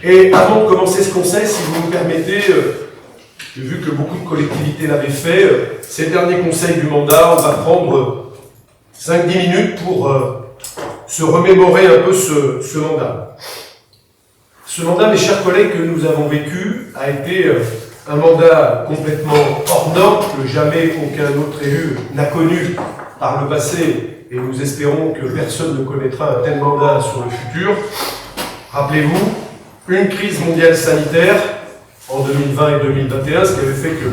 Et avant de commencer ce conseil, si vous me permettez, j'ai vu que beaucoup de collectivités l'avaient fait, c'est le dernier conseil du mandat, on va prendre 5-10 minutes pour se remémorer un peu ce mandat. Ce mandat, mes chers collègues, que nous avons vécu, a été un mandat complètement hors norme, que jamais aucun autre élu n'a connu par le passé, et nous espérons que personne ne connaîtra un tel mandat sur le futur. Rappelez-vous, une crise mondiale sanitaire en 2020 et 2021, ce qui avait fait que,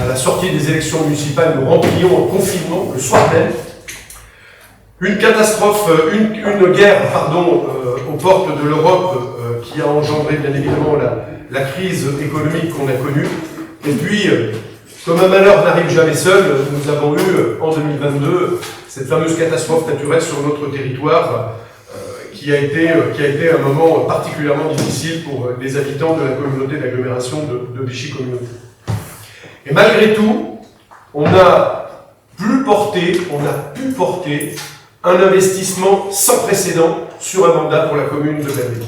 à la sortie des élections municipales, nous rentrions en confinement le soir même. Une catastrophe, une guerre, aux portes de l'Europe, qui a engendré bien évidemment la crise économique qu'on a connue. Et puis, comme un malheur n'arrive jamais seul, nous avons eu en 2022 cette fameuse catastrophe naturelle sur notre territoire, qui a été un moment particulièrement difficile pour les habitants de la communauté d'agglomération de Vichy Communauté. Et malgré tout, on a pu porter un investissement sans précédent sur un mandat pour la commune de Belleville.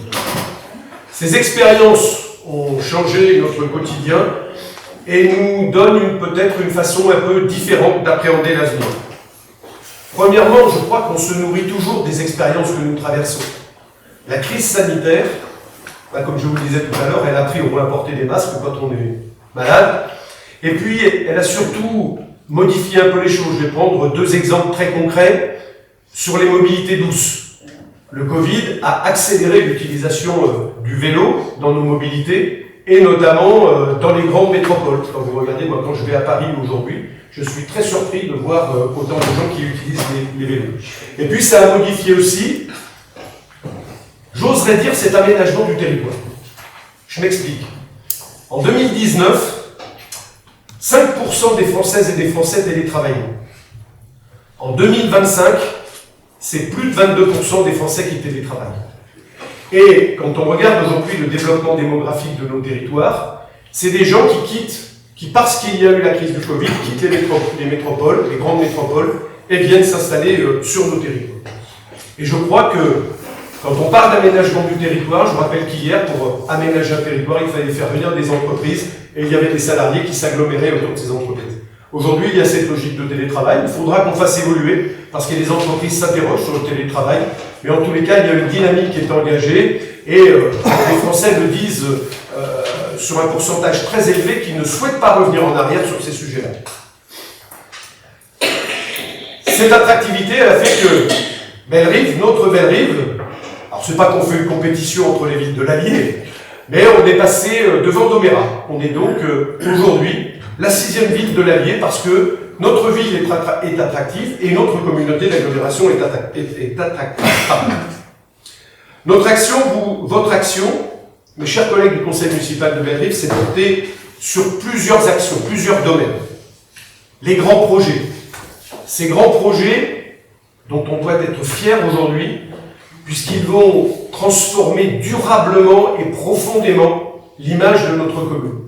Ces expériences ont changé notre quotidien et nous donnent peut-être une façon un peu différente d'appréhender l'avenir. Premièrement, je crois qu'on se nourrit toujours des expériences que nous traversons. La crise sanitaire, comme je vous le disais tout à l'heure, elle a appris au moins à porter des masques quand on est malade. Et puis, elle a surtout modifié un peu les choses. Je vais prendre 2 exemples très concrets sur les mobilités douces. Le Covid a accéléré l'utilisation du vélo dans nos mobilités, et notamment dans les grandes métropoles. Quand vous regardez, moi, quand je vais à Paris aujourd'hui, je suis très surpris de voir autant de gens qui utilisent les vélos. Et puis, ça a modifié aussi, j'oserais dire, cet aménagement du territoire. Je m'explique. En 2019, 5% des Françaises et des Français télétravaillaient. En 2025, c'est plus de 22% des Français qui télétravaillent. Et quand on regarde aujourd'hui le développement démographique de nos territoires, c'est des gens qui, parce qu'il y a eu la crise du Covid, quittent les métropoles, les grandes métropoles, et viennent s'installer sur nos territoires. Et je crois que, quand on parle d'aménagement du territoire, je rappelle qu'hier, pour aménager un territoire, il fallait faire venir des entreprises, et il y avait des salariés qui s'aggloméraient autour de ces entreprises. Aujourd'hui, il y a cette logique de télétravail. Il faudra qu'on fasse évoluer, parce que les entreprises s'interrogent sur le télétravail. Mais en tous les cas, il y a une dynamique qui est engagée, et les Français le disent sur un pourcentage très élevé qui ne souhaitent pas revenir en arrière sur ces sujets-là. Cette attractivité, elle a fait que Bellerive, notre Bellerive, alors c'est pas qu'on fait une compétition entre les villes de l'Allier, mais on est passé devant Domérat. On est donc aujourd'hui la 6e ville de l'Allier, parce que notre ville est attractive et notre communauté d'agglomération est attractive. Notre action, votre action, mes chers collègues du conseil municipal de Bellerive, c'est porté sur plusieurs actions, plusieurs domaines. Les grands projets. Ces grands projets dont on doit être fier aujourd'hui, puisqu'ils vont transformer durablement et profondément l'image de notre commune.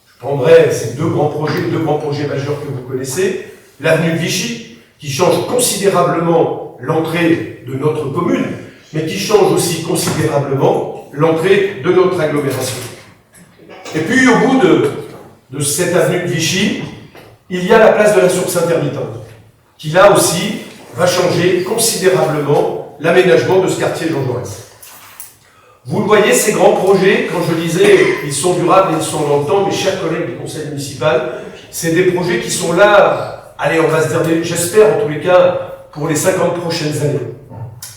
Je prendrai ces 2 grands projets majeurs que vous connaissez. L'avenue de Vichy, qui change considérablement l'entrée de notre commune, mais qui change aussi considérablement l'entrée de notre agglomération. Et puis, au bout de cette avenue de Vichy, il y a la place de la source intermittente, qui là aussi va changer considérablement l'aménagement de ce quartier Jean Jaurès. Vous le voyez, ces grands projets, quand je disais, ils sont durables et ils sont dans le temps, mes chers collègues du conseil municipal, c'est des projets qui sont là, allez, on va se dire, j'espère en tous les cas, pour les 50 prochaines années.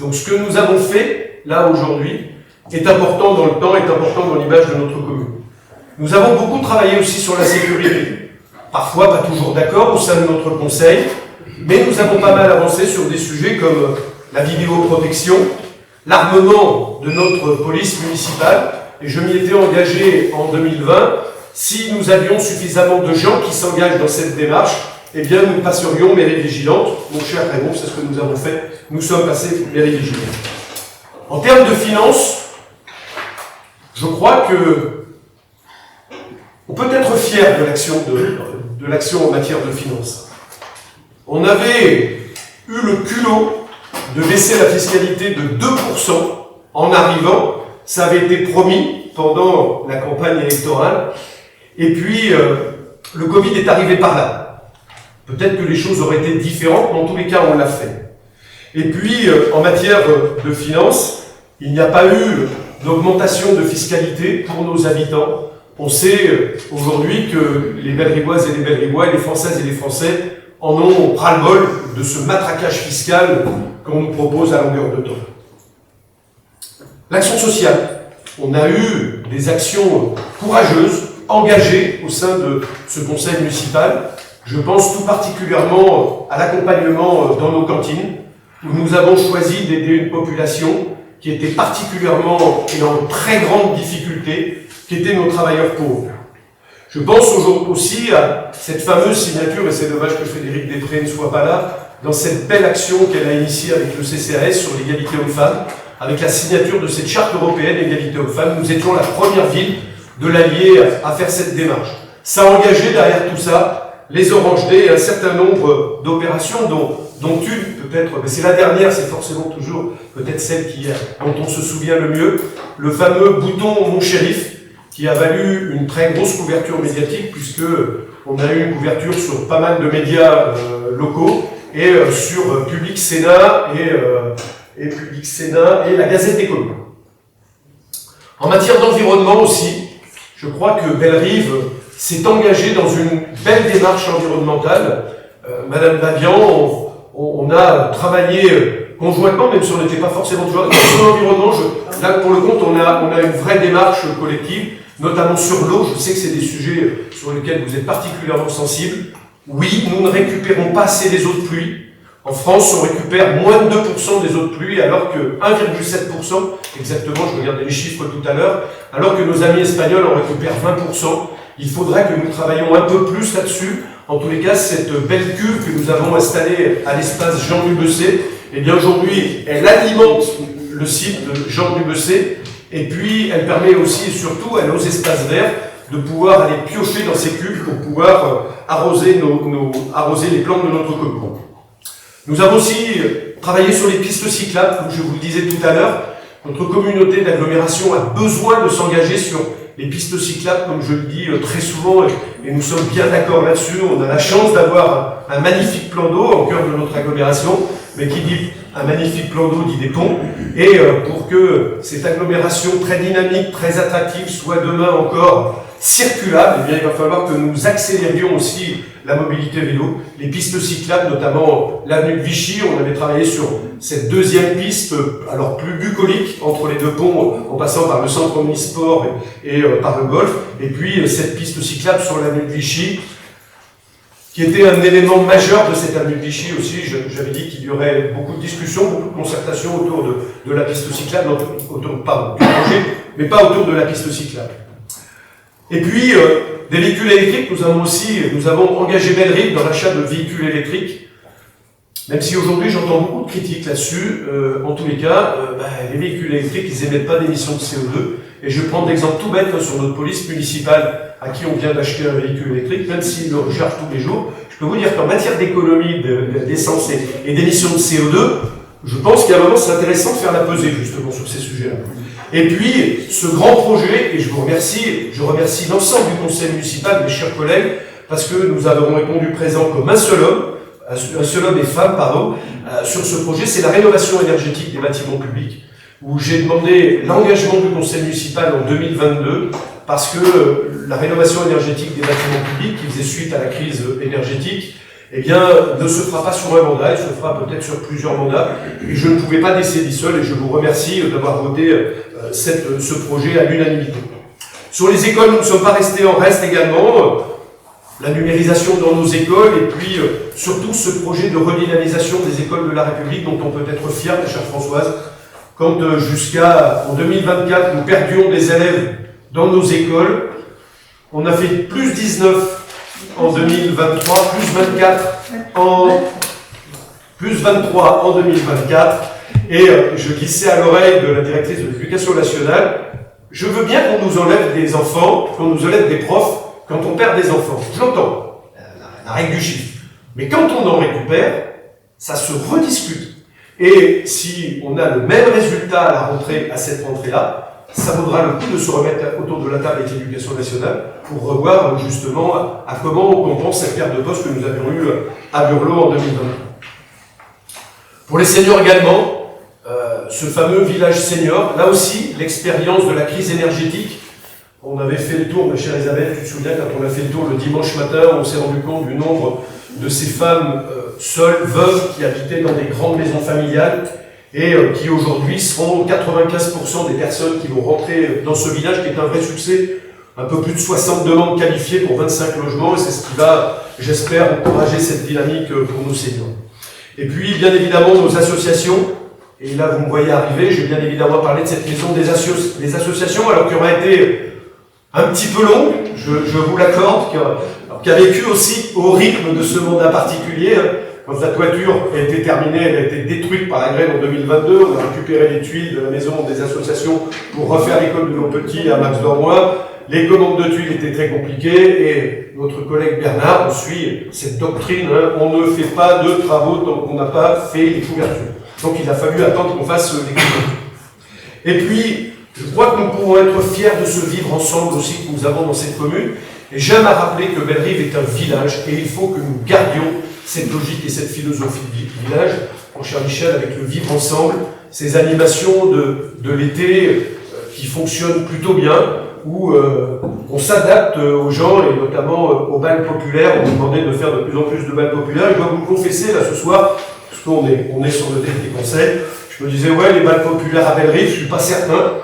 Donc ce que nous avons fait, là, aujourd'hui, est important dans le temps, est important dans l'image de notre commune. Nous avons beaucoup travaillé aussi sur la sécurité. Parfois, pas toujours d'accord au sein de notre conseil, mais nous avons pas mal avancé sur des sujets comme la vidéoprotection, l'armement de notre police municipale, et je m'y étais engagé en 2020. Si nous avions suffisamment de gens qui s'engagent dans cette démarche, eh bien nous passerions mairie vigilante. Mon cher Raymond, c'est ce que nous avons fait. Nous sommes passés mairie vigilante. En termes de finances, je crois que on peut être fier de l'action en matière de finances. On avait eu le culot de baisser la fiscalité de 2% en arrivant ça avait été promis pendant la campagne électorale, et puis le Covid est arrivé par là. Peut-être que les choses auraient été différentes, mais en tous les cas, on l'a fait. Et puis, en matière de finances, il n'y a pas eu d'augmentation de fiscalité pour nos habitants. On sait aujourd'hui que les Bellerivoises et les Bellerivois, et les Françaises et les Français en ont ras-le-bol de ce matraquage fiscal qu'on nous propose à longueur de temps. L'action sociale. On a eu des actions courageuses, engagées au sein de ce conseil municipal. Je pense tout particulièrement à l'accompagnement dans nos cantines, où nous avons choisi d'aider une population qui était particulièrement et en très grande difficulté, qui étaient nos travailleurs pauvres. Je pense aussi à cette fameuse signature, et c'est dommage que Frédéric Després ne soit pas là, dans cette belle action qu'elle a initiée avec le CCAS sur l'égalité hommes-femmes, avec la signature de cette charte européenne égalité hommes-femmes. Nous étions la première ville de l'Allier à faire cette démarche. Ça a engagé derrière tout ça les Orange Day et un certain nombre d'opérations, dont une peut-être, mais c'est la dernière, c'est forcément toujours peut-être celle dont on se souvient le mieux, le fameux bouton Mon Shérif, qui a valu une très grosse couverture médiatique, puisque on a eu une couverture sur pas mal de médias locaux, et sur Public Sénat et la Gazette des communes. En matière d'environnement aussi, je crois que Bellerive s'est engagée dans une belle démarche environnementale. Madame Babian, on a travaillé conjointement, même si on n'était pas forcément toujours sur l'environnement. Là, pour le compte, on a une vraie démarche collective, notamment sur l'eau. Je sais que c'est des sujets sur lesquels vous êtes particulièrement sensibles. Oui, nous ne récupérons pas assez les eaux de pluie. En France, on récupère moins de 2% des eaux de pluie, alors que 1,7%, exactement, je regardais les chiffres tout à l'heure, alors que nos amis espagnols en récupèrent 20%. Il faudrait que nous travaillions un peu plus là-dessus. En tous les cas, cette belle cuve que nous avons installée à l'espace Jean Dubessé, eh bien aujourd'hui, elle alimente le site de Jean Dubessé, et puis elle permet aussi et surtout à nos espaces verts de pouvoir aller piocher dans ces cuves pour pouvoir arroser les plantes de notre commune. Nous avons aussi travaillé sur les pistes cyclables, comme je vous le disais tout à l'heure. Notre communauté d'agglomération a besoin de s'engager sur les pistes cyclables, comme je le dis très souvent, et nous sommes bien d'accord là-dessus. On a la chance d'avoir un magnifique plan d'eau en cœur de notre agglomération, mais qui dit un magnifique plan d'eau dit des ponts. Et pour que cette agglomération très dynamique, très attractive, soit demain encore circulable, eh bien, il va falloir que nous accélérions aussi la mobilité vélo, les pistes cyclables, notamment l'avenue de Vichy. On avait travaillé sur cette deuxième piste, alors plus bucolique, entre les deux ponts, en passant par le centre omnisport et par le golf, et puis cette piste cyclable sur l'avenue de Vichy, qui était un élément majeur de cette avenue de Vichy aussi. J'avais dit qu'il y aurait beaucoup de discussions, beaucoup de concertations autour de la piste cyclable, pardon, du projet, mais pas autour de la piste cyclable. Et puis, des véhicules électriques, nous avons engagé Bellerive dans l'achat de véhicules électriques, même si aujourd'hui j'entends beaucoup de critiques là-dessus. En tous les cas, les véhicules électriques, ils n'émettent pas d'émissions de CO2. Et je prends l'exemple tout bête sur notre police municipale à qui on vient d'acheter un véhicule électrique, même s'il le recharge tous les jours. Je peux vous dire qu'en matière d'économie d'essence et d'émissions de CO2, je pense qu'à un moment c'est intéressant de faire la pesée justement sur ces sujets-là. Et puis, ce grand projet, et je remercie l'ensemble du conseil municipal, mes chers collègues, parce que nous avons répondu présent comme un seul homme et femme, sur ce projet, c'est la rénovation énergétique des bâtiments publics, où j'ai demandé l'engagement du conseil municipal en 2022, parce que la rénovation énergétique des bâtiments publics, qui faisait suite à la crise énergétique, eh bien, ne se fera pas sur un mandat, il se fera peut-être sur plusieurs mandats, et je ne pouvais pas décider seul, et je vous remercie d'avoir voté ce projet à l'unanimité. Sur les écoles, nous ne sommes pas restés en reste également, la numérisation dans nos écoles, et puis surtout ce projet de redynamisation des écoles de la République, dont on peut être fier, ma chère Françoise, quand jusqu'en 2024, nous perdions des élèves dans nos écoles, on a fait plus 19 en 2023, plus 23 en 2024, et je glissais à l'oreille de la directrice de l'Éducation nationale, je veux bien qu'on nous enlève des enfants, qu'on nous enlève des profs quand on perd des enfants. J'entends la règle du chiffre. Mais quand on en récupère, ça se rediscute. Et si on a le même résultat à la rentrée, à cette rentrée-là, ça vaudra le coup de se remettre autour de la table avec l'Éducation nationale pour revoir justement à comment on compense cette perte de poste que nous avions eue à Burlot en 2020. Pour les seniors également, ce fameux village senior, là aussi, l'expérience de la crise énergétique. On avait fait le tour, ma chère Isabelle, tu te souviens, quand on a fait le tour le dimanche matin, on s'est rendu compte du nombre de ces femmes seules, veuves, qui habitaient dans des grandes maisons familiales et qui aujourd'hui seront 95% des personnes qui vont rentrer dans ce village qui est un vrai succès. Un peu plus de 60 demandes qualifiées pour 25 logements et c'est ce qui va, j'espère, encourager cette dynamique pour nos seniors. Et puis, bien évidemment, nos associations. Et là, vous me voyez arriver, je vais bien évidemment parler de cette maison des associations, alors qui aura été un petit peu longue, je vous l'accorde, qui a vécu aussi au rythme de ce mandat particulier. Quand la toiture a été terminée, elle a été détruite par la grêle en 2022. On a récupéré les tuiles de la maison des associations pour refaire l'école de nos petits à Max Dormois. Les commandes de tuiles étaient très compliquées et notre collègue Bernard, on suit cette doctrine, hein, on ne fait pas de travaux tant qu'on n'a pas fait les couvertures. Donc il a fallu attendre qu'on fasse les couvertures. Et puis, je crois que nous pouvons être fiers de ce vivre ensemble aussi que nous avons dans cette commune. Et j'aime à rappeler que Bellerive est un village et il faut que nous gardions cette logique et cette philosophie de village, mon cher Michel, avec le vivre ensemble, ces animations de l'été qui fonctionnent plutôt bien, où on s'adapte aux gens et notamment aux bals populaires. On nous demandait de faire de plus en plus de bals populaires. Je dois vous le confesser là ce soir, parce qu'on est sur le thème des conseils, je me disais ouais, les bals populaires à Bellerive, je suis pas certain.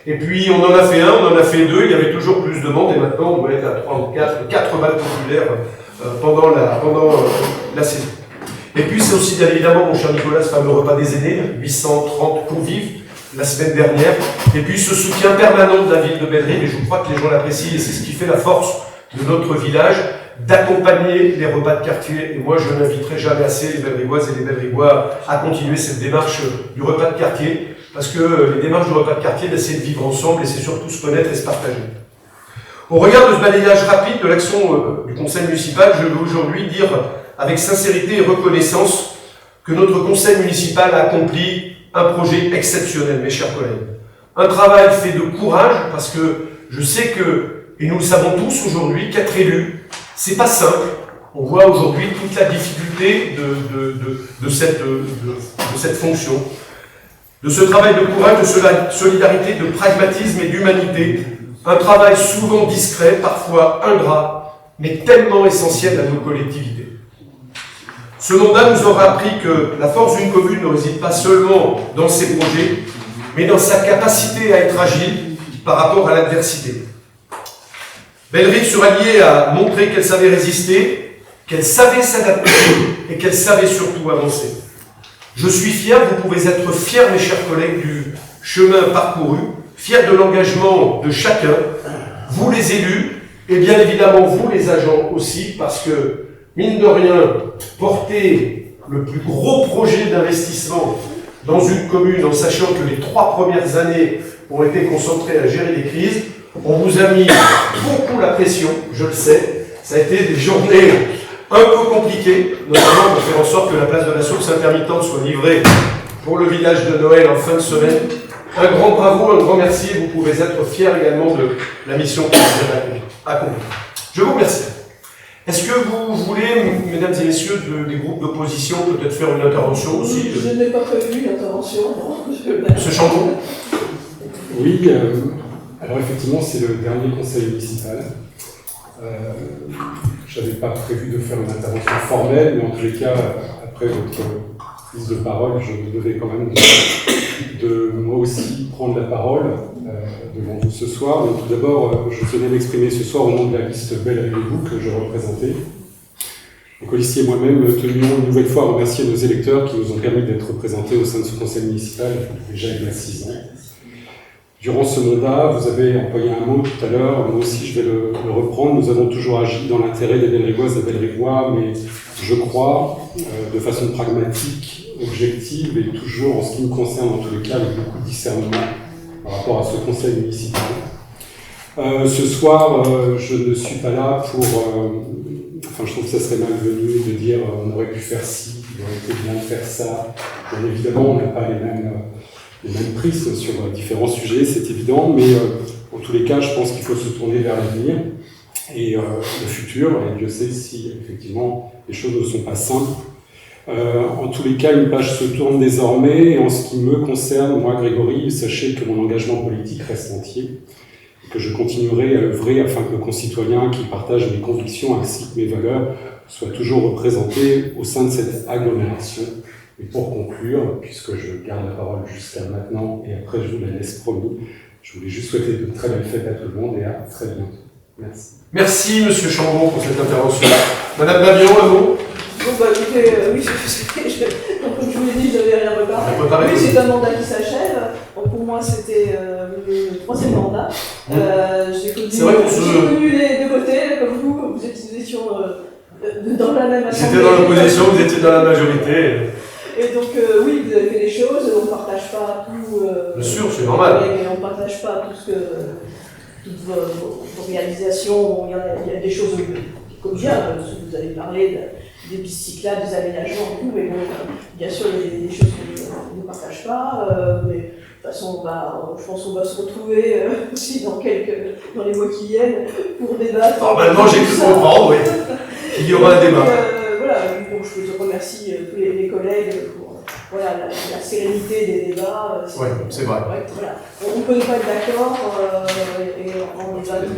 Et puis on en a fait un, on en a fait deux, il y avait toujours plus de monde et maintenant on doit être à 3 ou 4 balles populaires pendant la saison. Et puis c'est aussi bien évidemment, mon cher Nicolas, ce fameux repas des aînés, 830 convives la semaine dernière, et puis ce soutien permanent de la ville de Bellerive, et je crois que les gens l'apprécient, et c'est ce qui fait la force de notre village, d'accompagner les repas de quartier. Et moi je n'inviterai jamais assez les Bellerivoises et les Bellerivois à continuer cette démarche du repas de quartier, parce que les démarches du repas de quartier, c'est de vivre ensemble et c'est surtout se connaître et se partager. Au regard de ce balayage rapide de l'action du conseil municipal, je veux aujourd'hui dire avec sincérité et reconnaissance que notre conseil municipal a accompli un projet exceptionnel, mes chers collègues. Un travail fait de courage, parce que je sais que, et nous le savons tous aujourd'hui, qu'être élu, c'est pas simple. On voit aujourd'hui toute la difficulté de cette fonction. De ce travail de courage, de solidarité, de pragmatisme et d'humanité, un travail souvent discret, parfois ingrat, mais tellement essentiel à nos collectivités. Ce mandat nous aura appris que la force d'une commune ne réside pas seulement dans ses projets, mais dans sa capacité à être agile par rapport à l'adversité. Bellerive sera liée à montrer qu'elle savait résister, qu'elle savait s'adapter et qu'elle savait surtout avancer. Je suis fier, vous pouvez être fiers, mes chers collègues, du chemin parcouru, fiers de l'engagement de chacun, vous les élus, et bien évidemment vous les agents aussi, parce que, mine de rien, porter le plus gros projet d'investissement dans une commune en sachant que les 3 premières années ont été concentrées à gérer les crises, on vous a mis beaucoup la pression, je le sais, ça a été des journées un peu compliqué, notamment pour faire en sorte que la place de la source intermittente soit livrée pour le village de Noël en fin de semaine. Un grand bravo, un grand merci, vous pouvez être fiers également de la mission que vous avez accomplie. Je vous remercie. Est-ce que vous voulez, mesdames et messieurs des groupes d'opposition, peut-être faire une intervention aussi Je n'ai pas prévu l'intervention, non. Monsieur Chambon. Oui, alors effectivement, c'est le dernier conseil municipal. Je n'avais pas prévu de faire une intervention formelle, mais en tous les cas, après votre prise de parole, je me devais quand même de moi aussi prendre la parole devant vous ce soir. Donc, tout d'abord, je tenais m'exprimer ce soir au nom de la liste Bellerive que je représentais. Les colistiers et moi-même tenions une nouvelle fois à remercier nos électeurs qui nous ont permis d'être représentés au sein de ce conseil municipal déjà il y a 6 ans. Durant ce mandat, vous avez employé un mot tout à l'heure, moi aussi je vais le reprendre, nous avons toujours agi dans l'intérêt des Bellerivoises et des Bellerivois, mais je crois, de façon pragmatique, objective et toujours en ce qui me concerne en tous les cas avec beaucoup de discernement par rapport à ce conseil municipal. Ce soir, je ne suis pas là pour... je trouve que ça serait malvenu de dire on aurait pu faire ci, il aurait été bien de faire ça. Bien évidemment, on n'a pas les mêmes prismes sur différents sujets, c'est évident, mais en tous les cas, je pense qu'il faut se tourner vers l'avenir et le futur, et Dieu sait si effectivement les choses ne sont pas simples. En tous les cas, une page se tourne désormais, et en ce qui me concerne, moi Grégory, sachez que mon engagement politique reste entier, et que je continuerai à œuvrer afin que nos concitoyens qui partagent mes convictions ainsi que mes valeurs soient toujours représentés au sein de cette agglomération. Et pour conclure, puisque je garde la parole jusqu'à maintenant, et après je vous la laisse promis, je voulais juste souhaiter de très belles fêtes à tout le monde et à très bientôt. Merci. Merci Monsieur Chambon pour cette intervention. Madame Babion, un mot? Bon, bah écoutez, oui, comme je vous l'ai dit, je n'avais rien préparé. Oui, c'est un mandat qui s'achève. Donc pour moi, c'était le troisième mandat. J'ai connu les deux côtés, comme vous étions dans la même assemblée. J'étais dans l'opposition, vous étiez dans la majorité. Et donc, oui, vous avez fait des choses, on ne partage pas tout. Bien sûr, c'est normal. Mais on ne partage pas toutes vos réalisations. Bon, il y a des choses comme bien, vous avez parlé des pistes cyclables, des aménagements et tout, mais bon, bien sûr, il y a des choses qu'on ne partage pas. Mais de toute façon, je pense qu'on va se retrouver aussi dans les mois qui viennent pour débattre. Normalement, j'ai pu comprendre, oui. Il y aura un débat. Voilà, bon, je remercie tous les collègues pour la sérénité des débats. Oui, c'est vrai. Voilà. On peut ne pas être d'accord et en débattre.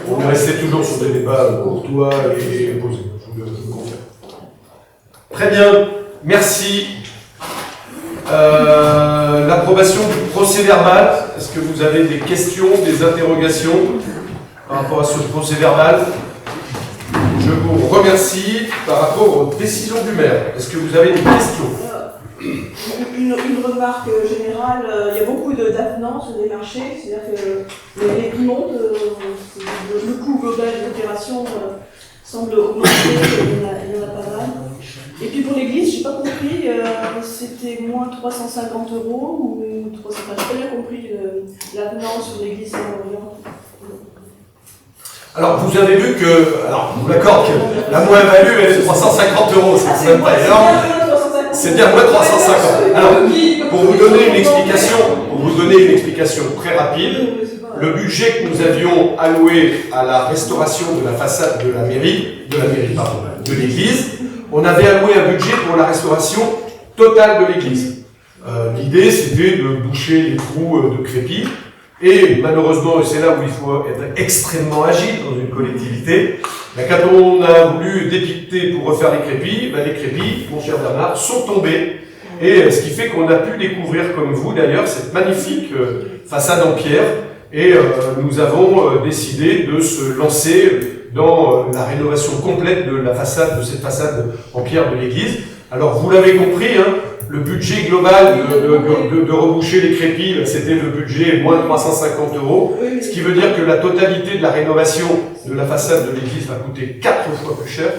On est resté toujours sur des débats courtois et posés, je vous le confirme. Très bien, merci. L'approbation du procès verbal, est-ce que vous avez des questions, des interrogations par rapport à ce procès verbal? Je vous remercie par rapport aux décisions du maire. Est-ce que vous avez des questions? Une remarque générale, il y a beaucoup d'avenants sur les marchés, c'est-à-dire que les prix montent, le coût global de l'opération semble augmenter, il y en a pas mal. Et puis pour l'église, je n'ai pas compris, c'était moins 350 € ou 350, je n'ai pas bien compris l'avenant sur l'église Saint-Orient. Alors, vous avez vu que, alors, je vous l'accorde que la moins-value, elle est de 350 €, c'est même pas énorme. C'est bien moins 350. Alors, pour vous donner une explication très rapide, le budget que nous avions alloué à la restauration de la façade de l'église, on avait alloué un budget pour la restauration totale de l'église. L'idée, c'était de boucher les trous de crépi. Et malheureusement, et c'est là où il faut être extrêmement agile dans une collectivité, quand on a voulu dépiqueter pour refaire les crépis, les crépis, mon cher Bernard, sont tombés. Et ce qui fait qu'on a pu découvrir, comme vous d'ailleurs, cette magnifique façade en pierre. Et nous avons décidé de se lancer dans la rénovation complète de cette façade en pierre de l'église. Alors vous l'avez compris, hein, le budget global de reboucher les crépis, c'était le budget moins 350 €, ce qui veut dire que la totalité de la rénovation de la façade de l'église va coûter 4 fois plus cher,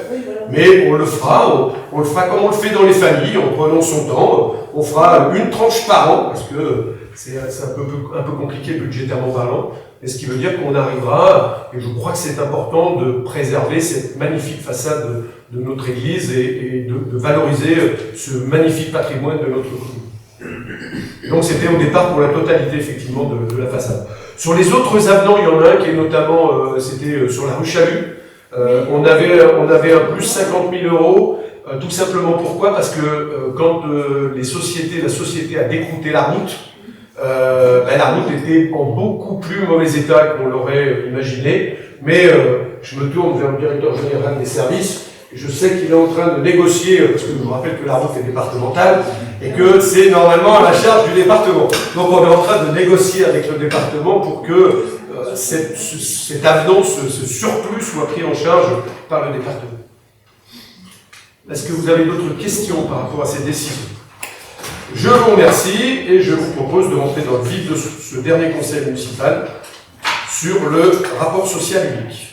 mais on le fera comme on le fait dans les familles, en prenant son temps, on fera une tranche par an, parce que c'est un peu compliqué budgétairement parlant, et ce qui veut dire qu'on arrivera, et je crois que c'est important de préserver cette magnifique façade de notre église et de valoriser ce magnifique patrimoine de notre commune. Et donc c'était au départ pour la totalité effectivement de la façade. Sur les autres avenants, il y en a un qui est notamment, c'était sur la rue Chalut. On avait un plus 50 000 €, tout simplement pourquoi? Parce que quand la société a décroûté la route, la route était en beaucoup plus mauvais état qu'on l'aurait imaginé, mais je me tourne vers le directeur général des services, et je sais qu'il est en train de négocier, parce que je vous rappelle que la route est départementale, et que c'est normalement à la charge du département. Donc on est en train de négocier avec le département pour que cet avenant, ce surplus soit pris en charge par le département. Est-ce que vous avez d'autres questions par rapport à ces décisions? Je vous remercie et je vous propose de rentrer dans le vif de ce dernier conseil municipal sur le rapport social unique.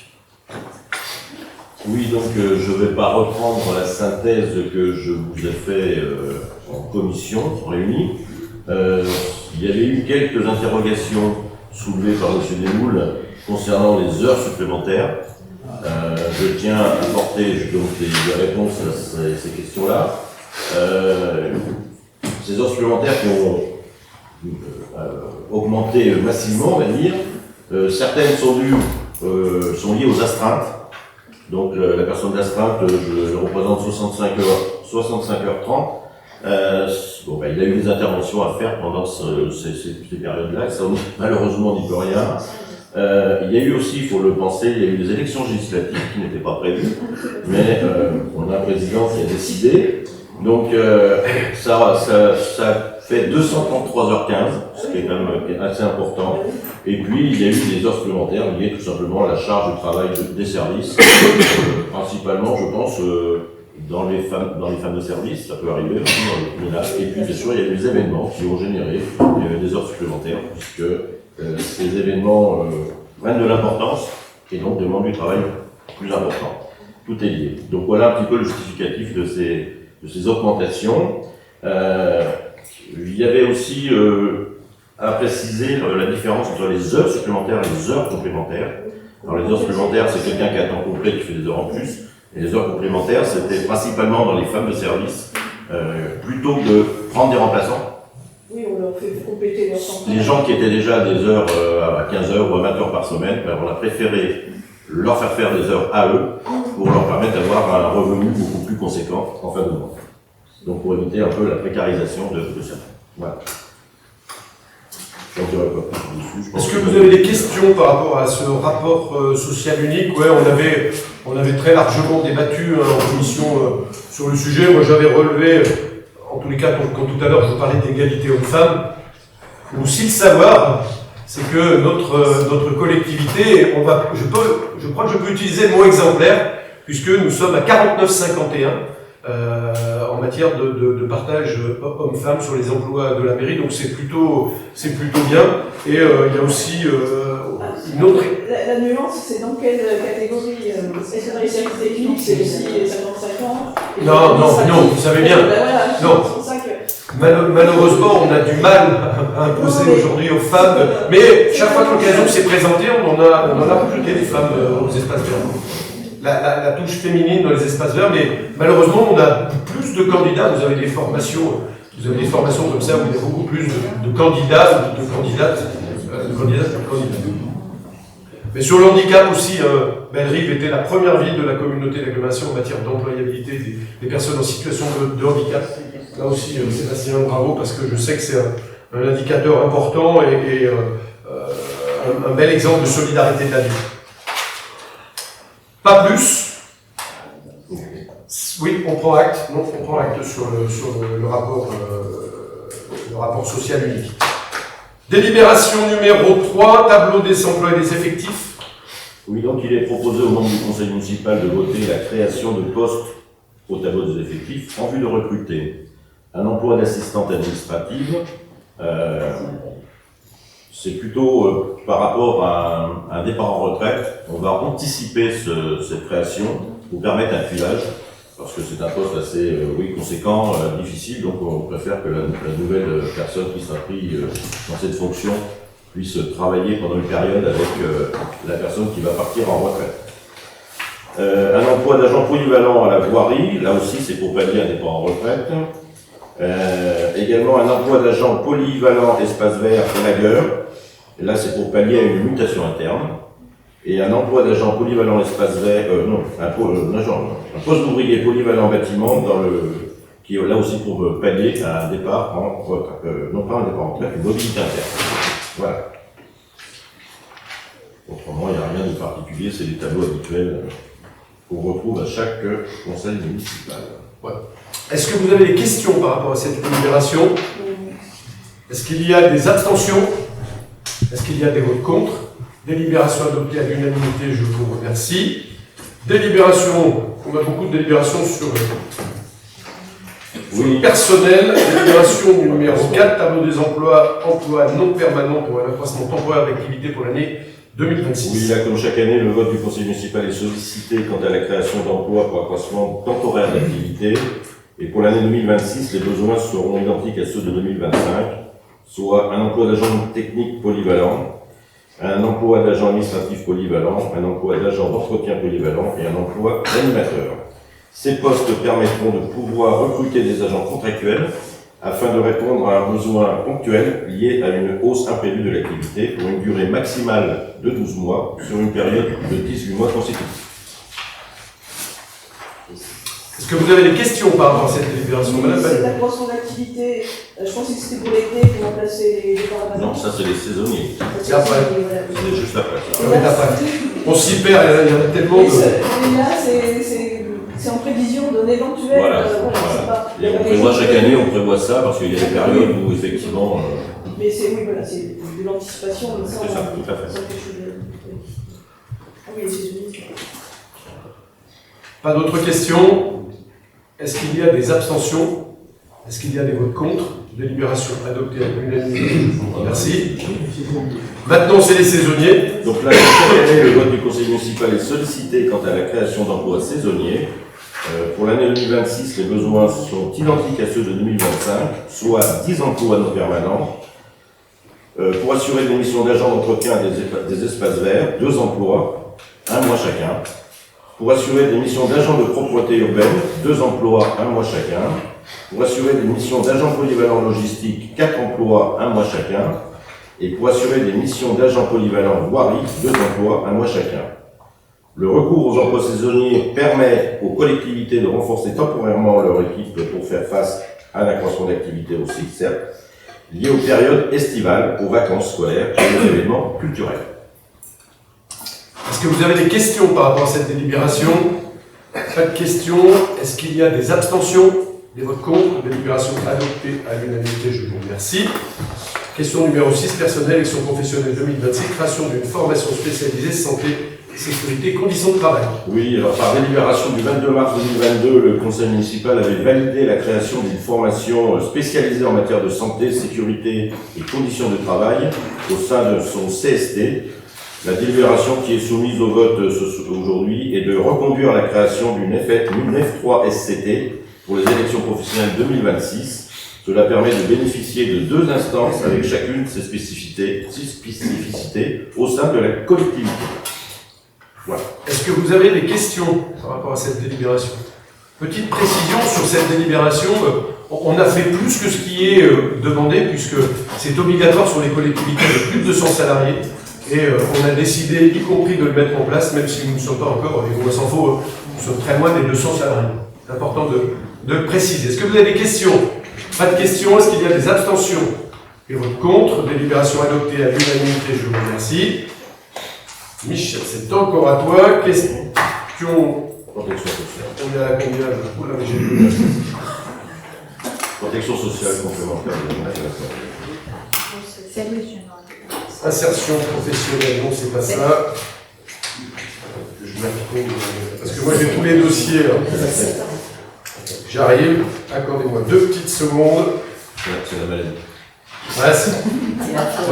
Oui, donc je ne vais pas reprendre la synthèse que je vous ai fait en commission réunie. Il y avait eu quelques interrogations soulevées par M. Desmoules concernant les heures supplémentaires. Je tiens à apporter des réponses à ces questions-là. Ces heures supplémentaires augmenté massivement, on va dire. Certaines sont liées aux astreintes. Donc la personne d'astreinte, je représente 65h30. Bon, il a eu des interventions à faire pendant ces périodes-là, ça malheureusement n'y peut rien. Il y a eu aussi, il faut le penser, il y a eu des élections législatives qui n'étaient pas prévues, mais on a un président qui a décidé. Donc ça fait 233h15, ce qui est quand même assez important. Et puis il y a eu des heures supplémentaires liées tout simplement à la charge de travail des services, principalement je pense dans les femmes de service, ça peut arriver aussi dans le ménage. Et puis bien sûr il y a eu des événements qui ont généré des heures supplémentaires, puisque ces événements prennent de l'importance et donc demandent du travail plus important. Tout est lié. Donc voilà un petit peu le justificatif de ces augmentations. Il y avait aussi à préciser la différence entre les heures supplémentaires et les heures complémentaires. Alors les heures supplémentaires, c'est quelqu'un qui a temps complet qui fait des heures en plus. Et les heures complémentaires, c'était principalement dans les femmes de service, plutôt que de prendre des remplaçants. Oui, on leur fait compléter leur temps. Les gens qui étaient déjà à des heures à 15 heures ou à 20 heures par semaine, on a préféré leur faire des heures à eux pour leur permettre d'avoir un revenu beaucoup plus conséquent en fin de mois. Donc pour éviter un peu la précarisation de ça. Voilà. Est-ce que vous avez des questions par rapport à ce rapport social unique? Ouais, on avait très largement débattu en commission sur le sujet. Moi, j'avais relevé, en tous les cas, quand tout à l'heure je vous parlais d'égalité hommes-femmes, il faut aussi le savoir, c'est que notre collectivité, je crois que je peux utiliser le mot exemplaire, puisque nous sommes à 49,51 en matière de partage hommes-femmes sur les emplois de la mairie, donc c'est plutôt bien. Et il y a aussi une autre... La nuance, c'est dans quelle catégorie? Est-ce que dans les services techniques, c'est aussi 55 ans? Non, vous savez bien. Voilà, Non. c'est pour ça que... Malheureusement, on a du mal à imposer aujourd'hui aux femmes, mais chaque fois que l'occasion s'est présentée, on en a recruté des femmes aux espaces verts. La touche féminine dans les espaces verts, mais malheureusement, on a plus de candidats. Vous avez des formations comme ça où il y a beaucoup plus de candidats, de candidates. Mais sur le handicap aussi, Bellerive était la première ville de la communauté d'agglomération en matière d'employabilité des personnes en situation de handicap. Là aussi, Sébastien, bravo, parce que je sais que c'est un indicateur important et un bel exemple de solidarité de la ville. Pas plus. Oui, on prend acte. Non, on prend acte sur le rapport social unique. Délibération numéro 3, tableau des emplois et des effectifs. Oui, donc il est proposé aux membres du conseil municipal de voter la création de postes au tableau des effectifs en vue de recruter un emploi d'assistante administrative. C'est plutôt par rapport à un départ en retraite. On va anticiper cette création pour permettre un filage, parce que c'est un poste assez conséquent, difficile, donc on préfère que la nouvelle personne qui sera prise dans cette fonction puisse travailler pendant une période avec la personne qui va partir en retraite. Un emploi d'agent polyvalent à la voirie, là aussi c'est pour pallier un départ en retraite. Également un emploi d'agent polyvalent espace vert lagueur, là c'est pour pallier à une mutation interne. Et un emploi d'agent polyvalent espace vert, un poste d'ouvrier polyvalent bâtiment qui est là aussi pour pallier à un départ en retraite, non pas un départ en retraite, une mobilité interne. Voilà. Autrement, il n'y a rien de particulier, c'est les tableaux habituels qu'on retrouve à chaque conseil municipal. Ouais. Est-ce que vous avez des questions par rapport à cette délibération? Est-ce qu'il y a des abstentions? Est-ce qu'il y a des votes contre? Délibération adoptée à l'unanimité, je vous remercie. Délibération, on a beaucoup de délibérations sur le personnel. Délibération numéro 4, tableau des emploi non permanents pour un accroissement temporaire d'activité pour l'année 2026. Oui, là, comme chaque année, le vote du conseil municipal est sollicité quant à la création d'emplois pour accroissement temporaire d'activité. Et pour l'année 2026, les besoins seront identiques à ceux de 2025, soit un emploi d'agent technique polyvalent, un emploi d'agent administratif polyvalent, un emploi d'agent d'entretien polyvalent et un emploi d'animateur. Ces postes permettront de pouvoir recruter des agents contractuels afin de répondre à un besoin ponctuel lié à une hausse imprévue de l'activité pour une durée maximale de 12 mois sur une période de 18 mois consécutifs. Est-ce que vous avez des questions par rapport à cette délibération, Madame C'est Ballon? l'accroissement d'activité. Je pensais que c'était pour l'été, pour remplacer les départs Non, ça c'est les saisonniers. C'est après. C'est juste après. Ça va être après. On s'y perd, il y en a tellement Et de... là, c'est en prévision d'un éventuel. Voilà, c'est pas- Et on prévoit chaque année, on prévoit ça parce qu'il y a des périodes où effectivement. Mais c'est oui, voilà, c'est de l'anticipation, mais sans, C'est ça, tout à fait. sans quelque chose de. Ah oui, les saisonniers. Pas d'autres questions? Est-ce qu'il y a des abstentions? Est-ce qu'il y a des votes contre? Délibération adoptée à l'unanimité. Merci. Maintenant, c'est les saisonniers. Donc là, chaque année, le vote du conseil municipal est sollicité quant à la création d'emplois saisonniers. Pour l'année 2026, les besoins sont identiques à ceux de 2025, soit 10 emplois non permanents. Pour assurer des missions d'agent d'entretien des espaces verts, 2 emplois, 1 mois chacun. Pour assurer des missions d'agent de propreté urbaine, 2 emplois, 1 mois chacun. Pour assurer des missions d'agent polyvalent logistique, 4 emplois, 1 mois chacun. Et pour assurer des missions d'agent polyvalent voirie, 2 emplois, 1 mois chacun. Le recours aux emplois saisonniers permet aux collectivités de renforcer temporairement leur équipe pour faire face à un accroissement d'activité aussi, certes, lié aux périodes estivales, aux vacances scolaires et aux événements culturels. Est-ce que vous avez des questions par rapport à cette délibération? Pas de questions. Est-ce qu'il y a des abstentions? Des votes contre? Délibération adoptée à l'unanimité, je vous remercie. Question numéro 6, personnel, élection professionnelle 2026, création d'une formation spécialisée santé, sécurité, conditions de travail. Oui, alors par délibération du 22 mars 2022, le conseil municipal avait validé la création d'une formation spécialisée en matière de santé, sécurité et conditions de travail au sein de son CST. La délibération qui est soumise au vote aujourd'hui est de reconduire la création d'une F3 SCT pour les élections professionnelles 2026. Cela permet de bénéficier de 2 instances avec chacune ses spécificités au sein de la collectivité. Voilà. Est-ce que vous avez des questions par rapport à cette délibération? Petite précision sur cette délibération, on a fait plus que ce qui est demandé puisque c'est obligatoire sur les collectivités de plus de 200 salariés et on a décidé, y compris de le mettre en place, même si nous ne sommes pas encore, et s'en faut, nous sommes très loin des 200 salariés. C'est important de le préciser. Est-ce que vous avez des questions? Pas de questions. Est-ce qu'il y a des abstentions? Et vote contre? Délibération adoptée à l'unanimité, je vous remercie. Michel, c'est encore à toi. Question. Protection sociale. On est à combien là? Oula, mais j'ai plus de- Protection sociale complémentaire. Insertion professionnelle, non, c'est pas ça. Que je me retrouve, parce que moi j'ai tous les dossiers. Là. J'arrive. Accordez-moi 2 petites secondes. C'est la maladie. Ouais,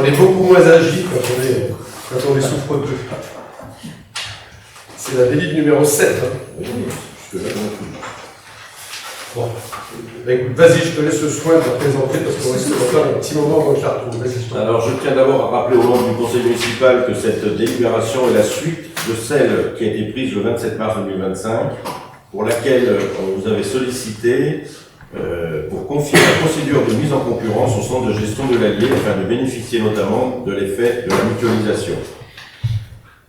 on est beaucoup moins agile quand on est souffre peu. C'est la délib numéro 7. Hein. Jusque-là, Bon. Ben, écoute, vas-y, je te laisse le soin de la présenter parce qu'on risque encore un petit moment avant que je la retrouve. Vas-y, je t'en prie. Alors, je tiens d'abord à rappeler aux membres du conseil municipal que cette délibération est la suite de celle qui a été prise le 27 mars 2025, pour laquelle on vous avait sollicité pour confier la procédure de mise en concurrence au centre de gestion de l'Allier afin de bénéficier notamment de l'effet de la mutualisation.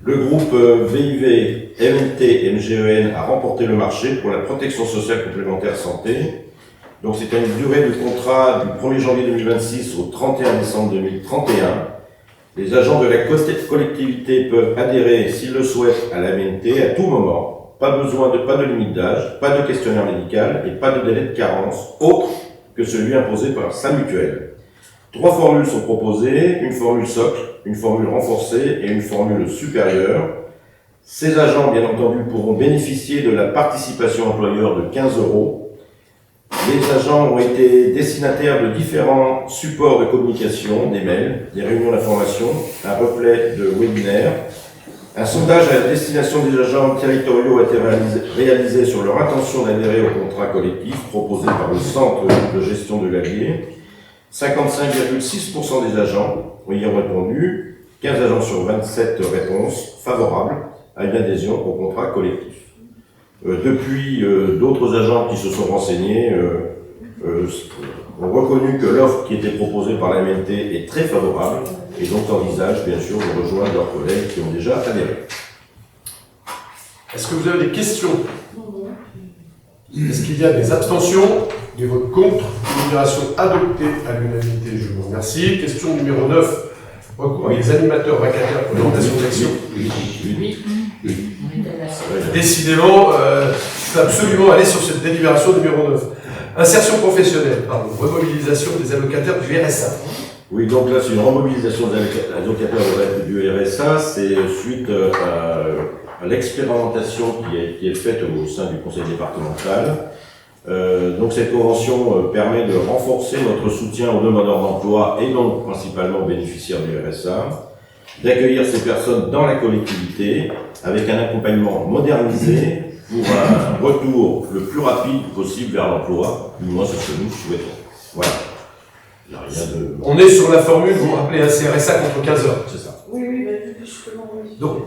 Le groupe VIV MNT MGEN a remporté le marché pour la protection sociale complémentaire santé. Donc c'est une durée de contrat du 1er janvier 2026 au 31 décembre 2031. Les agents de la collectivité peuvent adhérer, s'ils le souhaitent, à la MNT à tout moment. Pas de limite d'âge, pas de questionnaire médical et pas de délai de carence, autre que celui imposé par sa mutuelle. 3 formules sont proposées, une formule socle, une formule renforcée et une formule supérieure. Ces agents, bien entendu, pourront bénéficier de la participation employeur de 15 €. Les agents ont été destinataires de différents supports de communication, des mails, des réunions d'information, un replay de webinaires. Un sondage à la destination des agents territoriaux a été réalisé sur leur intention d'adhérer au contrat collectif proposé par le centre de gestion de l'Allier. 55,6% des agents ont y répondu, 15 agents sur 27 réponses favorables à une adhésion au contrat collectif. Depuis, d'autres agents qui se sont renseignés ont reconnu que l'offre qui était proposée par la MNT est très favorable et donc envisagent bien sûr de rejoindre leurs collègues qui ont déjà adhéré. Est-ce que vous avez des questions? Est-ce qu'il y a des abstentions? Des votes contre? Délibération adoptée à l'unanimité, je vous remercie. Question numéro 9. Recours à les animateurs vacataires pour l'orientation d'action. Décidément, je veux absolument aller sur cette délibération numéro 9. Insertion professionnelle, pardon, remobilisation des allocataires du RSA. Oui, donc là, c'est une remobilisation des allocataires du RSA. C'est suite à l'expérimentation qui est faite au sein du conseil départemental. Donc cette convention permet de renforcer notre soutien aux demandeurs d'emploi et donc principalement aux bénéficiaires du RSA, d'accueillir ces personnes dans la collectivité avec un accompagnement modernisé pour un retour le plus rapide possible vers l'emploi. Du moins, c'est ce que nous souhaitons. Voilà. Il n'y a rien de... On est sur la formule, vous vous rappelez, un CRSA contre 15 heures. C'est ça. Oui, oui, mais justement, oui. Donc,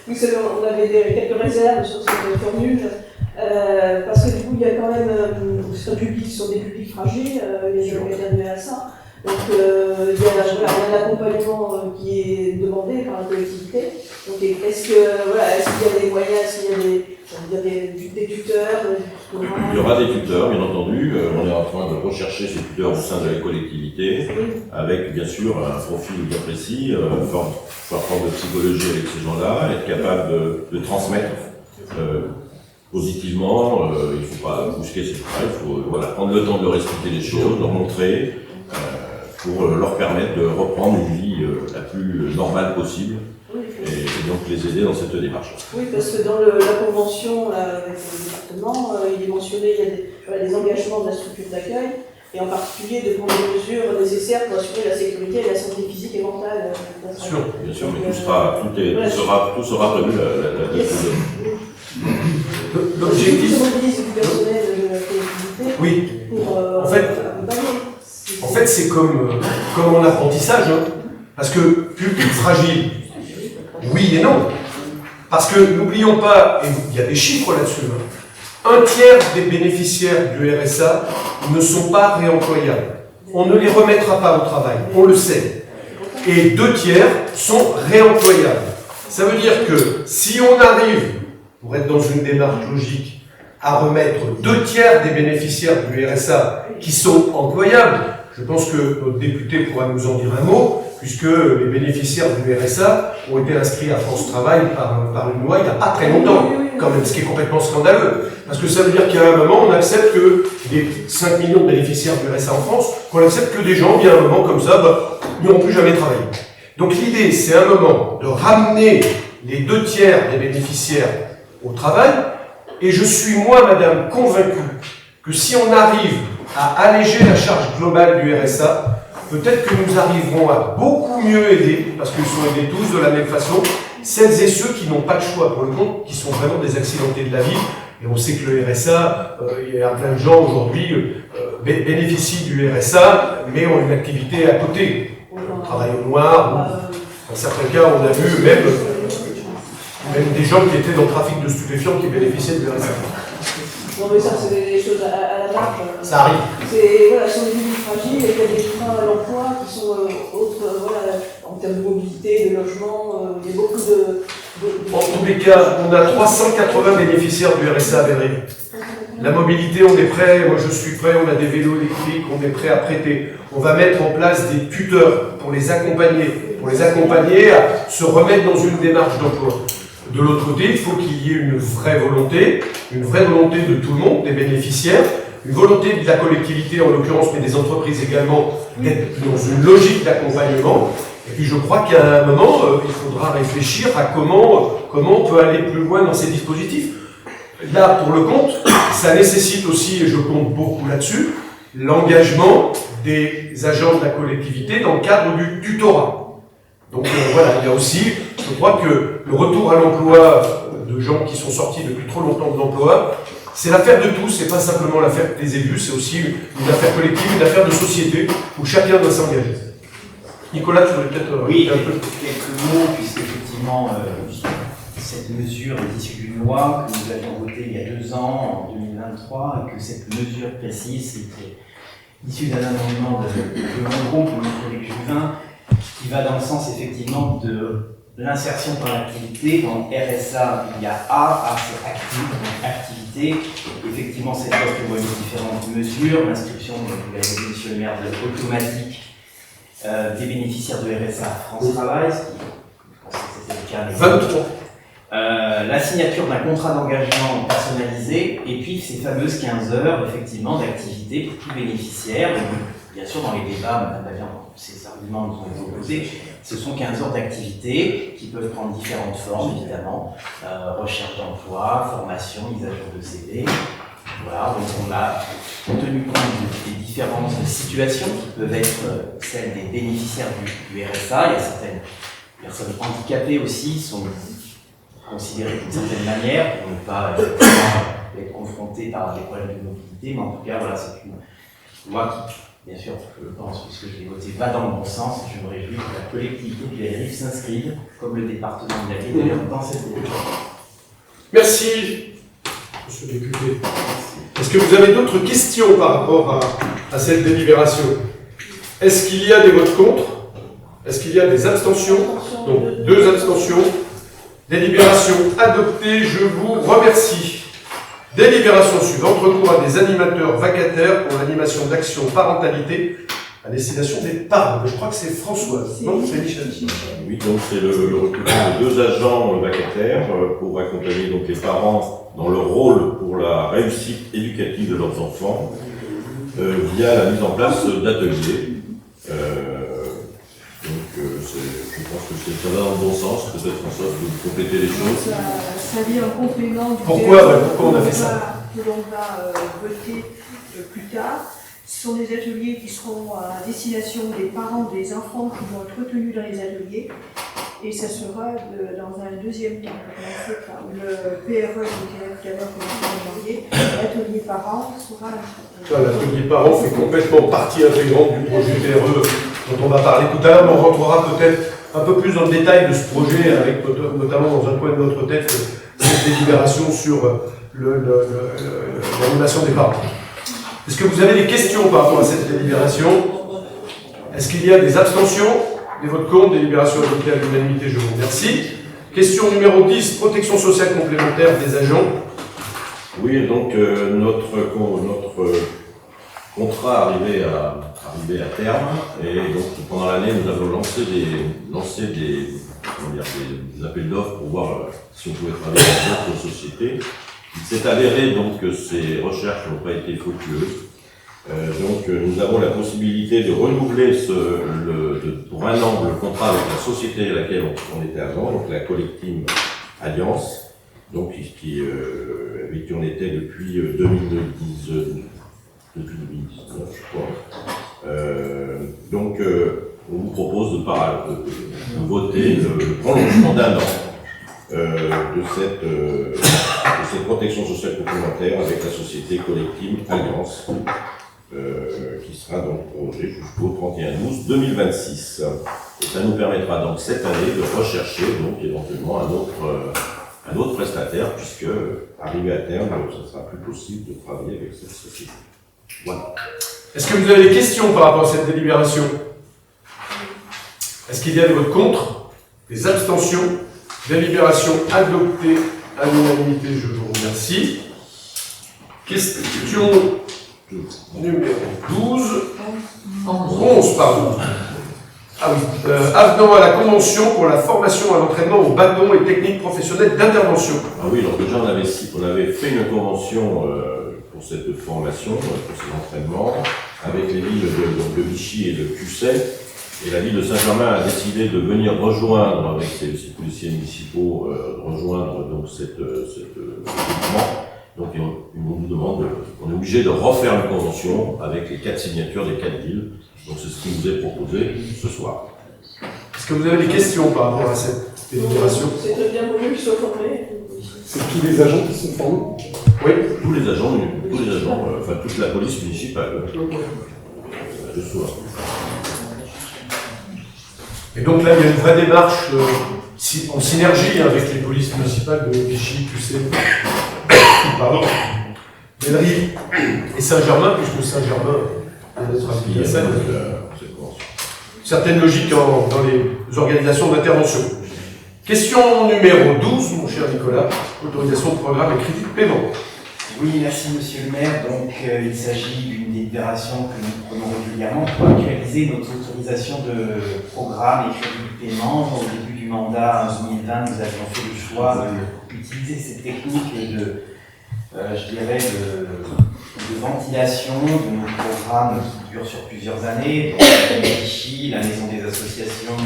vous savez, on avait quelques réserves sur cette formule, parce que du coup, il y a quand même, ce sont des publics fragiles, les allocataires du RSA. Donc, il y a un accompagnement qui est demandé par la collectivité. Donc, est-ce qu'il y a des moyens, est-ce qu'il y a des tuteurs Il y aura des tuteurs, bien entendu. On est en train de rechercher ces tuteurs au sein de la collectivité, avec bien sûr un profil bien précis, forme de psychologie avec ces gens-là, être capable de transmettre positivement. Il ne faut pas bousquer ces trucs, il faut prendre le temps de leur expliquer les choses, leur montrer, pour leur permettre de reprendre une vie la plus normale possible. Et donc les aider dans cette démarche. Oui, parce que dans la convention avec le département, il est mentionné il y a des engagements de la structure d'accueil, et en particulier de prendre des mesures nécessaires pour assurer la sécurité et la santé physique et mentale. Bien sûr, mais tout sera prévu là-dessus. L'objectif. Se mobilise du personnel de la collectivité Oui. pour accompagner. En fait, c'est comme en apprentissage, hein, parce que public fragile, oui et non. Parce que n'oublions pas, et il y a des chiffres là-dessus, hein, 1/3 des bénéficiaires du RSA ne sont pas réemployables. On ne les remettra pas au travail, on le sait. Et 2/3 sont réemployables. Ça veut dire que si on arrive, pour être dans une démarche logique, à remettre 2/3 des bénéficiaires du RSA qui sont employables, je pense que notre député pourra nous en dire un mot, puisque les bénéficiaires du RSA ont été inscrits à France Travail par une loi il n'y a pas très longtemps, quand même, ce qui est complètement scandaleux. Parce que ça veut dire qu'à un moment, on accepte que des 5 millions de bénéficiaires du RSA en France, qu'on accepte que des gens, bien un moment comme ça, n'auront plus jamais travaillé. Donc l'idée, c'est un moment de ramener les 2/3 des bénéficiaires au travail, et je suis, moi, madame, convaincu que si on arrive à alléger la charge globale du RSA, peut-être que nous arriverons à beaucoup mieux aider, parce qu'ils sont aidés tous de la même façon, celles et ceux qui n'ont pas de choix pour le compte, qui sont vraiment des accidentés de la vie. Et on sait que le RSA, il y a plein de gens aujourd'hui bénéficient du RSA, mais ont une activité à côté. On travaille au noir, dans certains cas, on a vu même des gens qui étaient dans le trafic de stupéfiants qui bénéficiaient du RSA. Non, mais ça, c'est des choses à la marge. Ça arrive. Ce sont des publics fragiles, et il y a des freins à l'emploi qui sont en termes de mobilité, de logement, il y a beaucoup de... En tous les cas, on a 380 bénéficiaires du RSA à Bellerive. La mobilité, on est prêt, moi je suis prêt, on a des vélos électriques, on est prêt à prêter. On va mettre en place des tuteurs pour les accompagner à se remettre dans une démarche d'emploi. De l'autre côté, il faut qu'il y ait une vraie volonté de tout le monde, des bénéficiaires, une volonté de la collectivité en l'occurrence, mais des entreprises également, d'être dans une logique d'accompagnement. Et puis je crois qu'à un moment, il faudra réfléchir à comment on peut aller plus loin dans ces dispositifs. Là, pour le compte, ça nécessite aussi, et je compte beaucoup là-dessus, l'engagement des agents de la collectivité dans le cadre du tutorat. Donc il y a aussi, je crois que le retour à l'emploi de gens qui sont sortis depuis trop longtemps de l'emploi, c'est l'affaire de tous, c'est pas simplement l'affaire des élus, c'est aussi une affaire collective, une affaire de société où chacun doit s'engager. Nicolas, tu voudrais peut-être oui, quelques mots, puisqu'effectivement, cette mesure est issue d'une loi que nous avions votée il y a 2 ans, en 2021, 2023 et que cette mesure précise était issue d'un amendement de mon groupe, mon collègue Juvin, qui va dans le sens effectivement de l'insertion par l'activité. Dans RSA, il y a A c'est actif, donc activité. Effectivement, cette loi prévoit différentes mesures, l'inscription, vous l'avez dit, monsieur le maire, de automatique des bénéficiaires de RSA France Travail, ce qui, je pense que c'était le cas avec 23. la signature d'un contrat d'engagement personnalisé, et puis ces fameuses 15 heures, effectivement, d'activité pour tout bénéficiaire. Donc, bien sûr, dans les débats, Madame Bavian, ces arguments nous ont été opposés. Ce sont 15 heures d'activité qui peuvent prendre différentes formes, évidemment. Recherche d'emploi, formation, mise à jour de CV. Voilà, donc on a tenu compte des différentes situations qui peuvent être celles des bénéficiaires du RSA. Il y a certaines personnes handicapées aussi, sont considérées d'une certaine manière pour ne pas être confrontées par des problèmes de mobilité. Mais en tout cas, voilà, c'est une loi qui, bien sûr, je pense, puisque je l'ai votée, va dans le bon sens. Et je me réjouis que la collectivité du RIF s'inscrive, comme le département de la Ville, d'ailleurs, dans cette démarche. Merci, monsieur le député. Est-ce que vous avez d'autres questions par rapport à cette délibération? Est-ce qu'il y a des votes contre? Est-ce qu'il y a des abstentions? Donc, 2 abstentions. Délibération adoptée, je vous remercie. Délibération suivante, recours à des animateurs vacataires pour l'animation d'actions parentalité à destination des parents. Je crois que c'est Françoise, non? C'est Michel. Oui, donc c'est le recrutement de 2 agents vacataires pour accompagner donc les parents dans leur rôle pour la réussite éducative de leurs enfants via la mise en place d'ateliers. Je pense que ça va dans le bon sens. Peut-être François, vous compléter les choses. Ça vient en complément du Pourquoi on a fait ça? que l'on va voter plus tard. Ce sont des ateliers qui seront à destination des parents des enfants qui vont être retenus dans les ateliers. Et ça sera dans un deuxième temps, le PRE qui était tout à l'heure comme vous demandez, l'atelier parents sera... L'atelier parents fait complètement partie intégrante du projet PRE dont on va parler tout à l'heure, mais on rentrera peut-être un peu plus dans le détail de ce projet, avec notamment dans un coin de notre tête cette délibération sur l'animation des parents. Est-ce que vous avez des questions par rapport à cette délibération? Est-ce qu'il y a des abstentions? Des votes contre? Délibération adoptée à l'unanimité, je vous remercie. Question numéro 10, protection sociale complémentaire des agents. Oui, donc notre contrat arrivait à terme, et donc pendant l'année nous avons lancé des appels d'offres pour voir si on pouvait travailler avec d'autres sociétés. Il s'est avéré donc que ces recherches n'ont pas été fructueuses. Donc nous avons la possibilité de renouveler pour 1 an le contrat avec la société à laquelle on était avant, donc la Collective Alliance, donc avec qui on était depuis 2019, je crois. Donc on vous propose de voter le prolongement d'1 an de cette protection sociale complémentaire avec la société Collective Alliance. Qui sera donc prolongé jusqu'au 31/12/2026. Et ça nous permettra donc cette année de rechercher donc éventuellement un autre prestataire, puisque arrivé à terme, ça ne sera plus possible de travailler avec cette société. Voilà. Est-ce que vous avez des questions par rapport à cette délibération? Est-ce qu'il y a des votes contre? Des abstentions? Délibération adoptée à l'unanimité, je vous remercie. Question numéro 11, pardon. Ah oui, avenant à la convention pour la formation à l'entraînement au bâton et techniques professionnelles d'intervention. Ah oui, donc déjà on avait fait une convention pour cette formation, pour ces entraînements, avec les villes de Vichy et de Cusset. Et la ville de Saint-Germain a décidé de venir rejoindre, avec ses policiers municipaux, rejoindre donc ce mouvement. Donc on nous demande, on est obligé de refaire une convention avec les 4 signatures des 4 villes. Donc c'est ce qui nous est proposé ce soir. Est-ce que vous avez des questions par rapport à cette délibération? C'est très bien voulu qu'ils soient formés. C'est tous les agents qui sont formés? Oui. Tous les agents, enfin toute la police municipale. Ce soir. Et donc là, il y a une vraie démarche en synergie avec les polices municipales de Vichy, QC, pardon, Bellerive et Saint-Germain, puisque Saint-Germain est notre appui. Certaines logiques dans les organisations d'intervention. Question numéro 12, mon cher Nicolas, autorisation de programme et crédit de paiement. Oui, merci Monsieur le maire. Donc, il s'agit d'une délibération que nous prenons régulièrement pour actualiser notre autorisation de programme et crédit de paiement. Au début du mandat 2020, nous avions fait le choix d'utiliser cette technique de ventilation de nos programmes qui durent sur plusieurs années. Donc, la Vichy, la Maison des associations,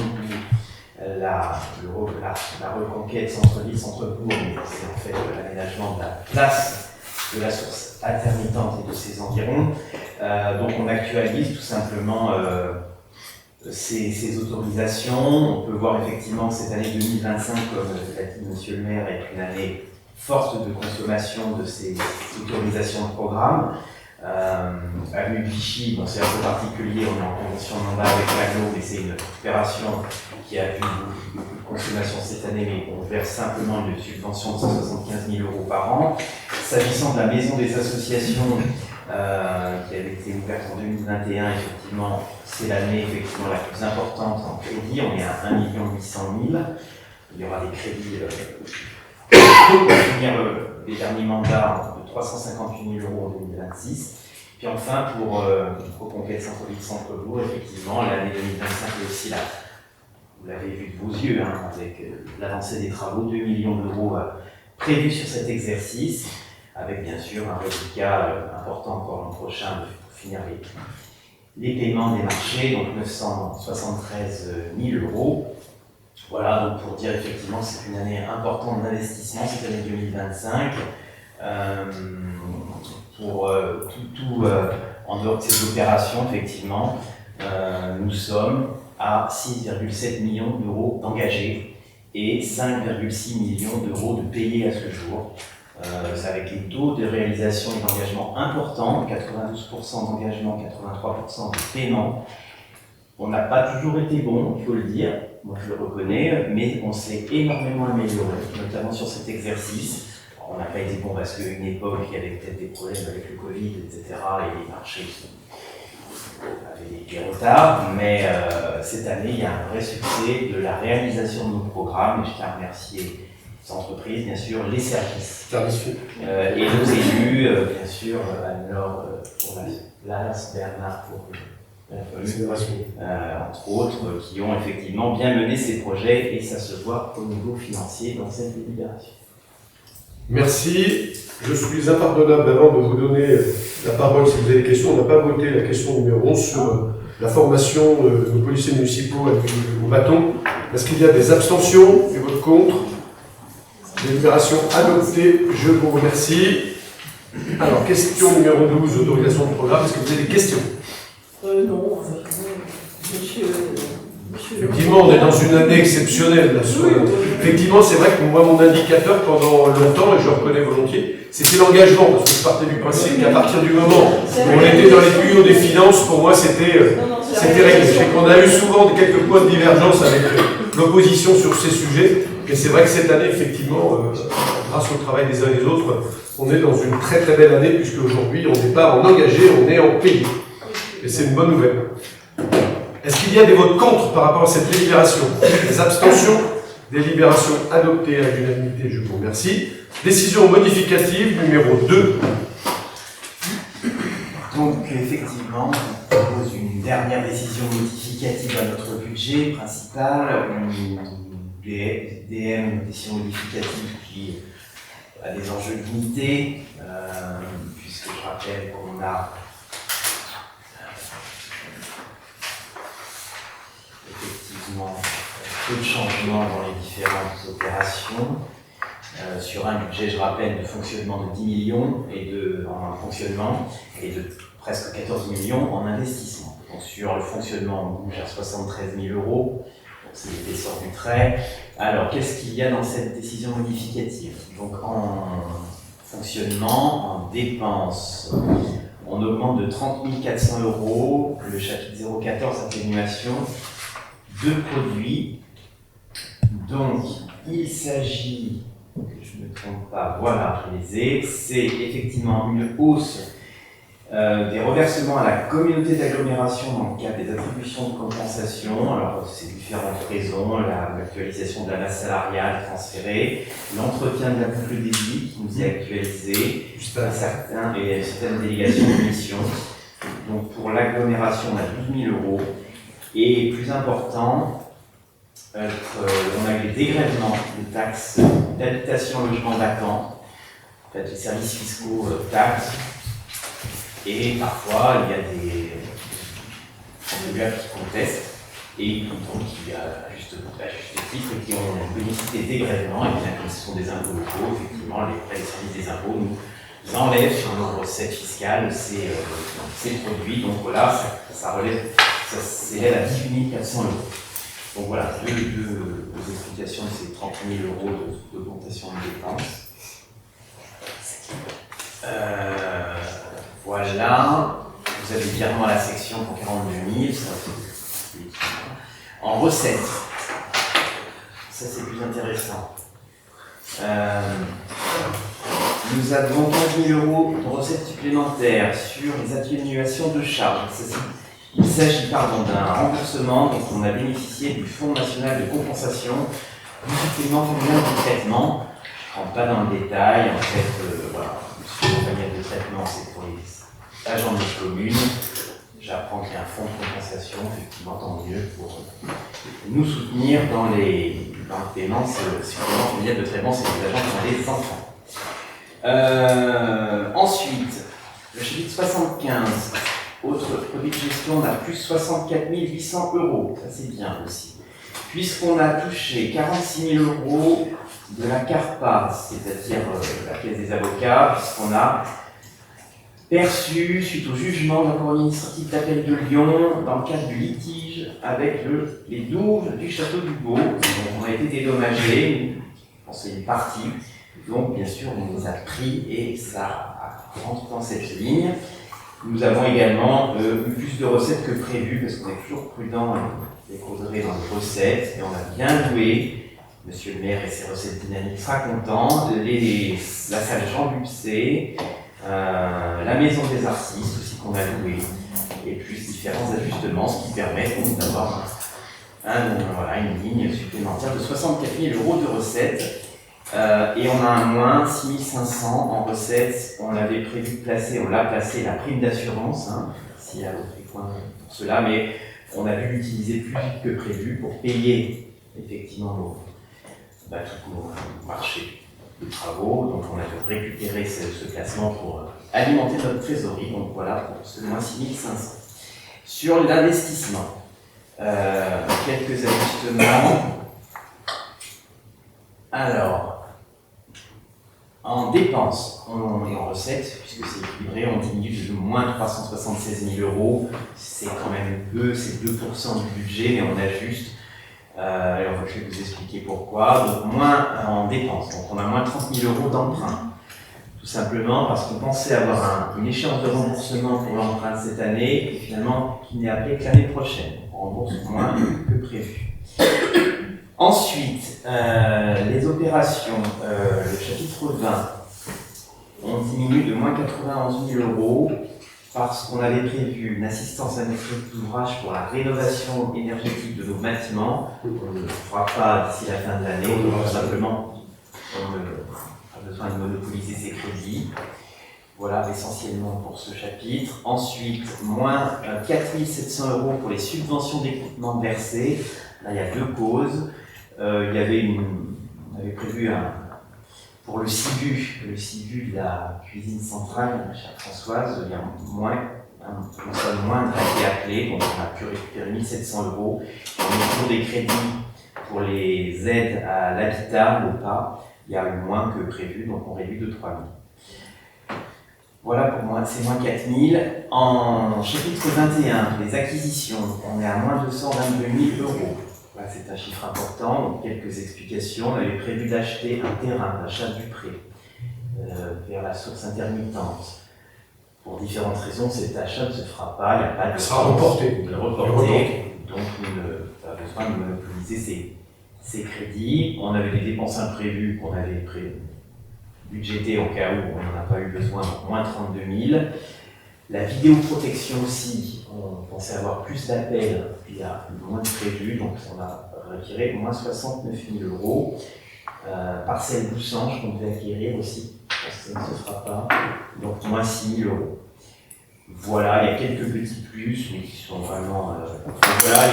la reconquête centre-ville, centre-bourg, c'est en fait l'aménagement de la place de la source intermittente et de ses environs. Donc on actualise tout simplement ces autorisations. On peut voir effectivement que cette année 2025, comme l'a dit Monsieur le maire, est une année forte de consommation de ces autorisations de programme. Avenue de Vichy, bon, c'est un peu particulier, on est en convention de mandat avec l'aglo, mais c'est une opération qui a vu beaucoup de consommation cette année, mais on verse simplement une subvention de 175 000 € par an. S'agissant de la maison des associations, qui avait été ouverte en 2021, effectivement, c'est l'année effectivement la plus importante en crédit, on est à 1 800 000. Il y aura des crédits pour finir les derniers mandats de 358 000 € en 2026. Puis enfin, pour reconquête centre-ville centre-bourg, effectivement, l'année 2025 est aussi là. Vous l'avez vu de vos yeux, hein, avec l'avancée des travaux, 2 millions d'euros prévus sur cet exercice, avec bien sûr un résultat important encore l'an prochain pour finir les paiements des marchés, donc 973 000 €. Voilà, donc pour dire effectivement c'est une année importante d'investissement, cette année 2025. Pour en dehors de ces opérations, effectivement, nous sommes à 6,7 millions d'euros d'engagés et 5,6 millions d'euros de payés à ce jour. C'est avec les taux de réalisation et d'engagement importants, 92% d'engagement, 83% de paiement. On n'a pas toujours été bon, il faut le dire, moi je le reconnais, mais on s'est énormément amélioré, notamment sur cet exercice. On n'a pas été bon parce qu'à une époque, il y avait peut-être des problèmes avec le Covid, etc. et les marchés avaient des retards, mais cette année, il y a un vrai succès de la réalisation de nos programmes, et je tiens à remercier les entreprises, bien sûr, les services, et nos élus, bien sûr, Anne-Laure pour la place, Bernard pour entre autres, qui ont effectivement bien mené ces projets, et ça se voit au niveau financier dans cette délibération. Merci. Je suis impardonnable avant de vous donner la parole si vous avez des questions. On n'a pas voté la question numéro 11 sur la formation de nos policiers municipaux au bâton. Est-ce qu'il y a des abstentions et votes contre? Délibération adoptée. Je vous remercie. Alors, question numéro 12, autorisation de programme. Est-ce que vous avez des questions? Non, monsieur. Effectivement, on est dans une année exceptionnelle. Là, effectivement, c'est vrai que moi, mon indicateur pendant longtemps, et je le reconnais volontiers, c'était l'engagement, parce que je partais du principe qu'à partir du moment où on était dans les tuyaux des finances, pour moi, c'était réglé. Je sais qu'on a eu souvent quelques points de divergence avec l'opposition sur ces sujets, mais c'est vrai que cette année, effectivement, grâce au travail des uns et des autres, on est dans une très très belle année, puisque aujourd'hui, on n'est pas en engagé, on est en payé. Et c'est une bonne nouvelle. Est-ce qu'il y a des votes contre par rapport à cette délibération? Des abstentions? Délibération adoptée à l'unanimité, je vous remercie. Décision modificative numéro 2. Donc effectivement, on propose une dernière décision modificative à notre budget principal, une DM, décision modificative qui a des enjeux limités, puisque je rappelle qu'on a effectivement peu de changements dans les différentes opérations. Sur un budget, je rappelle, de fonctionnement de 10 millions en fonctionnement et de presque 14 millions en investissement. Donc sur le fonctionnement, on bouge à 73 000 €, c'est l'épaisseur du trait. Alors, qu'est-ce qu'il y a dans cette décision modificative? Donc en fonctionnement, en dépenses, on augmente de 30 400 € le chapitre 014 atténuation de produits. Donc, il s'agit que je ne me trompe pas, voilà, c'est effectivement une hausse des reversements à la communauté d'agglomération dans le cadre des attributions de compensation. Alors, c'est différentes raisons, l'actualisation de la masse salariale transférée, l'entretien de la boucle des vies qui nous est actualisé, certaines délégations de mission. Donc, pour l'agglomération, on a 12 000 €. Et plus important, on a eu des dégrèvements de taxes d'habitation, logement vacant, en fait, les services fiscaux, taxes. Et parfois, il y a des contribuables qui contestent et donc qui, à juste titre, qui ont bénéficié des dégrèvements, et bien comme ce sont des impôts locaux, effectivement, les services des impôts nous enlèvent sur nos recettes fiscales ces produits. Donc voilà, ça s'élève à 18 400 €. Donc voilà, deux explications de ces 30 000 € d'augmentation de dépenses. Voilà, vous avez virement à la section pour 42 000, en recettes, ça c'est plus intéressant. Nous avons 15 000 € de recettes supplémentaires sur les atténuations de charges. Il s'agit d'un remboursement dont on a bénéficié du Fonds national de compensation du supplément familial de traitement. Je ne rentre pas dans le détail, en fait, voilà, le supplément familial de traitement c'est pour les agents de notre commune. J'apprends qu'il y a un fonds de compensation, effectivement, tant mieux pour nous soutenir dans le paiement de ce supplément familial de traitement, c'est les agents qui ont des enfants. Ensuite, le chapitre 75, autre produit de gestion, on a plus 64 800 €, ça c'est bien aussi. Puisqu'on a touché 46 000 € de la CARPA, c'est-à-dire la caisse des avocats, puisqu'on a perçu, suite au jugement de la Cour administrative d'appel de Lyon, dans le cadre du litige avec les douves du château du Beau. Donc on a été dédommagés, c'est une partie, donc bien sûr on nous a pris et ça rentre dans cette ligne. Nous avons également eu plus de recettes que prévu, parce qu'on est toujours prudent et caudré dans les recettes, et on a bien loué. Monsieur le maire et ses recettes dynamiques sera content. La salle Jean Lupsé, la maison des artistes aussi qu'on a loué, et plus différents ajustements, ce qui permet donc d'avoir une ligne supplémentaire de 64 000 € de recettes. Et on a un moins 6 500 en recettes. On avait prévu de placer, on l'a placé, la prime d'assurance, s'il y a des points pour cela, mais on a dû l'utiliser plus vite que prévu pour payer effectivement tous nos marchés de travaux. Donc on a dû récupérer ce placement pour alimenter notre trésorerie. Donc voilà pour ce moins 6 500. Sur l'investissement, quelques ajustements. Alors, en dépenses et en recettes, puisque c'est équilibré, on diminue de moins 376 000 €. C'est quand même peu, c'est 2% du budget, mais on ajuste. Alors, je vais vous expliquer pourquoi. Donc, moins en dépenses. Donc, on a moins 30 000 € d'emprunt. Tout simplement parce qu'on pensait avoir une échéance de remboursement pour l'emprunt de cette année, et finalement, qui n'est appelé que l'année prochaine. On rembourse moins que prévu. Ensuite, les opérations, le chapitre 20, on diminue de moins 91 000 € parce qu'on avait prévu une assistance à maîtrise d'ouvrage pour la rénovation énergétique de nos bâtiments. On ne le fera pas d'ici la fin de l'année, donc tout simplement, on a besoin de monopoliser ces crédits. Voilà essentiellement pour ce chapitre. Ensuite, moins 4 700 € pour les subventions d'équipement versées. Là, il y a deux causes. On avait prévu pour le CIVU de la cuisine centrale, chère Françoise, il y a moins a été appelé, donc on a pu récupérer 1 700 €. On est pour des crédits pour les aides à l'habitat, l'OPA, il y a eu moins que prévu, donc on réduit de 3 000. Voilà pour moi, c'est moins 4 000. En chapitre 21, les acquisitions, on est à moins 222 000 €. Voilà, c'est un chiffre important, donc quelques explications. On avait prévu d'acheter un terrain d'achat du pré vers la source intermittente. Pour différentes raisons, cet achat ne se fera pas, il n'y a pas de... Il sera reporté. Donc on n'a pas besoin de monopoliser ces crédits. On avait des dépenses imprévues qu'on avait budgétées au cas où on n'en a pas eu besoin, donc moins 32 000. La vidéoprotection aussi, on pensait avoir plus d'appels, il y a moins de prévus, donc on a retiré moins 69 000 euros. Parcelle Boussange qu'on devait acquérir aussi, ça ne se fera pas, donc moins 6 000 euros. Voilà, il y a quelques petits plus, mais qui sont vraiment... voilà,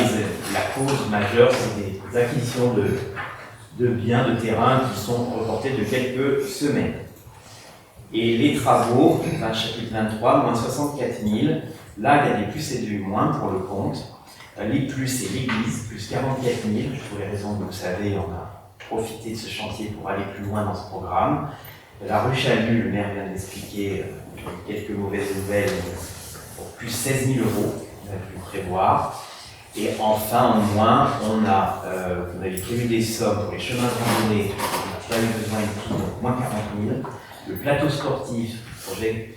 la cause majeure, c'est des acquisitions de biens, de terrains qui sont reportés de quelques semaines. Et les travaux, chapitre 23, moins 64 000. Là, il y a des plus et des moins pour le compte. Les plus, c'est l'église, plus 44 000. Pour les raisons que vous savez, on a profité de ce chantier pour aller plus loin dans ce programme. La rue Chalut, le maire vient d'expliquer quelques mauvaises nouvelles, pour plus 16 000 euros, on a pu prévoir. Et enfin, au moins, on avait prévu des sommes pour les chemins de randonnée, on n'a pas eu besoin ici, donc moins 40 000. Le plateau sportif, projet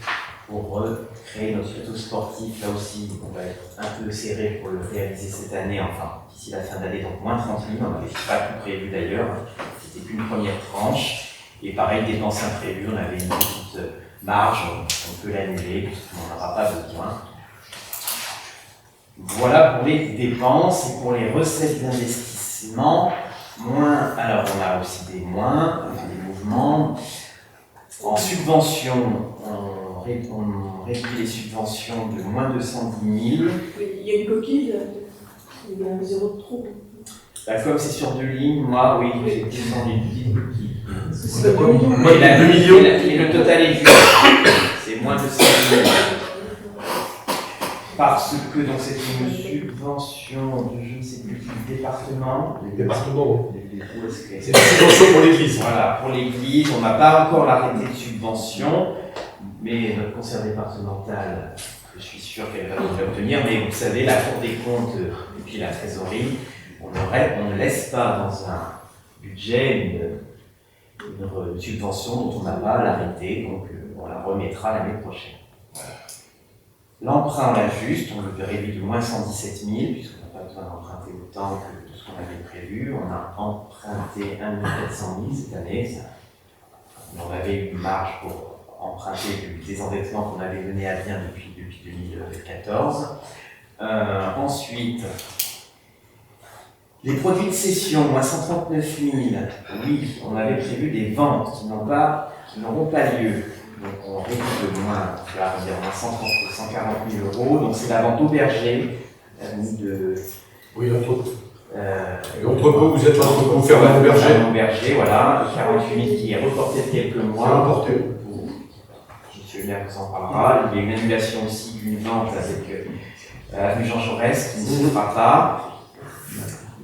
pour créer notre plateau sportif, là aussi, on va être un peu serré pour le réaliser cette année, enfin, d'ici la fin d'année, donc moins 30 000, on n'avait pas tout prévu d'ailleurs, c'était qu'une première tranche. Et pareil, dépenses imprévues, on avait une petite marge, on peut l'annuler, puisqu'on n'en aura pas besoin. Voilà pour les dépenses et pour les recettes d'investissement. Alors on a aussi des mouvements. En subvention, on réduit les subventions de moins 210 000. Il y a une coquille, il y a un zéro de trop. Comme c'est sur 2 lignes, moi, oui, j'ai descendu une petite coquille. C'est quoi? 2 2 millions. Et le total est juste. C'est moins de 5 000. Parce que donc c'est une subvention de je ne sais plus du département. Département. Où est-ce que C'est une subvention pour l'église. Voilà, pour l'église, on n'a pas encore l'arrêté de subvention, mais notre conseil départemental, je suis sûr qu'elle va nous obtenir, mais vous savez, la Cour des comptes et puis la trésorerie, on ne laisse pas dans un budget une subvention dont on n'a pas l'arrêté, donc on la remettra l'année prochaine. L'emprunt, on l'ajuste, on le réduit de moins 117 000, puisqu'on n'a pas besoin d'emprunter autant que tout ce qu'on avait prévu. On a emprunté 1 400 000 cette année. On avait eu une marge pour emprunter du désendettement qu'on avait mené à bien depuis 2014. Ensuite, les produits de cession, moins 139 000. Oui, on avait prévu des ventes qui n'auront pas lieu. Donc on réduit de moins, on va dire moins 140 000 euros. Donc c'est la vente au berger, de... Oui, l'entrepôt. L'entrepôt, vous êtes l'entrepôt Fernand Berger. Berger, voilà, 48 000 qui est reporté de quelques mois. C'est reporté. Monsieur le maire vous en parlera. Il y a une annulation aussi d'une vente avec avenue Jean Jaurès qui ne se fera pas.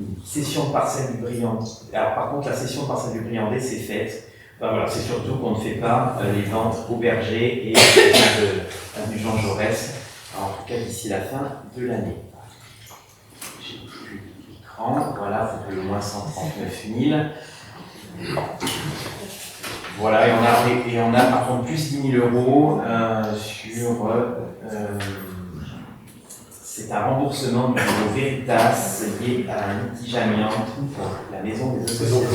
Une cession de parcelle du Briandais. Alors par contre, la cession de parcelle du Briandais, c'est faite. Enfin, voilà, c'est surtout qu'on ne fait pas les ventes au berger et avenue Jean Jaurès, en tout cas d'ici la fin de l'année. J'ai plus l'écran, voilà, il faut que le moins 139 000. Voilà, et on a par contre plus 10 000 euros sur. C'est un remboursement du niveau Veritas lié à un litige amiante pour la maison des associations.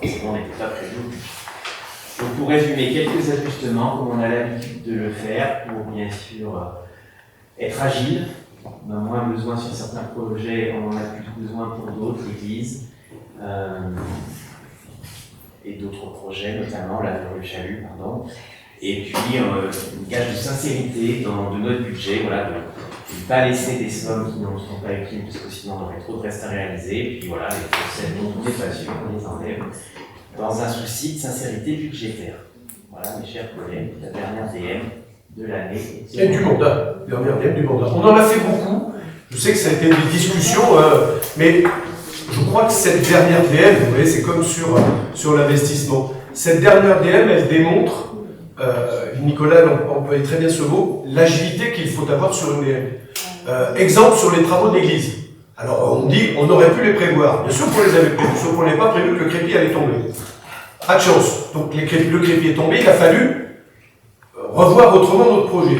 Qui forcément n'était pas prévu. Donc pour résumer, quelques ajustements, comme on a l'habitude de le faire, pour bien sûr être agile. On a moins besoin sur certains projets, on en a plus besoin pour d'autres, l'église, et d'autres projets, notamment la rue Chalut, pardon. Et puis une gage de sincérité de notre budget, voilà, de ne pas laisser des sommes qui ne sont pas utiles, parce que sinon on aurait trop de restes à réaliser. Et puis voilà, les procès dont on est patient, on les enlève, dans un souci de sincérité budgétaire. Voilà, mes chers collègues, la dernière DM de l'année. Et du mandat, dernière DM du mandat. On en a fait beaucoup. Je sais que ça a été des discussions, mais je crois que cette dernière DM, vous voyez, c'est comme sur l'investissement. Cette dernière DM, elle démontre, Nicolas employait très bien ce mot, l'agilité qu'il faut avoir sur une DM. Exemple sur les travaux de l'église. Alors on dit, on aurait pu les prévoir. Bien sûr qu'on les avait prévus, sauf qu'on n'avait pas prévu que le crépi allait tomber. Pas de chance. Donc le crépi est tombé, il a fallu revoir autrement notre projet.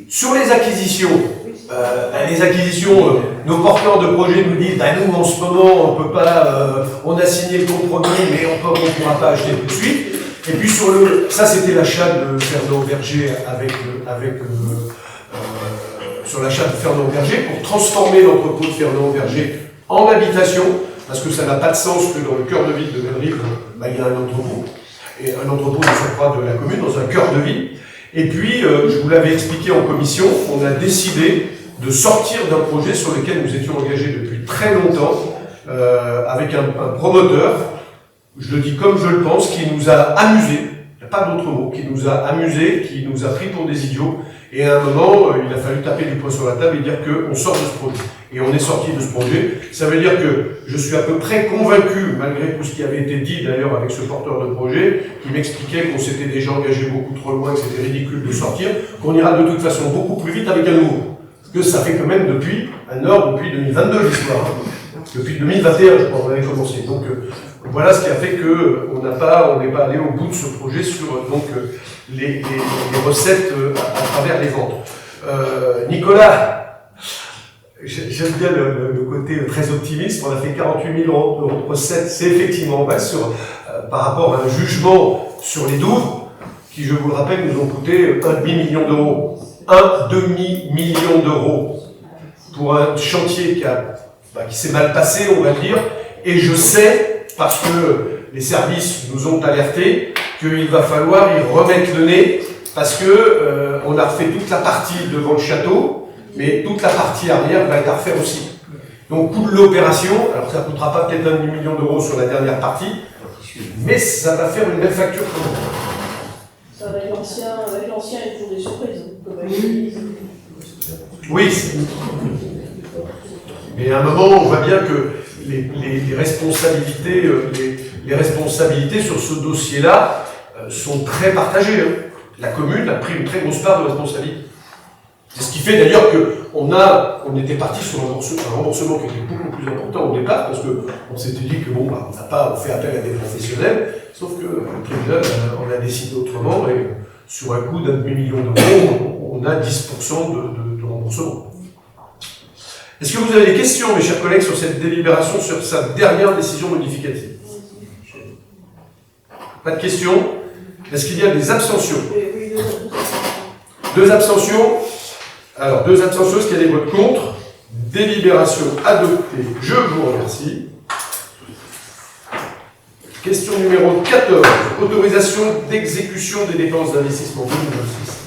Sur les acquisitions, nos porteurs de projets nous disent, nous en ce moment on a signé le compromis, mais encore on ne pourra pas acheter tout de suite. Et puis ça c'était l'achat de Fernand Berger sur l'achat de Fernand Berger pour transformer l'entrepôt de Fernand Berger en habitation, parce que ça n'a pas de sens que dans le cœur de ville de Bellerive, il y a un entrepôt. Et un entrepôt de surcroît de la commune, dans un cœur de ville. Et puis, je vous l'avais expliqué en commission, on a décidé de sortir d'un projet sur lequel nous étions engagés depuis très longtemps, avec un promoteur, je le dis comme je le pense, qui nous a amusés, il n'y a pas d'autre mot, qui nous a amusés, qui nous a pris pour des idiots, et à un moment, il a fallu taper du poing sur la table et dire qu'on sort de ce projet. Et on est sorti de ce projet. Ça veut dire que je suis à peu près convaincu, malgré tout ce qui avait été dit d'ailleurs avec ce porteur de projet, qui m'expliquait qu'on s'était déjà engagé beaucoup trop loin, que c'était ridicule de sortir, qu'on ira de toute façon beaucoup plus vite avec un nouveau. Parce que ça fait quand même depuis 2022 l'histoire. Depuis 2021, je crois, on avait commencé. Donc voilà ce qui a fait qu'on n'est pas allé au bout de ce projet sur les recettes à travers les ventes. Nicolas, j'aime bien le côté très optimiste. On a fait 48 000 euros de recettes, c'est effectivement par rapport à un jugement sur les douves, qui, je vous le rappelle, nous ont coûté 1,5 million d'euros. 1,5 million d'euros pour un chantier qui s'est mal passé, on va le dire. Et je sais, parce que les services nous ont alertés, qu'il va falloir y remettre le nez, parce que on a refait toute la partie devant le château, mais toute la partie arrière va être à refaire aussi. Donc, coût de l'opération, alors ça ne coûtera pas peut-être 1,5 million d'euros sur la dernière partie, mais ça va faire une belle facture quand même. Ça, avec l'ancien, il y a toujours des surprises, comme avec l'église. Oui. Mais à un moment, on voit bien que les responsabilités sur ce dossier-là sont très partagées. Hein. La commune a pris une très grosse part de responsabilité. C'est ce qui fait d'ailleurs qu'on était parti sur un remboursement qui était beaucoup plus important au départ, parce qu'on s'était dit que on fait appel à des professionnels, sauf que le tribunal, on a décidé autrement, et sur un coût d'1,5 million d'euros, on a 10% de remboursement. Est-ce que vous avez des questions, mes chers collègues, sur cette délibération, sur sa dernière décision modificative? Pas de questions? Est-ce qu'il y a des abstentions? Oui, Deux abstentions. Alors, deux abstentions, est-ce qu'il y a des votes contre? Délibération adoptée. Je vous remercie. Question numéro 14. Autorisation d'exécution des dépenses d'investissement 2026.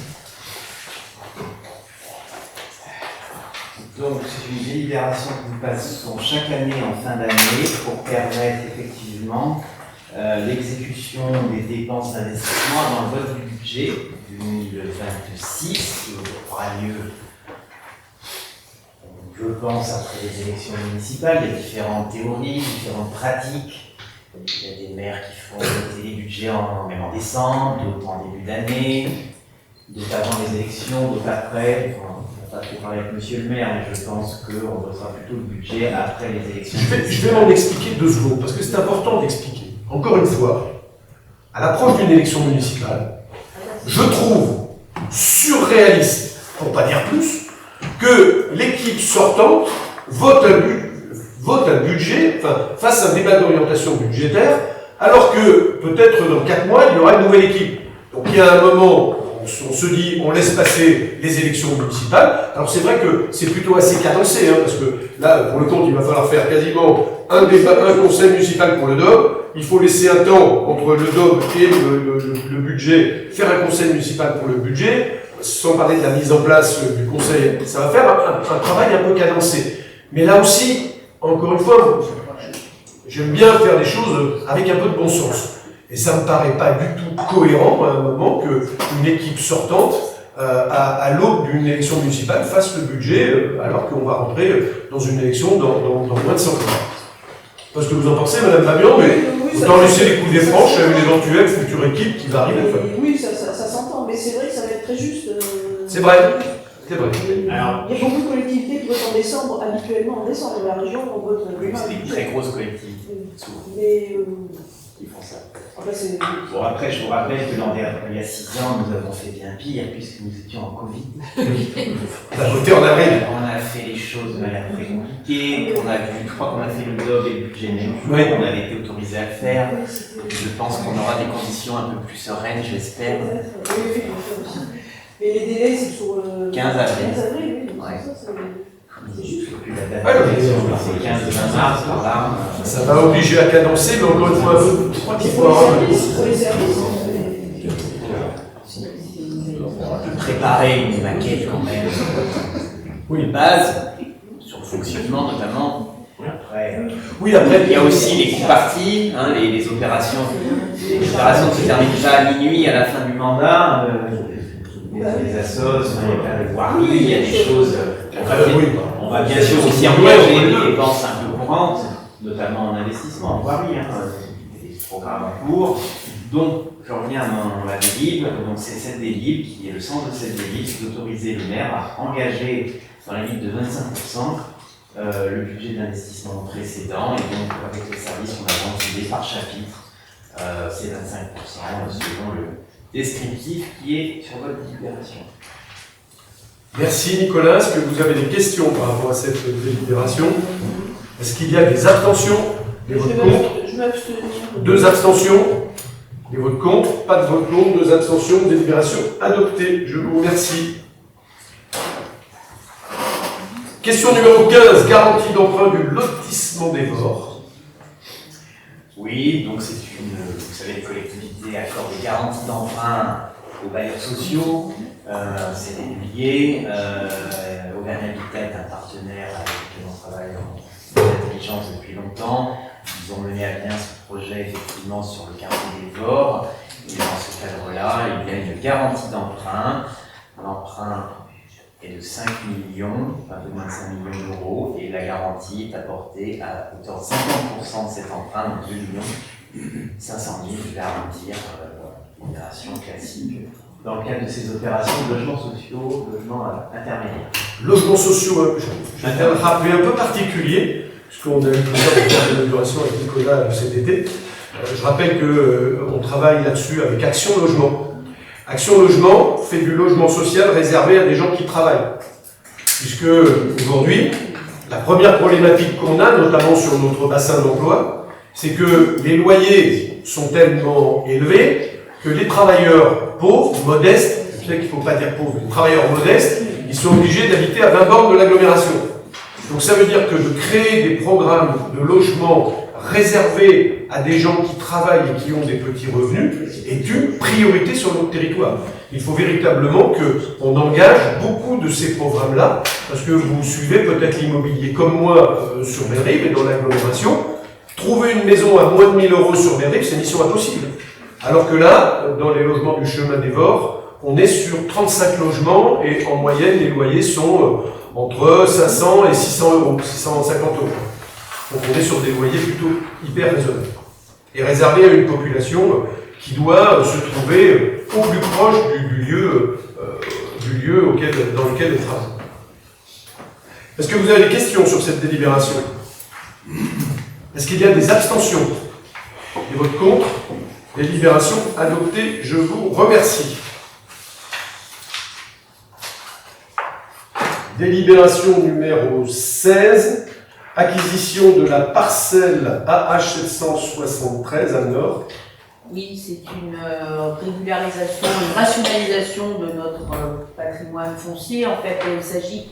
Donc, c'est une délibération que nous passons chaque année en fin d'année pour permettre effectivement l'exécution des dépenses d'investissement avant le vote du budget 2026, qui aura lieu, je pense, après les élections municipales. Il y a différentes théories, différentes pratiques. Il y a des maires qui font voter les budgets même en décembre, d'autres en début d'année, d'autres avant les élections, d'autres après. On va pas trop parler avec monsieur le maire, mais je pense qu'on votera plutôt le budget après les élections. Je vais m'en expliquer 2 secondes, parce que c'est important d'expliquer. Encore une fois, à l'approche d'une élection municipale, je trouve surréaliste, pour pas dire plus, que l'équipe sortante vote un budget, fasse un débat d'orientation budgétaire, alors que peut-être dans 4 mois, il y aura une nouvelle équipe. Donc il y a un moment, on se dit, on laisse passer les élections municipales. Alors c'est vrai que c'est plutôt assez cadencé, parce que là, pour le compte, il va falloir faire quasiment un conseil municipal pour le DOB. Il faut laisser un temps entre le DOB et le budget, faire un conseil municipal pour le budget, sans parler de la mise en place du conseil. Ça va faire un travail un peu cadencé. Mais là aussi, encore une fois, j'aime bien faire des choses avec un peu de bon sens. Et ça ne me paraît pas du tout cohérent à un moment qu'une équipe sortante, à l'aube d'une élection municipale, fasse le budget alors qu'on va rentrer dans une élection dans moins de 100 ans. Parce que vous en pensez, Madame Fabian, mais autant laisser les coups des franches à une éventuelle future équipe qui va arriver. Oui, ça s'entend, mais c'est vrai que ça va être très juste. C'est vrai. C'est vrai. Alors, il y a beaucoup de collectivités qui votent en décembre, habituellement en décembre. La région, on vote oui, c'est une très grosse collectivité. Mais qui font ça. Après, c'est... Bon, après, je vous rappelle que il y a 6 ans, nous avons fait bien pire, puisque nous étions en Covid. On a voté en avril. On a fait les choses de manière très compliquée. Je crois qu'on a fait le blog et le budget même jour. Oui. On avait été autorisé à le faire. Je pense qu'on aura des conditions un peu plus sereines, j'espère. Oui, aussi. Et les délais, c'est sur 15 avril. 15 avril, oui. Donc Ouais. ça, c'est juste. Je ne sais plus la date. Ouais, le- C'est 15-20 mars, par là. Ça va obliger à cadencer, mais encore une fois, je crois qu'il faut Pour avoir... les services, On peut préparer une maquette quand même. Oui. Une base, sur le fonctionnement notamment. Après, Oui, après, il y a aussi les coups partis, hein, les opérations. Les opérations ne se terminent pas à minuit à la fin du mandat. Les assos, il y a plein de voiries, il y a des choses. oui. On va bien sûr aussi engager des dépenses un peu courantes, notamment en investissement, en voirie, des programmes en cours. Donc, je reviens à la DELIB. Donc, c'est cette DELIB qui est le centre de cette DELIB, c'est d'autoriser le maire à engager dans la limite de 25% le budget d'investissement précédent. Et donc, avec les services, on a ventilé par chapitre ces 25% selon le descriptif qui est sur votre délibération. Merci Nicolas. Est-ce que vous avez des questions par rapport à cette délibération? Est-ce qu'il y a des abstentions? Des votes contre? Je vais m'abstenir. 2 abstentions. Des votes contre? Pas de vote contre, 2 abstentions. Délibération adoptée. Je vous remercie. Question numéro 15. Garantie d'emprunt du lotissement des Vors. Oui, donc c'est vous savez, les collectivités accordent des garanties d'emprunt aux bailleurs sociaux, c'est régulier. Auvergne Habitat est un partenaire avec lequel on travaille en intelligence depuis longtemps. Ils ont mené à bien ce projet effectivement sur le quartier des Vors. Et dans ce cadre-là, il y a une garantie d'emprunt. L'emprunt est de 5 millions, un peu moins de 5 millions d'euros, et la garantie est apportée à hauteur de 50% de cet emprunt, donc 2 millions 500 000, garantir l'opération classique dans le cadre de ces opérations de logements sociaux, logements intermédiaires. Logements sociaux, je vais faire un rappel un peu particulier, puisqu'on a eu plusieurs collaborations avec Nicolas cet été. Je rappelle qu'on travaille là-dessus avec Action Logement. Action Logement fait du logement social réservé à des gens qui travaillent. Puisque aujourd'hui, la première problématique qu'on a, notamment sur notre bassin d'emploi, c'est que les loyers sont tellement élevés que les travailleurs pauvres, modestes, je sais qu'il ne faut pas dire pauvres, les travailleurs modestes, ils sont obligés d'habiter à 20 bornes de l'agglomération. Donc ça veut dire que de créer des programmes de logement réservés à des gens qui travaillent et qui ont des petits revenus est une priorité sur notre territoire. Il faut véritablement qu'on engage beaucoup de ces programmes-là, parce que vous suivez peut-être l'immobilier comme moi sur Bellerive et dans l'agglomération. Trouver une maison à moins de 1 000 € sur Bellerive, c'est mission impossible. Alors que là, dans les logements du chemin des Vors, on est sur 35 logements et en moyenne, les loyers sont entre 500 et 600 euros, 650 €. Donc on est sur des loyers plutôt hyper raisonnables. Et réservés à une population qui doit se trouver au plus proche du lieu dans lequel elle travaille. Est-ce que vous avez des questions sur cette délibération? Est-ce qu'il y a des abstentions? Des votes contre? Délibération adoptée, je vous remercie. Délibération numéro 16, acquisition de la parcelle AH 773 à Nord. Oui, c'est une régularisation, une rationalisation de notre patrimoine foncier. En fait, il s'agit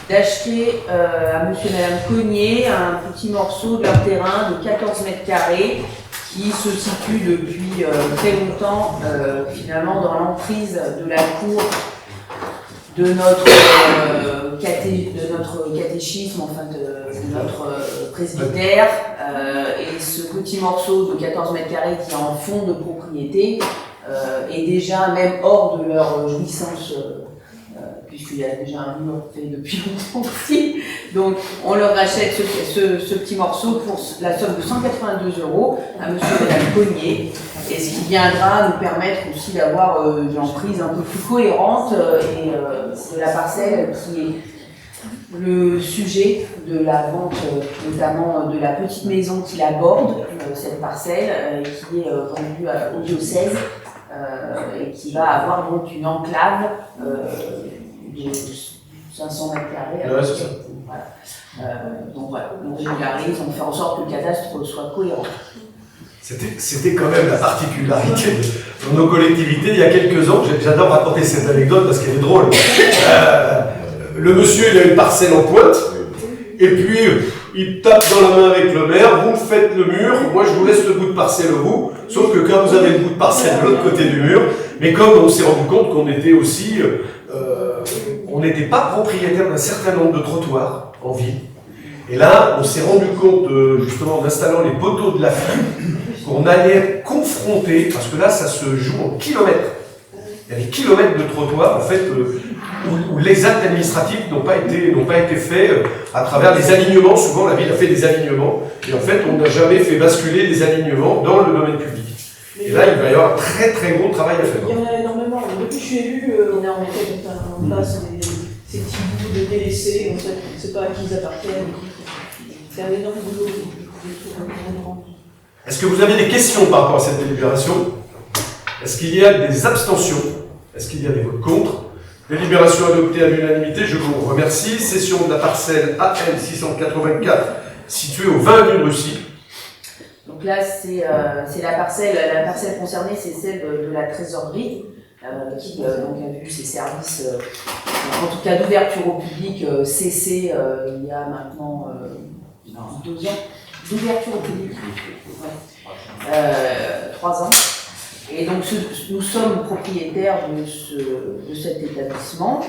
d'acheter à monsieur et madame Cognier un petit morceau de leur terrain de 14 mètres carrés qui se situe depuis très longtemps finalement dans l'emprise de la cour de notre catéchisme, enfin de notre presbytère, et ce petit morceau de 14 mètres carrés qui est en fond de propriété est déjà même hors de leur jouissance, puisqu'il y a déjà un mur fait depuis longtemps aussi. Donc on leur rachète ce petit morceau pour la somme de 182 € à monsieur et madame Cognier, et ce qui viendra nous permettre aussi d'avoir une emprise un peu plus cohérente et de la parcelle qui est le sujet de la vente, notamment de la petite maison qui la borde, cette parcelle qui est vendue au diocèse et qui va avoir donc une enclave de 500 mètres carrés. Ouais, c'est ça. Voilà. Donc voilà, on régularise, on fait en sorte que le cadastre soit cohérent. C'était quand même la particularité de nos collectivités il y a quelques ans. J'adore raconter cette anecdote parce qu'elle est drôle. Le monsieur, il a une parcelle en pointe, et puis il tape dans la main avec le maire, vous me faites le mur, moi je vous laisse le bout de parcelle au bout, sauf que quand vous avez le bout de parcelle de l'autre côté du mur, mais comme on s'est rendu compte qu'on était aussi, on n'était pas propriétaire d'un certain nombre de trottoirs en ville, et là on s'est rendu compte, justement en installant les poteaux de la fibre, qu'on allait être confronté, parce que là ça se joue en kilomètres. Il y a des kilomètres de trottoirs, en fait, où les actes administratifs n'ont pas été faits à travers les alignements. Souvent, la ville a fait des alignements, et en fait, on n'a jamais fait basculer des alignements dans le domaine public. Et là, il va y avoir un très très gros travail à faire. Il y en a énormément. Depuis que je suis élue, on a en fait en place ces petits bouts de délaissés, on ne sait pas à qui ils appartiennent. C'est un énorme boulot. Est-ce que vous avez des questions par rapport à cette délibération? Est-ce qu'il y a des abstentions? Est-ce qu'il y a des votes contre? Délibération adoptée à l'unanimité, je vous remercie. Cession de la parcelle AL 684 située au 20 rue de Russie. Donc là, c'est la parcelle concernée, c'est celle de la trésorerie, qui donc, a vu ses services, en tout cas d'ouverture au public, cesser il y a maintenant 2 ans. D'ouverture au public, ouais. 3 ans. Et donc nous sommes propriétaires de cet établissement.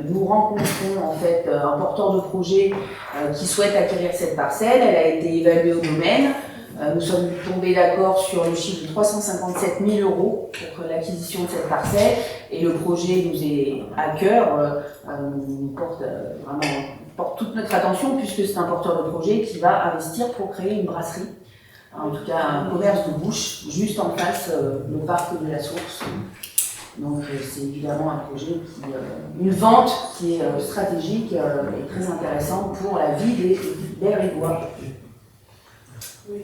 Nous rencontrons en fait un porteur de projet qui souhaite acquérir cette parcelle. Elle a été évaluée au domaine. Nous sommes tombés d'accord sur le chiffre de 357 000 € pour l'acquisition de cette parcelle. Et le projet nous est à cœur, nous porte toute notre attention puisque c'est un porteur de projet qui va investir pour créer une brasserie. En tout cas, un commerce de bouche, juste en face, le parc de la Source. Donc, c'est évidemment un projet une vente qui est stratégique et très intéressante pour la vie des Berrigois. Oui,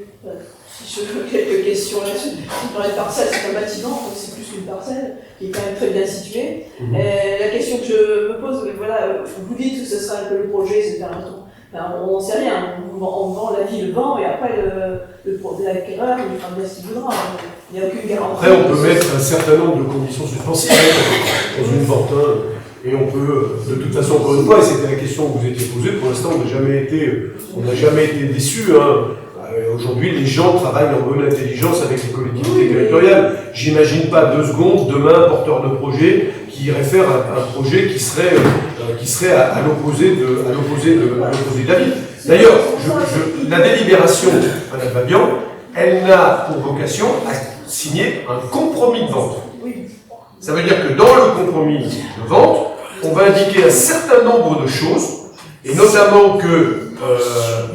si je veux quelques questions là-dessus. Dans les parcelles, c'est un bâtiment, donc c'est plus qu'une parcelle, qui est quand même très bien située. La question que je me pose, voilà, vous dites que ce sera que le projet, c'est faire un tour. Enfin, on n'en sait rien, on vend, la ville vend, et après l'acquéreur, il fera bien ce qu'il voudra. Il n'y a aucune garantie. Après, on peut mettre un certain nombre de conditions suspensives dans une vente, et on peut, de toute façon, encore une fois, et c'était la question que vous étiez posée, pour l'instant, on n'a jamais été déçus. Aujourd'hui, les gens travaillent en bonne intelligence avec les collectivités territoriales. J'imagine pas 2 secondes, demain, un porteur de projet qui irait faire un projet qui serait à l'opposé de la ville. D'ailleurs, la délibération, Madame Fabian, elle n'a pour vocation à signer un compromis de vente. Ça veut dire que dans le compromis de vente, on va indiquer un certain nombre de choses, et notamment que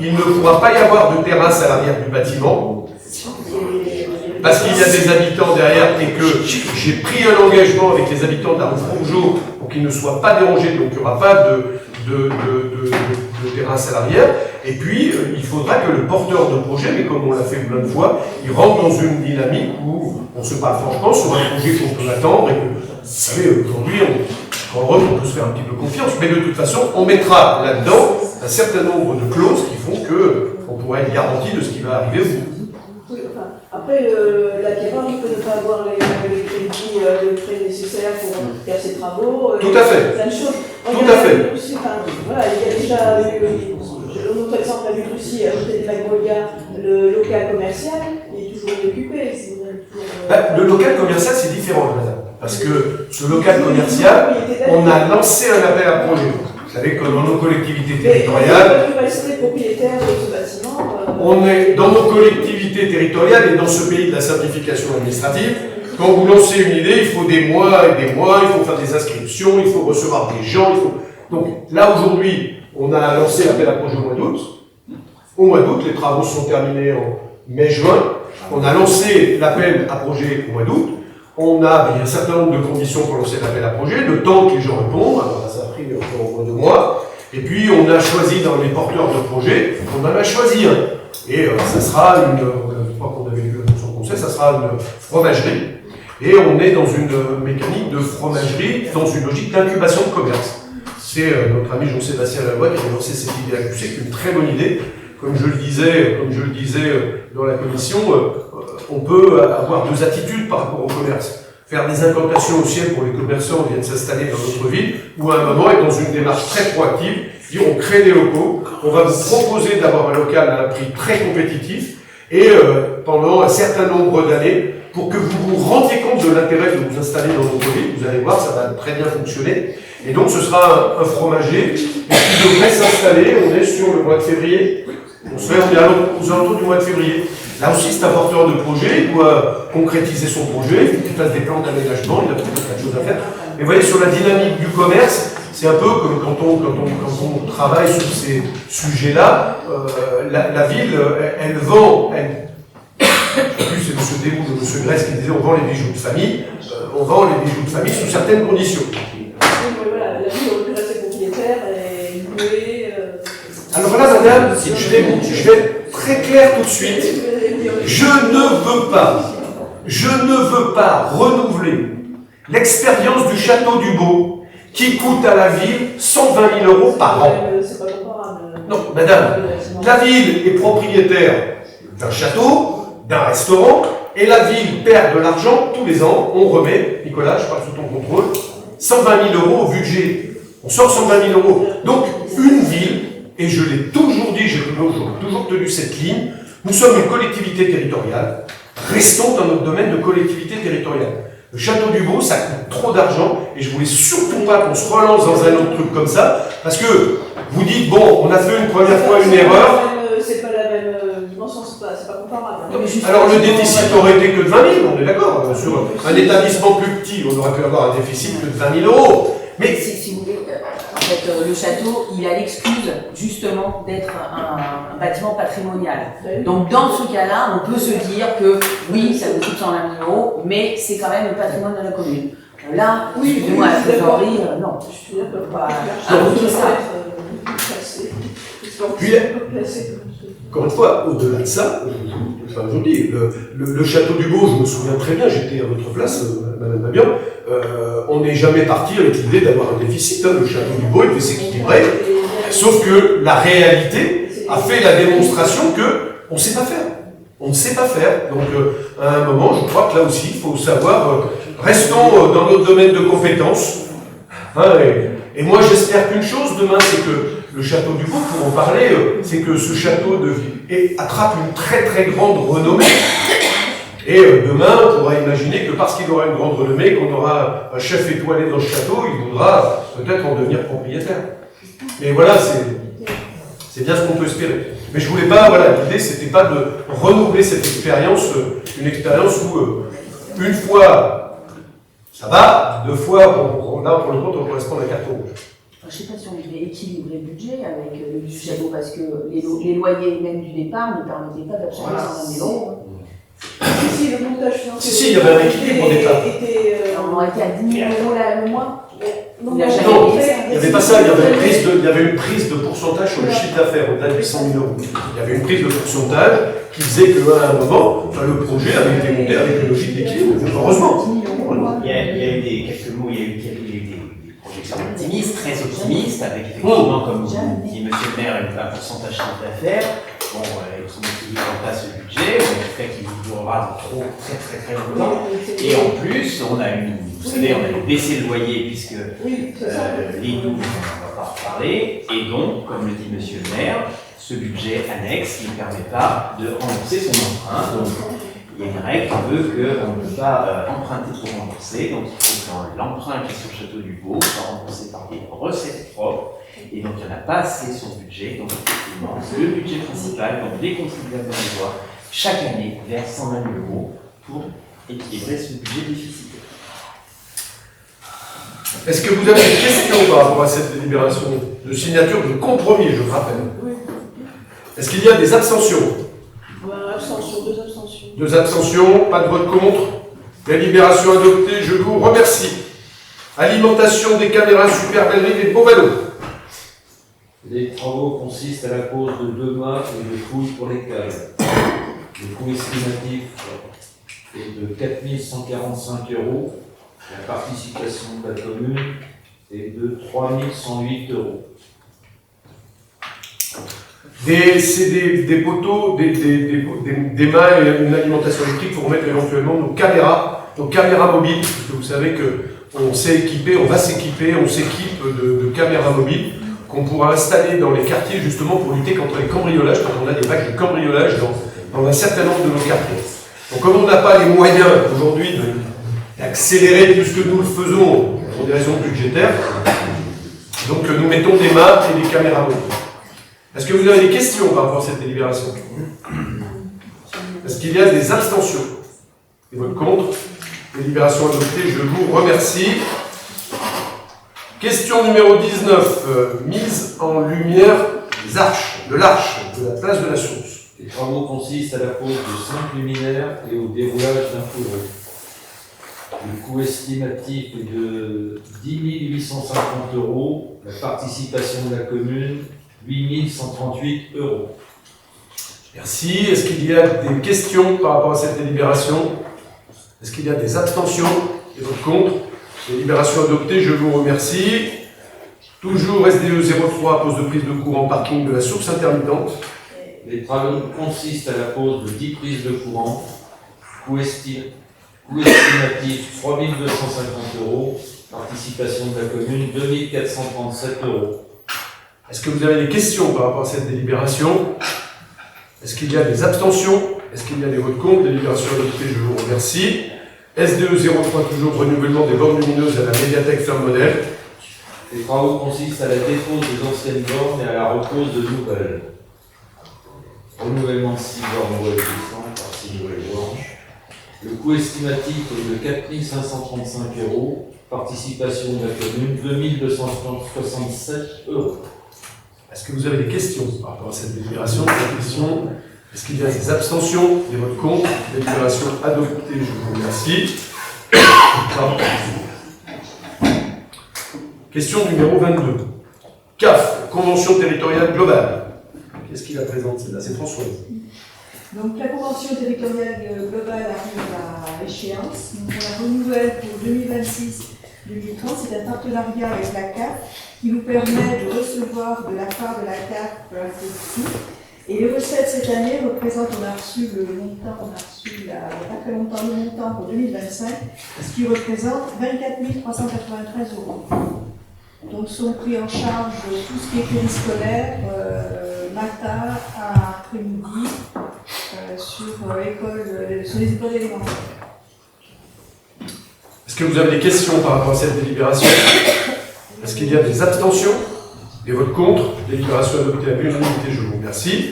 il ne pourra pas y avoir de terrasse à l'arrière du bâtiment, parce qu'il y a des habitants derrière et que j'ai pris un engagement avec les habitants de la rue Frongeau pour qu'ils ne soient pas dérangés, donc il n'y aura pas de terrasse à l'arrière. Et puis, il faudra que le porteur de projet, mais comme on l'a fait plein de fois, il rentre dans une dynamique où on se parle franchement sur un projet qu'on peut attendre et que, vous savez, aujourd'hui, en Europe, on peut se faire un petit peu confiance, mais de toute façon, on mettra là-dedans un certain nombre de clauses qui font qu'on pourra être garanti de ce qui va arriver au bout. Oui, enfin, après, l'acquéreur, il peut ne pas avoir les crédits, les frais nécessaires pour faire ses travaux. Tout à fait. Plein de choses. Tout à fait. Aussi, voilà, il y a déjà l'autre exemple, la ville aussi, à côté de Magnolia, le local commercial, il est toujours occupé. Le local commercial, c'est différent, madame. Parce que ce local commercial, on a lancé un appel à projet. Vous savez que dans nos collectivités territoriales, on peut rester propriétaire de ce bâtiment. On est dans nos collectivités territoriales et dans ce pays de la simplification administrative. Quand vous lancez une idée, il faut des mois et des mois, il faut faire des inscriptions, il faut recevoir des gens. Donc là, aujourd'hui, on a lancé l'appel à projet au mois d'août. Au mois d'août, les travaux sont terminés en mai-juin. On a lancé l'appel à projet au mois d'août. Il y a un certain nombre de conditions pour lancer l'appel à projet, le temps que les gens répondent, alors ça a pris encore au moins 2 mois. Et puis on a choisi dans les porteurs de projet, on en a choisi un. Et ça sera je crois qu'on avait lu son conseil, ça sera une fromagerie. Et on est dans une mécanique de fromagerie, dans une logique d'incubation de commerce. C'est notre ami Jean-Sébastien Lavoie qui a lancé cette idée à QC, qui est une très bonne idée. Comme je le disais dans la commission, on peut avoir deux attitudes par rapport au commerce. Faire des incantations au ciel pour les commerçants qui viennent s'installer dans notre ville, ou à un moment être dans une démarche très proactive, dire on crée des locaux, on va vous proposer d'avoir un local à un prix très compétitif, et pendant un certain nombre d'années, pour que vous vous rendiez compte de l'intérêt de vous installer dans notre ville, vous allez voir, ça va très bien fonctionner. Et donc ce sera un fromager qui devrait s'installer, on est sur le mois de février, on est aux alentours du mois de février. Là aussi, c'est un porteur de projet, il doit concrétiser son projet, il faut qu'il fasse des plans d'aménagement, il a peut-être plein de choses à faire. Mais vous voyez, sur la dynamique du commerce, c'est un peu comme quand on travaille sur ces sujets-là, la ville, elle vend, je sais plus, c'est M. Desmous ou M. Grèce qui disait on vend les bijoux de famille, on vend les bijoux de famille sous certaines conditions. Voilà, la ville aurait pu rester propriétaire et louer. Alors là, madame, je vais être très clair tout de suite. Je ne veux pas renouveler l'expérience du château du Beau qui coûte à la ville 120 000 € par an. C'est pas comparable. Non, madame, la ville est propriétaire d'un château, d'un restaurant, et la ville perd de l'argent tous les ans. On remet, Nicolas, je parle sous ton contrôle, 120 000 € au budget. On sort 120 000 €. Donc, une ville, et je l'ai toujours dit, j'ai toujours tenu cette ligne, nous sommes une collectivité territoriale, restons dans notre domaine de collectivité territoriale. Le château du Beau, ça coûte trop d'argent, et je voulais surtout pas qu'on se relance dans un autre truc comme ça, parce que vous dites, bon, on a fait une première fois une erreur. C'est pas la même dimension, c'est pas comparable. Alors le déficit aurait été que de 20 000, on est d'accord. Sur un établissement plus petit, on aurait pu avoir un déficit que de 20 000 €. Mais si vous voulez, en fait, le château, il a l'excuse justement d'être un bâtiment patrimonial. Donc dans ce cas-là, on peut se dire que oui, ça nous coûte 120 000 €, mais c'est quand même le patrimoine de la commune. Là, oui, excusez-moi, la trésorerie, non. Je suis d'accord. Pas invoquer ça. Puis, encore une fois, au-delà de ça, enfin, je vous dis, le château du Beau, je me souviens très bien, j'étais à votre place, Madame Mabian, on n'est jamais parti avec l'idée d'avoir un déficit. Le château du Beau, il devait s'équilibrer, sauf que la réalité a fait la démonstration qu'on ne sait pas faire. On ne sait pas faire. Donc, à un moment, je crois que là aussi, il faut savoir, restons dans notre domaine de compétences. Hein, et moi, j'espère qu'une chose demain, c'est que le château du Beau, pour en parler, c'est que ce château attrape une très très grande renommée. Et demain, on pourra imaginer que parce qu'il aura une grande renommée, qu'on aura un chef étoilé dans ce château, il voudra peut-être en devenir propriétaire. Mais voilà, c'est bien ce qu'on peut espérer. Mais je voulais pas, voilà, l'idée c'était pas de renouveler cette expérience, une expérience où une fois ça va, deux fois là pour le compte on correspond à la carte rouge. Je ne sais pas si on devait équilibrer le budget avec le château, parce que les loyers même du départ ne permettaient pas d'absorber 120 000 €. Si, le montage financier. Si, il y avait un équilibre au départ. On aurait été à 10 000 € le mois. Non, Il a jamais Non, payé ça. il n'y avait pas ça, il y avait une prise de pourcentage sur le chiffre d'affaires, au-delà de 800 000 €. Il y avait une prise de pourcentage qui faisait qu'à un moment, le projet avait été monté avec une logique d'équilibre, heureusement. Il y a eu quelques mots, il y a eu des projections optimistes, très optimistes, avec effectivement, comme dit Monsieur le maire, un pourcentage chiffre d'affaires. Bon, il faut qu'il en place le budget, en tout cas qui durera très longtemps. Et en plus, on a vous savez, on a baissé le loyer puisque les doubles, on ne va pas en reparler. Et donc, comme le dit Monsieur le maire, ce budget annexe ne permet pas de rembourser son emprunt. Donc, il y a une règle qui veut qu'on ne peut pas emprunter pour rembourser. Donc, il faut que l'emprunt qui est sur le château du Beau soit remboursé par des recettes propres. Et donc, il n'y en a pas assez sur ce budget. Donc, effectivement, le budget principal, donc les contribuables lillois, chaque année, versent 120 000 € pour équilibrer ce budget déficitaire. Est-ce que vous avez des questions par rapport à cette délibération de signature de compromis, je vous rappelle? Oui. Est-ce qu'il y a des abstentions? Abstention, deux abstentions. Deux abstentions, pas de vote contre. Délibération adoptée, je vous remercie. Alimentation des caméras Super Bellerive et Beauvallon. Les travaux consistent à la pose de 2 mâts et de fouilles pour les cales. Le coût estimatif est de 4 145 €. La participation de la commune est de 3 108 €. C'est des poteaux, des mâts et une alimentation électrique pour mettre éventuellement nos caméras mobiles, parce que vous savez qu'on s'est équipé, on va s'équiper, on s'équipe de caméras mobiles qu'on pourra installer dans les quartiers justement pour lutter contre les cambriolages, quand on a des vagues de cambriolage dans un certain nombre de nos quartiers. Donc comme on n'a pas les moyens aujourd'hui d'accélérer plus que nous le faisons pour des raisons budgétaires, donc nous mettons des mâts et des caméras mobiles. Est-ce que vous avez des questions par rapport à cette délibération? Est-ce qu'il y a des abstentions? Et votre contre? Délibération adoptée, je vous remercie. Question numéro 19, mise en lumière de l'arche de la place de la Source. Les travaux consistent à la pose de 5 luminaires et au déroulage d'un fourreau. Le coût estimatif est de 10 850 €. La participation de la commune, 8 138 €. Merci. Est-ce qu'il y a des questions par rapport à cette délibération? Est-ce qu'il y a des abstentions et votes contre? Délibération adoptée, je vous remercie. Toujours SDE 03, pose de prise de courant parking de la Source intermittente. Les travaux consistent à la pose de 10 prises de courant. Coût estimatif 3 250 €. Participation de la commune, 2 437 €. Est-ce que vous avez des questions par rapport à cette délibération? Est-ce qu'il y a des abstentions? Est-ce qu'il y a des votes contre? Délibération adoptée, je vous remercie. SDE 03, toujours renouvellement des bornes lumineuses à la médiathèque Flamme-Modèle. Les travaux consistent à la dépose des anciennes bornes et à la repose de nouvelles. Renouvellement de 6 bornes existantes par 6 nouvelles blanches. Le coût estimatif est de 4 535 €. Participation de la commune, 2 267 €. Est-ce que vous avez des questions par rapport à cette délibération? Est-ce qu'il y a des abstentions? Des votes contre? Délibération adoptée, je vous remercie. Pardon. Question numéro 22. CAF, Convention territoriale globale. Qu'est-ce qui la présente? C'est Françoise. Donc la convention territoriale globale arrive à échéance. Donc, on la renouvelle pour 2026-2030. C'est un partenariat avec la CAF qui nous permet de recevoir de la part de la CAF un peu de tout. Et les recettes cette année représentent, on a reçu le montant, il n'y a pas très longtemps le montant pour 2025, ce qui représente 24 393 €. Donc sont pris en charge tout ce qui est périscolaire, matin à après-midi, sur les écoles élémentaires. Est-ce que vous avez des questions par rapport à cette délibération? Est-ce qu'il y a des abstentions? Des votes contre? Délibération adoptée à l'unanimité, je vous remercie.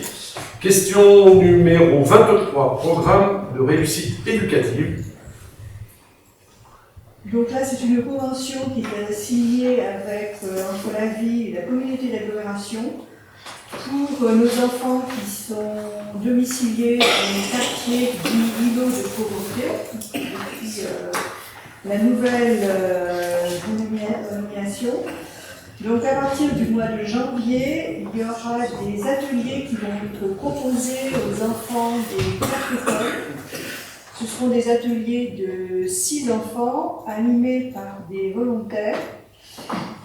Question numéro 23, programme de réussite éducative. Donc là, c'est une convention qui est signée entre la ville et la communauté d'agglomération pour nos enfants qui sont domiciliés dans les quartiers du îlot de pauvreté depuis la nouvelle dénomination. Donc à partir du mois de janvier, il y aura des ateliers qui vont être proposés aux enfants des 4 écoles. Ce seront des ateliers de 6 enfants animés par des volontaires.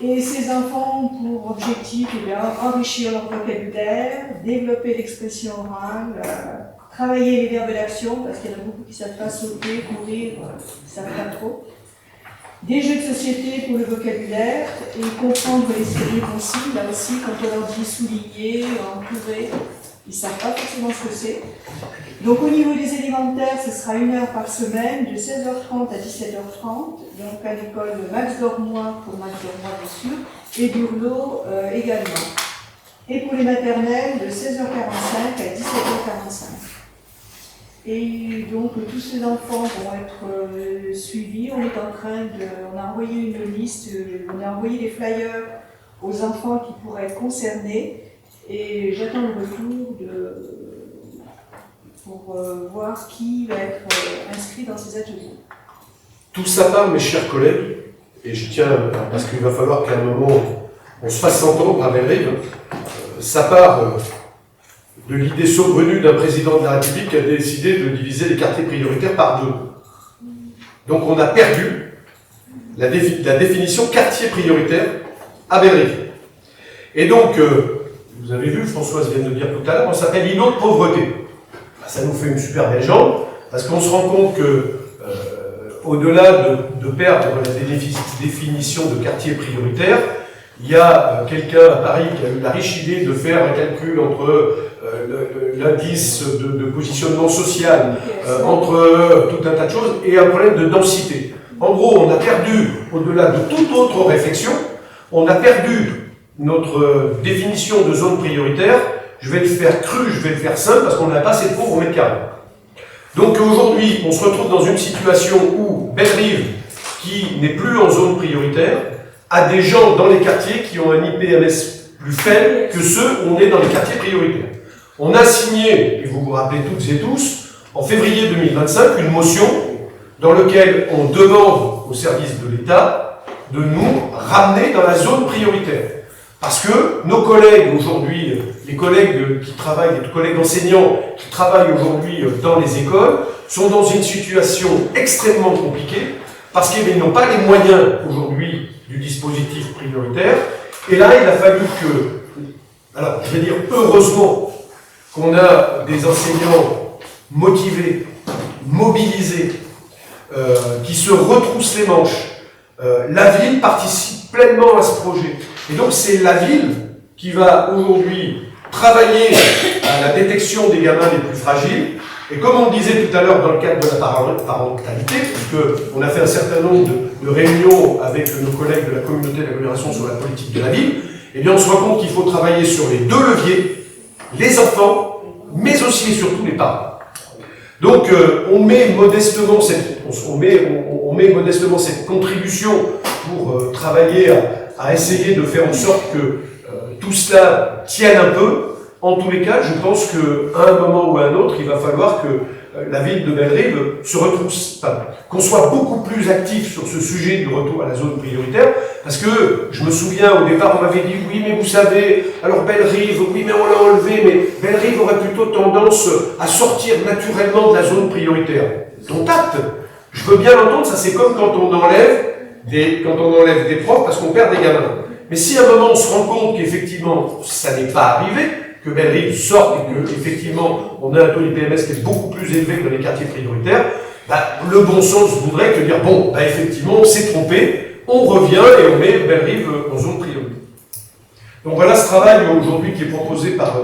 Et ces enfants ont pour objectif enrichir leur vocabulaire, développer l'expression orale, travailler les verbes d'action, parce qu'il y en a beaucoup qui ne savent pas sauter, courir, ils ne savent pas trop. Des jeux de société pour le vocabulaire et comprendre les consignes. Là aussi, quand on leur dit souligner, entourer, ils ne savent pas forcément ce que c'est. Donc au niveau des élémentaires, ce sera 1 heure par semaine, de 16h30 à 17h30, donc à l'école Max Dormois, pour Max Dormois bien sûr, et d'Urlot également. Et pour les maternelles, de 16h45 à 17h45. Et donc tous ces enfants vont être suivis. On a envoyé une liste, on a envoyé des flyers aux enfants qui pourraient être concernés. Et j'attends le retour pour voir qui va être inscrit dans ces ateliers. Tout ça part, mes chers collègues, et je tiens, parce qu'il va falloir qu'à un moment on se fasse entendre à Bellerive, ça part de l'idée saugrenue d'un président de la République qui a décidé de diviser les quartiers prioritaires par 2. Donc on a perdu la définition quartier prioritaire à Bellerive. Et donc, vous avez vu, Françoise vient de le dire tout à l'heure, on s'appelle îlot de pauvreté. Ça nous fait une super belle jambe, parce qu'on se rend compte que, au-delà de perdre la définition de quartier prioritaire, il y a quelqu'un à Paris qui a eu la riche idée de faire un calcul entre l'indice de positionnement social, entre tout un tas de choses, et un problème de densité. En gros, on a perdu, au-delà de toute autre réflexion, on a perdu notre définition de zone prioritaire. Je vais le faire cru, je vais le faire simple, parce qu'on n'a pas assez de pauvres au mètre carré. Donc aujourd'hui, on se retrouve dans une situation où Bellerive, qui n'est plus en zone prioritaire, a des gens dans les quartiers qui ont un IPMS plus faible que ceux où on est dans les quartiers prioritaires. On a signé, et vous vous rappelez toutes et tous, en février 2025, une motion dans laquelle on demande aux services de l'État de nous ramener dans la zone prioritaire. Parce que nos collègues aujourd'hui, les collègues qui travaillent, les collègues enseignants qui travaillent aujourd'hui dans les écoles, sont dans une situation extrêmement compliquée, parce qu'ils n'ont pas les moyens aujourd'hui du dispositif prioritaire. Et là, il a fallu que, alors je vais dire heureusement, qu'on a des enseignants motivés, mobilisés, qui se retroussent les manches. La ville participe pleinement à ce projet. Et donc c'est la ville qui va aujourd'hui travailler à la détection des gamins les plus fragiles. Et comme on le disait tout à l'heure dans le cadre de la parentalité, puisqu'on a fait un certain nombre de réunions avec nos collègues de la communauté d'agglomération sur la politique de la ville, eh bien on se rend compte qu'il faut travailler sur les 2 leviers, les enfants, mais aussi et surtout les parents. Donc on met modestement cette contribution pour travailler à essayer de faire en sorte que tout cela tienne un peu. En tous les cas, je pense qu'à un moment ou à un autre, il va falloir que la ville de Bellerive se retrousse, qu'on soit beaucoup plus actif sur ce sujet du retour à la zone prioritaire, parce que je me souviens au départ, on m'avait dit oui, mais vous savez, alors Bellerive, oui, mais on l'a enlevé, mais Bellerive aurait plutôt tendance à sortir naturellement de la zone prioritaire. Dont acte, je veux bien l'entendre, ça c'est comme quand on enlève des profs parce qu'on perd des gamins. Mais si à un moment on se rend compte qu'effectivement ça n'est pas arrivé, que Bellerive sorte et que effectivement on a un taux d'IPMS qui est beaucoup plus élevé que dans les quartiers prioritaires, le bon sens voudrait que dire bon, effectivement on s'est trompé, on revient et on met Bellerive en zone prioritaire. Donc voilà ce travail aujourd'hui qui est proposé par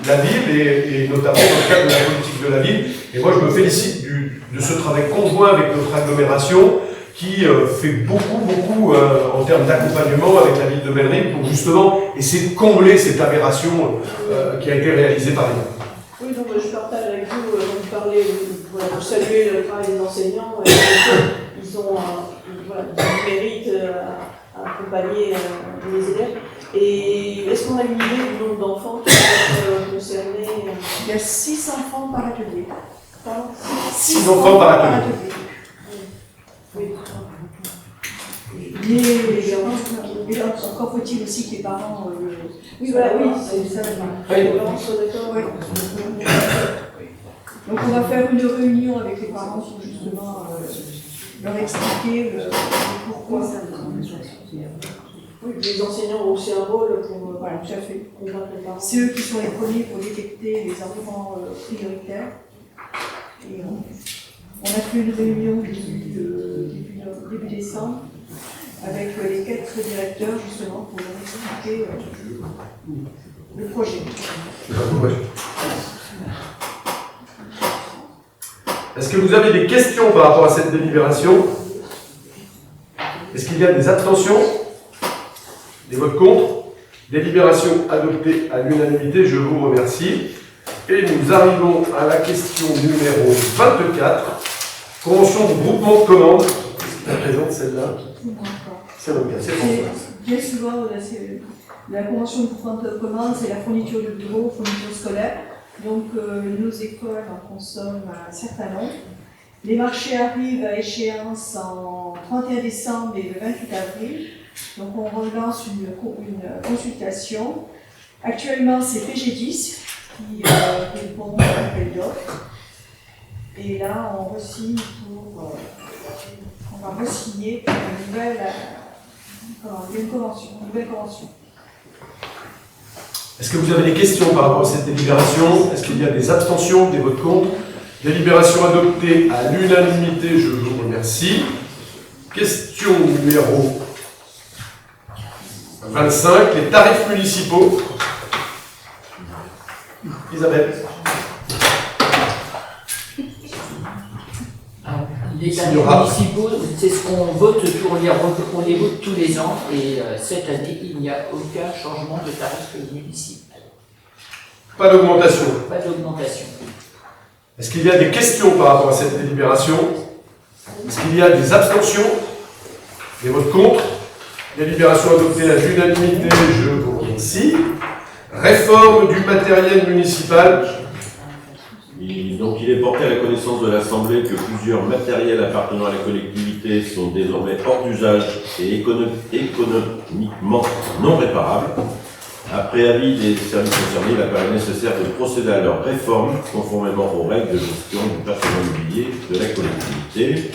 la ville et notamment dans le cadre de la politique de la ville. Et moi je me félicite de ce travail conjoint avec notre agglomération qui fait beaucoup en termes d'accompagnement avec la ville de Bellerive pour justement essayer de combler cette aberration qui a été réalisée par les gens. Oui, donc je partage avec vous, vous parlez, voilà, vous saluez le travail des enseignants, ils ont du mérite à accompagner les élèves. Et est-ce qu'on a une idée du nombre d'enfants qui vont être concernés? Il y a 6 enfants par atelier. Pardon 6 enfants par atelier. Oui. Mais encore faut-il aussi que les parents. Oui, voilà, oui, c'est ça. Les parents sont d'accord. Ouais. Donc on va faire une réunion avec les parents pour justement leur expliquer pourquoi. Oui, les enseignants ont aussi un rôle pour Voilà, tout à fait. convaincre les parents. C'est eux qui sont les premiers pour détecter les enfants prioritaires. Et on a fait une réunion début décembre avec les 4 directeurs justement pour leur expliquer le projet. Est-ce que vous avez des questions par rapport à cette délibération? Est-ce qu'il y a des abstentions? Des votes contre? Délibération adoptée à l'unanimité, je vous remercie. Et nous arrivons à la question numéro 24, convention de groupement de commandes. La présente celle-là. C'est donc c'est François. Bien souvent, la convention de groupement de commandes, c'est la fourniture de bureaux, fourniture scolaire. Donc nos écoles en consomment un certain nombre. Les marchés arrivent à échéance en 31 décembre et le 28 avril. Donc on relance une consultation Actuellement, c'est PG10 qui répond à l'appel d'offres. Et là, on re-signe on va re-signer pour une nouvelle convention. Est-ce que vous avez des questions par rapport à cette délibération? Est-ce qu'il y a des abstentions, des votes contre? Délibération adoptée à l'unanimité, je vous remercie. Question numéro 25, les tarifs municipaux. Isabelle. Les tarifs municipaux, c'est ce qu'on vote, on les vote tous les ans, et cette année, il n'y a aucun changement de tarif municipal. Pas d'augmentation. Pas d'augmentation. Est-ce qu'il y a des questions par rapport à cette délibération? Est-ce qu'il y a des abstentions? Des votes contre? Délibération adoptée à l'unanimité, je vous remercie. Réforme du matériel municipal. Donc il est porté à la connaissance de l'Assemblée que plusieurs matériels appartenant à la collectivité sont désormais hors d'usage et économiquement non réparables. Après avis des services concernés, il apparaît nécessaire de procéder à leur réforme conformément aux règles de gestion du patrimoine immobilier de la collectivité.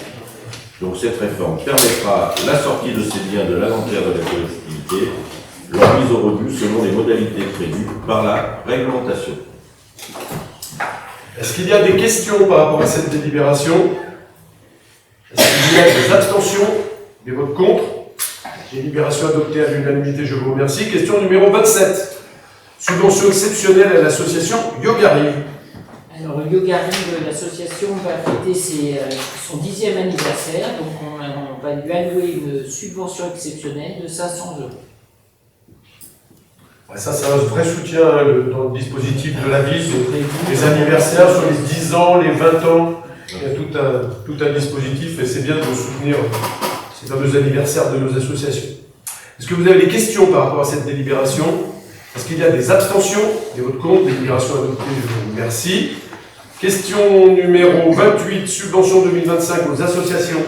Donc cette réforme permettra la sortie de ces biens de l'inventaire de la collectivité, leur mise au rebut selon les modalités prévues par la réglementation. Est-ce qu'il y a des questions par rapport à cette délibération? Est-ce qu'il y a des abstentions? Des votes contre? Délibération adoptée à l'unanimité, je vous remercie. Question numéro 27. Subvention exceptionnelle à l'association Yogariv. Alors, le Yogariv, l'association va fêter son 10e anniversaire, donc on va lui allouer une subvention exceptionnelle de 500 €. Ouais, ça, c'est un vrai soutien dans le dispositif de la ville, les anniversaires sur les 10 ans, les 20 ans. Il y a tout un dispositif et c'est bien de soutenir ces fameux anniversaires de nos associations. Est-ce que vous avez des questions par rapport à cette délibération? Est-ce qu'il y a des abstentions? Des votes contre? Délibération adoptée, je vous remercie. Question numéro 28, subvention 2025 aux associations.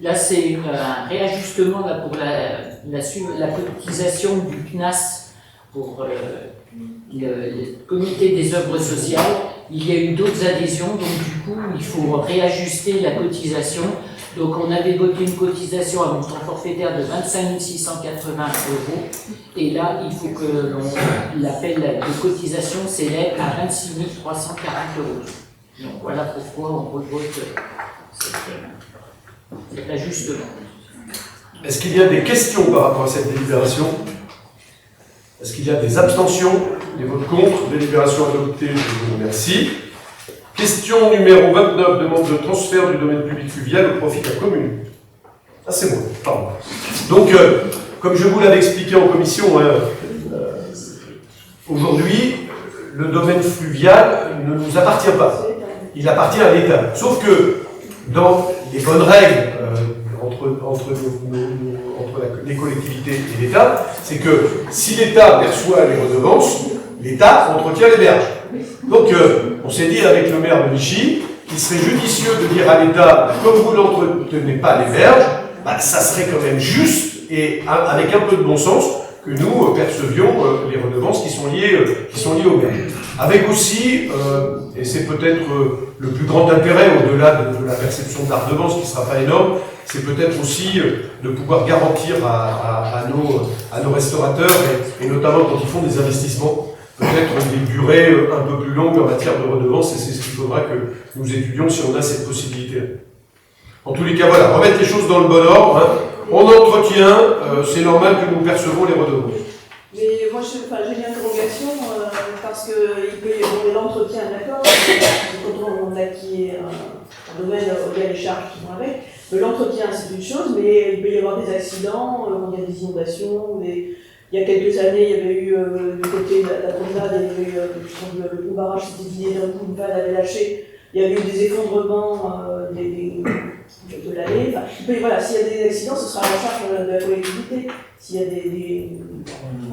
Là, c'est un réajustement là, pour la cotisation du CNAS pour le comité des œuvres sociales. Il y a eu d'autres adhésions, donc du coup, il faut réajuster la cotisation. Donc, on avait voté une cotisation à montant forfaitaire de 25 680 €. Et là, il faut que l'appel de cotisation s'élève à 26 340 €. Donc, voilà pourquoi on revote cet ajustement. Est-ce qu'il y a des questions par rapport à cette délibération? Est-ce qu'il y a des abstentions? Des votes contre? Délibération adoptée, je vous remercie. Question numéro 29, demande de transfert du domaine public fluvial au profit de la commune. Ah, c'est bon, pardon. Donc, comme je vous l'avais expliqué en commission, aujourd'hui, le domaine fluvial ne nous appartient pas. Il appartient à l'État. Sauf que, dans les bonnes règles entre les collectivités et l'État, c'est que si l'État perçoit les redevances, l'État entretient les berges. Donc, on s'est dit avec le maire de Vichy qu'il serait judicieux de dire à l'État, comme vous n'entretenez pas les berges, ça serait quand même juste et avec un peu de bon sens que nous percevions les redevances qui sont liées aux berges. Avec aussi, et c'est peut-être le plus grand intérêt au-delà de la perception de la redevance qui ne sera pas énorme, c'est peut-être aussi de pouvoir garantir à nos restaurateurs, et notamment quand ils font des investissements, peut-être des durées un peu plus longues en matière de redevances, et c'est ce qu'il faudra que nous étudions si on a cette possibilité. En tous les cas, voilà, remettre les choses dans le bon ordre. Hein. On entretient, c'est normal que nous percevons les redevances. Mais moi, j'ai une interrogation, parce qu'il peut y avoir de l'entretien, d'accord, quand on acquiert un domaine, il y a les charges qui vont avec. L'entretien, c'est une chose, mais il peut y avoir des accidents, il y a des inondations, il y a quelques années, il y avait eu, du côté de la promenade, il y avait eu, le barrage s'était vidé d'un coup, une panne avait lâché, il y avait eu des effondrements de l'allée. Enfin, voilà, s'il y a des accidents, ce sera à la charge de la collectivité. S'il y a des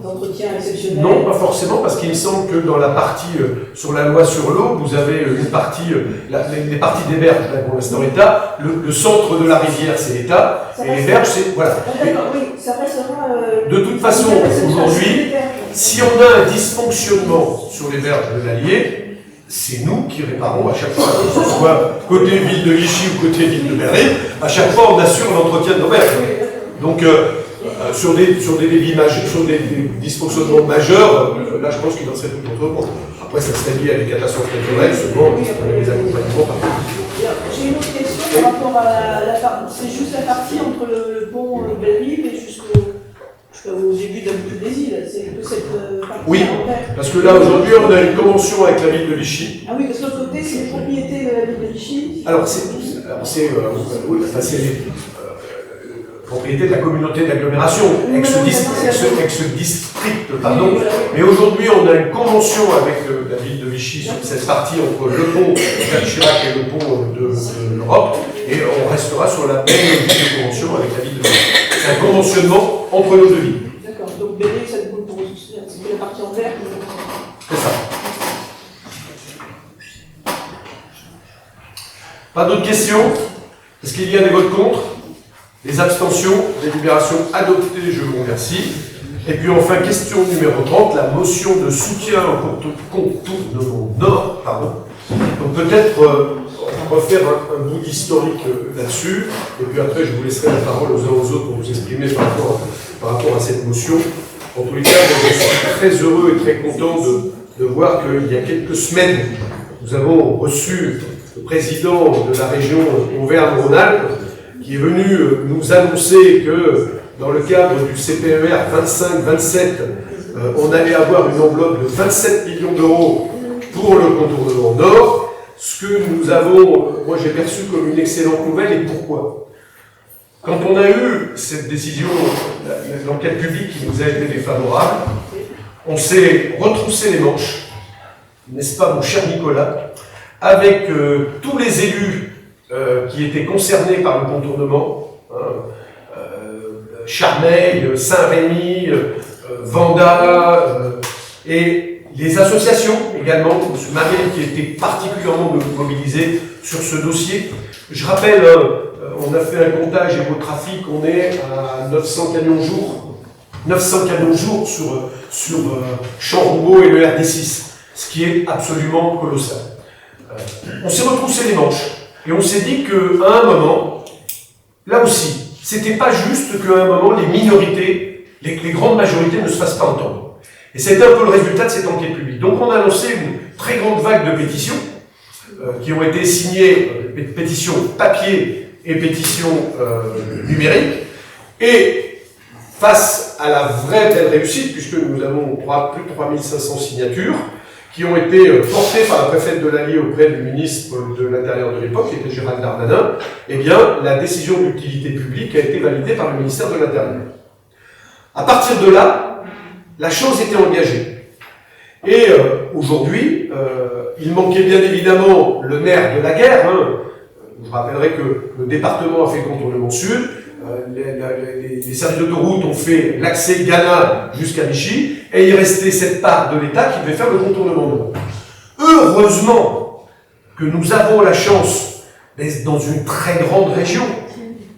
entretiens exceptionnels. Non, pas forcément, parce qu'il me semble que dans la partie sur la loi sur l'eau, vous avez une partie, les parties des berges, pour l'instant l'État, le centre de la rivière c'est l'État, et les berges c'est. Voilà. D'accord, oui, ça restera. De toute façon, aujourd'hui, Si on a un dysfonctionnement sur les berges de l'Allier, c'est nous qui réparons à chaque fois, que ce soit côté ville de Vichy ou côté ville de Bellerive, à chaque fois on assure l'entretien de nos berges. Donc sur des débits majeurs, sur des dysfonctionnements majeurs, là je pense qu'il en serait tout autrement. Après ça serait lié à des catastrophes naturelles, souvent les accompagnements par J'ai une autre question par rapport à c'est juste la partie entre le pont Bellerive et jusqu'au début de la boucle des îles, c'est que cette partie oui, en vert. parce que là aujourd'hui on a une convention avec la ville de Vichy. Ah oui, parce que l'autre côté c'est les propriétés de la ville de Vichy. Alors c'est propriété de la communauté d'agglomération, ex-district, pardon. Mais aujourd'hui, on a une convention avec la ville de Vichy sur cette partie entre le pont Jacques Chirac et le pont de l'Europe, et on restera sur la même convention avec la ville de Vichy. C'est un conventionnement entre nos deux villes. D'accord, donc Bellerive, ça ne pour c'est que la partie en vert. C'est ça. Pas d'autres questions? Est-ce qu'il y a des votes contre? Les abstentions, délibération adoptée, je vous remercie. Et puis enfin, question numéro 30, la motion de soutien au contournement nord. Donc peut-être refaire un bout d'historique là-dessus, et puis après je vous laisserai la parole aux uns aux autres pour vous exprimer par rapport à cette motion. En tous les cas, je suis très heureux et très content de voir qu'il y a quelques semaines, nous avons reçu le président de la région Auvergne-Rhône-Alpes, qui est venu nous annoncer que dans le cadre du CPER 25-27, on allait avoir une enveloppe de 27 millions d'euros pour le contournement nord, ce que nous avons, moi j'ai perçu comme une excellente nouvelle. Et pourquoi? Quand on a eu cette décision, l'enquête publique qui nous a été défavorable, on s'est retroussé les manches, n'est-ce pas mon cher Nicolas, avec tous les élus qui étaient concernés par le contournement, Charmeil, Saint-Rémy, Vanda, et les associations également, M. Mariel qui était particulièrement mobilisé sur ce dossier. Je rappelle, on a fait un comptage hémographique, on est à 900 canons jour. 900 canons jour sur Champ-Roubaud et le RD6, ce qui est absolument colossal. On s'est retroussé les manches. Et on s'est dit qu'à un moment, là aussi, c'était pas juste qu'à un moment, les minorités, les grandes majorités ne se fassent pas entendre. Et c'était un peu le résultat de cette enquête publique. Donc on a lancé une très grande vague de pétitions, qui ont été signées, pétitions papier et pétitions numériques, et face à la vraie belle réussite, puisque nous avons plus de 3500 signatures, qui ont été portés par la préfète de l'Allier auprès du ministre de l'Intérieur de l'époque, qui était Gérald Darmanin, eh bien, la décision d'utilité publique a été validée par le ministère de l'Intérieur. À partir de là, la chose était engagée. Et aujourd'hui, il manquait bien évidemment le nerf de la guerre. Je rappellerai que le département a fait le contournement sud, les services d'autoroute ont fait l'accès Ghana jusqu'à Vichy, et il restait cette part de l'État qui devait faire le contournement nord. Heureusement que nous avons la chance d'être dans une très grande région,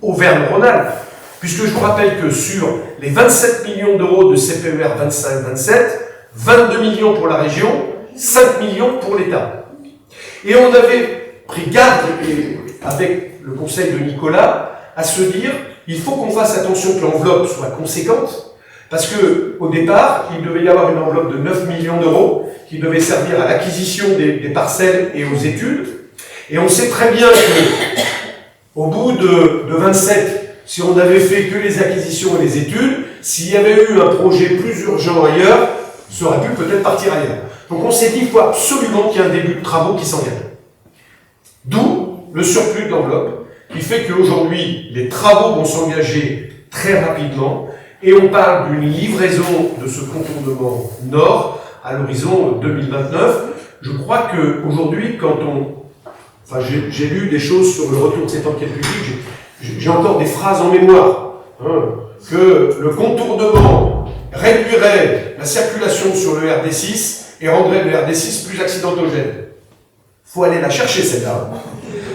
Auvergne-Rhône-Alpes, puisque je vous rappelle que sur les 27 millions d'euros de CPER 25-27, 22 millions pour la région, 5 millions pour l'État. Et on avait pris garde, avec le conseil de Nicolas, à se dire il faut qu'on fasse attention que l'enveloppe soit conséquente, parce que au départ, il devait y avoir une enveloppe de 9 millions d'euros qui devait servir à l'acquisition des parcelles et aux études. Et on sait très bien que, au bout de 27, si on n'avait fait que les acquisitions et les études, s'il y avait eu un projet plus urgent ailleurs, ça aurait pu peut-être partir ailleurs. Donc on s'est dit qu'il faut absolument qu'il y ait un début de travaux qui s'engage. D'où le surplus d'enveloppe, qui fait qu'aujourd'hui, les travaux vont s'engager très rapidement, et on parle d'une livraison de ce contournement nord à l'horizon 2029. Je crois qu'aujourd'hui, j'ai lu des choses sur le retour de cette enquête publique, j'ai encore des phrases en mémoire, que le contournement réduirait la circulation sur le RD6 et rendrait le RD6 plus accidentogène. Il faut aller la chercher, celle-là.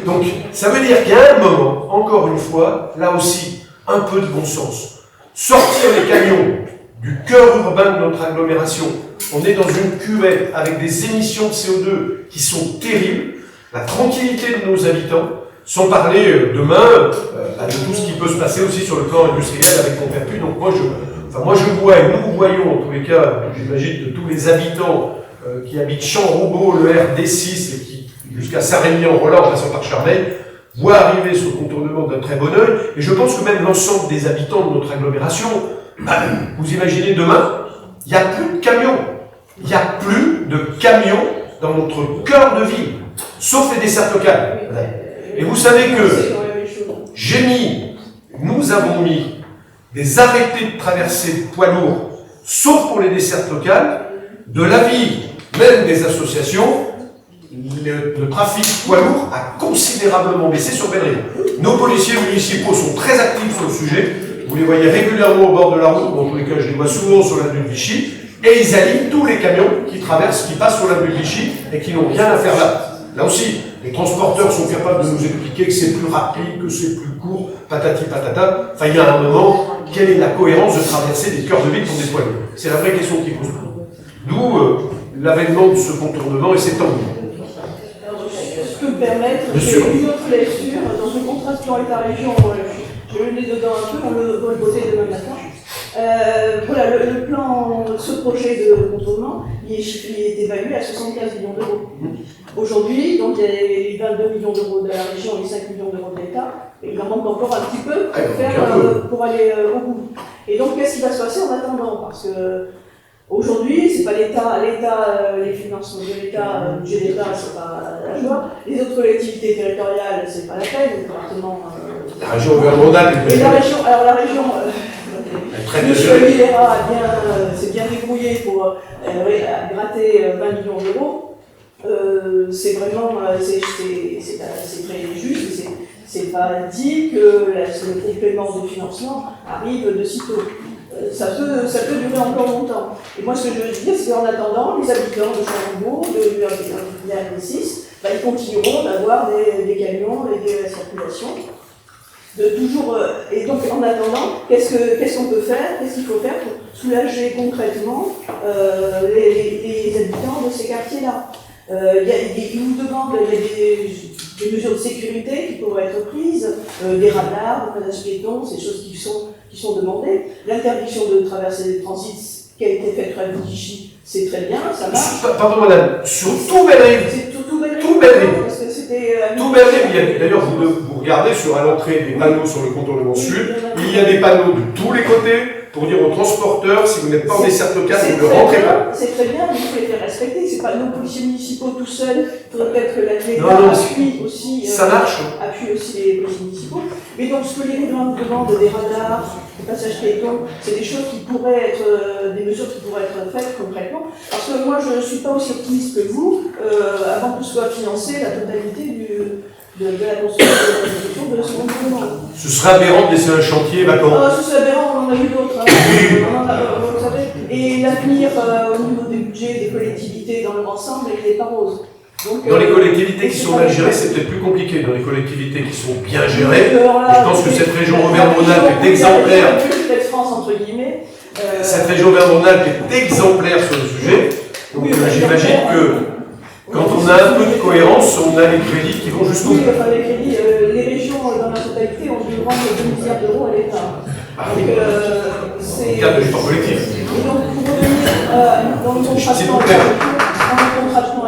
Donc, ça veut dire qu'à un moment, encore une fois, là aussi, un peu de bon sens. Sortir les camions du cœur urbain de notre agglomération. On est dans une cuvette avec des émissions de CO2 qui sont terribles, la tranquillité de nos habitants, sans parler demain de tout ce qui peut se passer aussi sur le plan industriel avec Conterpu. Donc moi je vois, et nous voyons en tous les cas, j'imagine que tous les habitants qui habitent Champs-Roubaud, le RD6 et qui jusqu'à Saint-Rémy-en-Rollat en passant par Charmeil, voient arriver ce contournement d'un très bon œil. Et je pense que même l'ensemble des habitants de notre agglomération, vous imaginez demain, il n'y a plus de camions. Il n'y a plus de camions dans notre cœur de ville, sauf les dessertes locales. Et vous savez que nous avons mis des arrêtés de traversée poids lourds, sauf pour les dessertes locales, de l'avis même des associations, le trafic poids lourd a considérablement baissé sur Bellerive. Nos policiers municipaux sont très actifs sur le sujet, vous les voyez régulièrement au bord de la route, dans tous les cas je les vois souvent sur l'avenue de Vichy, et ils alignent tous les camions qui traversent, qui passent sur l'avenue de Vichy et qui n'ont rien à faire là. Là aussi, les transporteurs sont capables de nous expliquer que c'est plus rapide, que c'est plus court, patati patata. Enfin, il y a un moment, quelle est la cohérence de traverser des cœurs de ville pour des poids lourds? C'est la vraie question qui pose. D'où l'avènement de ce contournement et c'est tant mieux. Je peux me permettre, j'ai une autre lecture dans le contrat plan État-région, je le mets dedans un peu, on va le voter demain matin. Voilà, le plan, ce projet de contournement, il est évalué à 75 millions d'euros. Aujourd'hui, donc il y a les 22 millions d'euros de la région et les 5 millions d'euros de l'État, et il en manque encore un petit peu pour aller au bout. Et donc, qu'est-ce qui va se passer en attendant? Parce que aujourd'hui, c'est pas l'État, les finances de l'État, le budget de l'État, c'est pas la joie. Les autres collectivités territoriales, c'est pas la peine, le département. La région Auvergne-Rhône-Alpes. Et la région, M. Milera s'est bien débrouillé pour gratter 20 millions d'euros. C'est vraiment, c'est très juste, c'est pas dit que le complément de financement arrive de sitôt. Ça peut durer encore longtemps. Et moi, ce que je veux dire, c'est qu'en attendant, les habitants de Champs-Roubaud, de l'RD6, ils continueront d'avoir des camions et des circulations. Et donc, en attendant, qu'est-ce qu'on peut faire? Qu'est-ce qu'il faut faire pour soulager concrètement les habitants de ces quartiers-là? Ils nous demandent des mesures de sécurité qui pourraient être prises, des radars, des passages piétons, ces choses qui sont demandées. L'interdiction de traverser des transits qui a été faite à Vichy, c'est très bien, ça marche. Pardon madame, sur tout Bellerive. C'est tout Bellerive. Tout Bellerive. Parce que c'était. Tout Bellerive. D'ailleurs, vous regardez à l'entrée des panneaux sur le contournement sud, il y a des panneaux de tous les côtés pour dire aux transporteurs, si vous n'êtes pas en dessert locale, vous ne rentrez pas. C'est très bien, mais il faut les faire respecter. C'est pas nos policiers municipaux tout seuls. Il faudrait peut-être que l'État appuie aussi. Ça marche. Appuie aussi les policiers municipaux. Mais donc, ce que les riverains demandent, des radars, des passages piétons, c'est des choses qui pourraient être, des mesures qui pourraient être faites concrètement. Parce que moi, je ne suis pas aussi optimiste que vous, avant que soit financée la totalité de la construction de ce contournement. Ce serait aberrant de laisser un chantier vacant. Ce serait aberrant, on en a eu d'autres. Vous savez. Et l'avenir au niveau des budgets des collectivités dans leur ensemble, il n'est pas rose. Donc, dans les collectivités qui sont mal gérées, c'est peut-être plus compliqué. Dans les collectivités qui sont bien gérées, je pense que cette région Auvergne-Rhône-Alpes est exemplaire. Cette région Auvergne-Rhône-Alpes est exemplaire sur le sujet. Donc j'imagine que quand on a un peu de cohérence, on a les crédits qui vont jusqu'au bout. Oui, enfin, les régions dans la totalité ont dû rendre 2 milliards d'euros à l'État. C'est le cadre de l'effort collectif. Et donc, pour revenir dans le contrat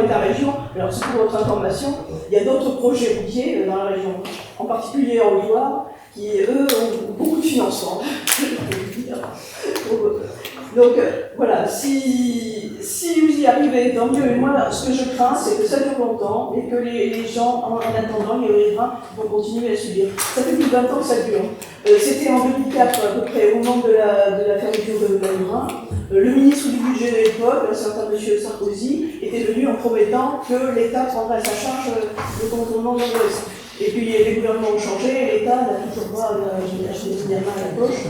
État-région, alors c'est pour votre information, il y a d'autres projets routiers dans la région, en particulier en Haute-Loire, qui, eux, ont beaucoup de financement. Donc voilà, si vous y arrivez, tant mieux. Et moi, ce que je crains, c'est que ça dure longtemps et que les gens, en attendant, les riverains vont continuer à subir. Ça fait plus de 20 ans que ça dure. C'était en 2004, à peu près, au moment de la fermeture de Valmurin. Le ministre du budget de l'époque, un certain M. Sarkozy, était venu en promettant que l'État prendrait à sa charge le contournement de l'Ouest. Et puis les gouvernements ont changé, l'État n'a toujours pas acheté des main à la poche.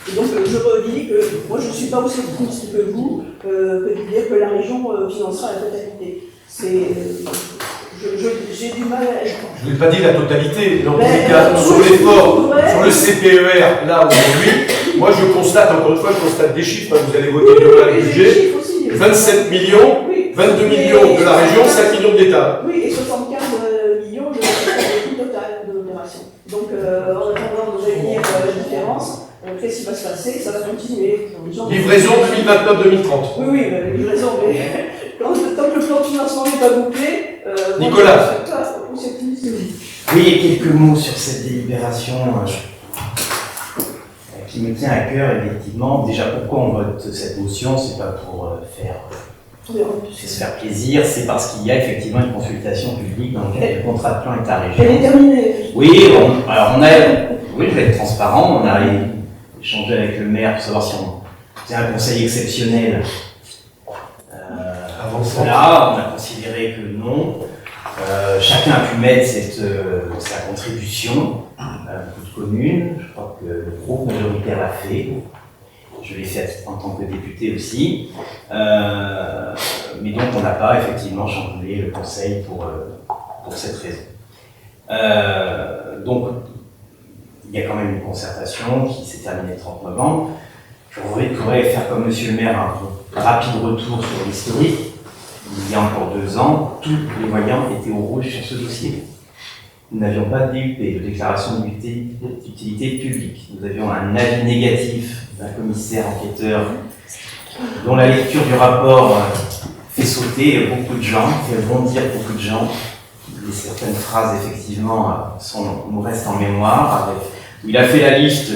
Et donc je redis que moi je ne suis pas aussi optimiste que vous, que de dire que la région financera la totalité. J'ai du mal à... Je ne l'ai pas dit la totalité, dans tous les cas, sur l'effort, sur le CPER, là aujourd'hui, Moi, je constate, encore une fois, je constate des chiffres. Vous allez voter demain le budget. 27 millions, 22 millions de la région, 5 millions de l'État. Oui, et 75 millions de coût total de l'opération. Donc, en attendant de réunir la différence, qu'est-ce qui va se passer? Ça va continuer. Livraison 2029-2030. Oui, oui, la livraison, mais tant que le plan de financement n'est pas bouclé, Nicolas. Oui, et quelques mots sur cette délibération qui me tient à cœur, effectivement. Déjà, pourquoi on vote cette motion? C'est pas pour se faire plaisir, c'est parce qu'il y a effectivement une consultation publique dans le cadre du contrat de plan État-région. Elle est terminée. Oui, alors oui, je vais être transparent, on a échangé avec le maire pour savoir si c'est un conseil exceptionnel. Voilà, on a considéré que non. Chacun a pu mettre sa contribution, toute commune. Je crois que le groupe majoritaire l'a fait. Je l'ai fait en tant que député aussi. Mais donc on n'a pas effectivement chamboulé le conseil pour cette raison. Donc il y a quand même une concertation qui s'est terminée le 30 novembre. Je voudrais faire comme monsieur le maire un rapide retour sur l'historique. Il y a encore 2 ans, tous les moyens étaient au rouge sur ce dossier. Nous n'avions pas de DUP, de déclaration d'utilité publique. Nous avions un avis négatif d'un commissaire enquêteur dont la lecture du rapport fait sauter beaucoup de gens, fait bondir beaucoup de gens. Et certaines phrases, effectivement, nous restent en mémoire. Où il a fait la liste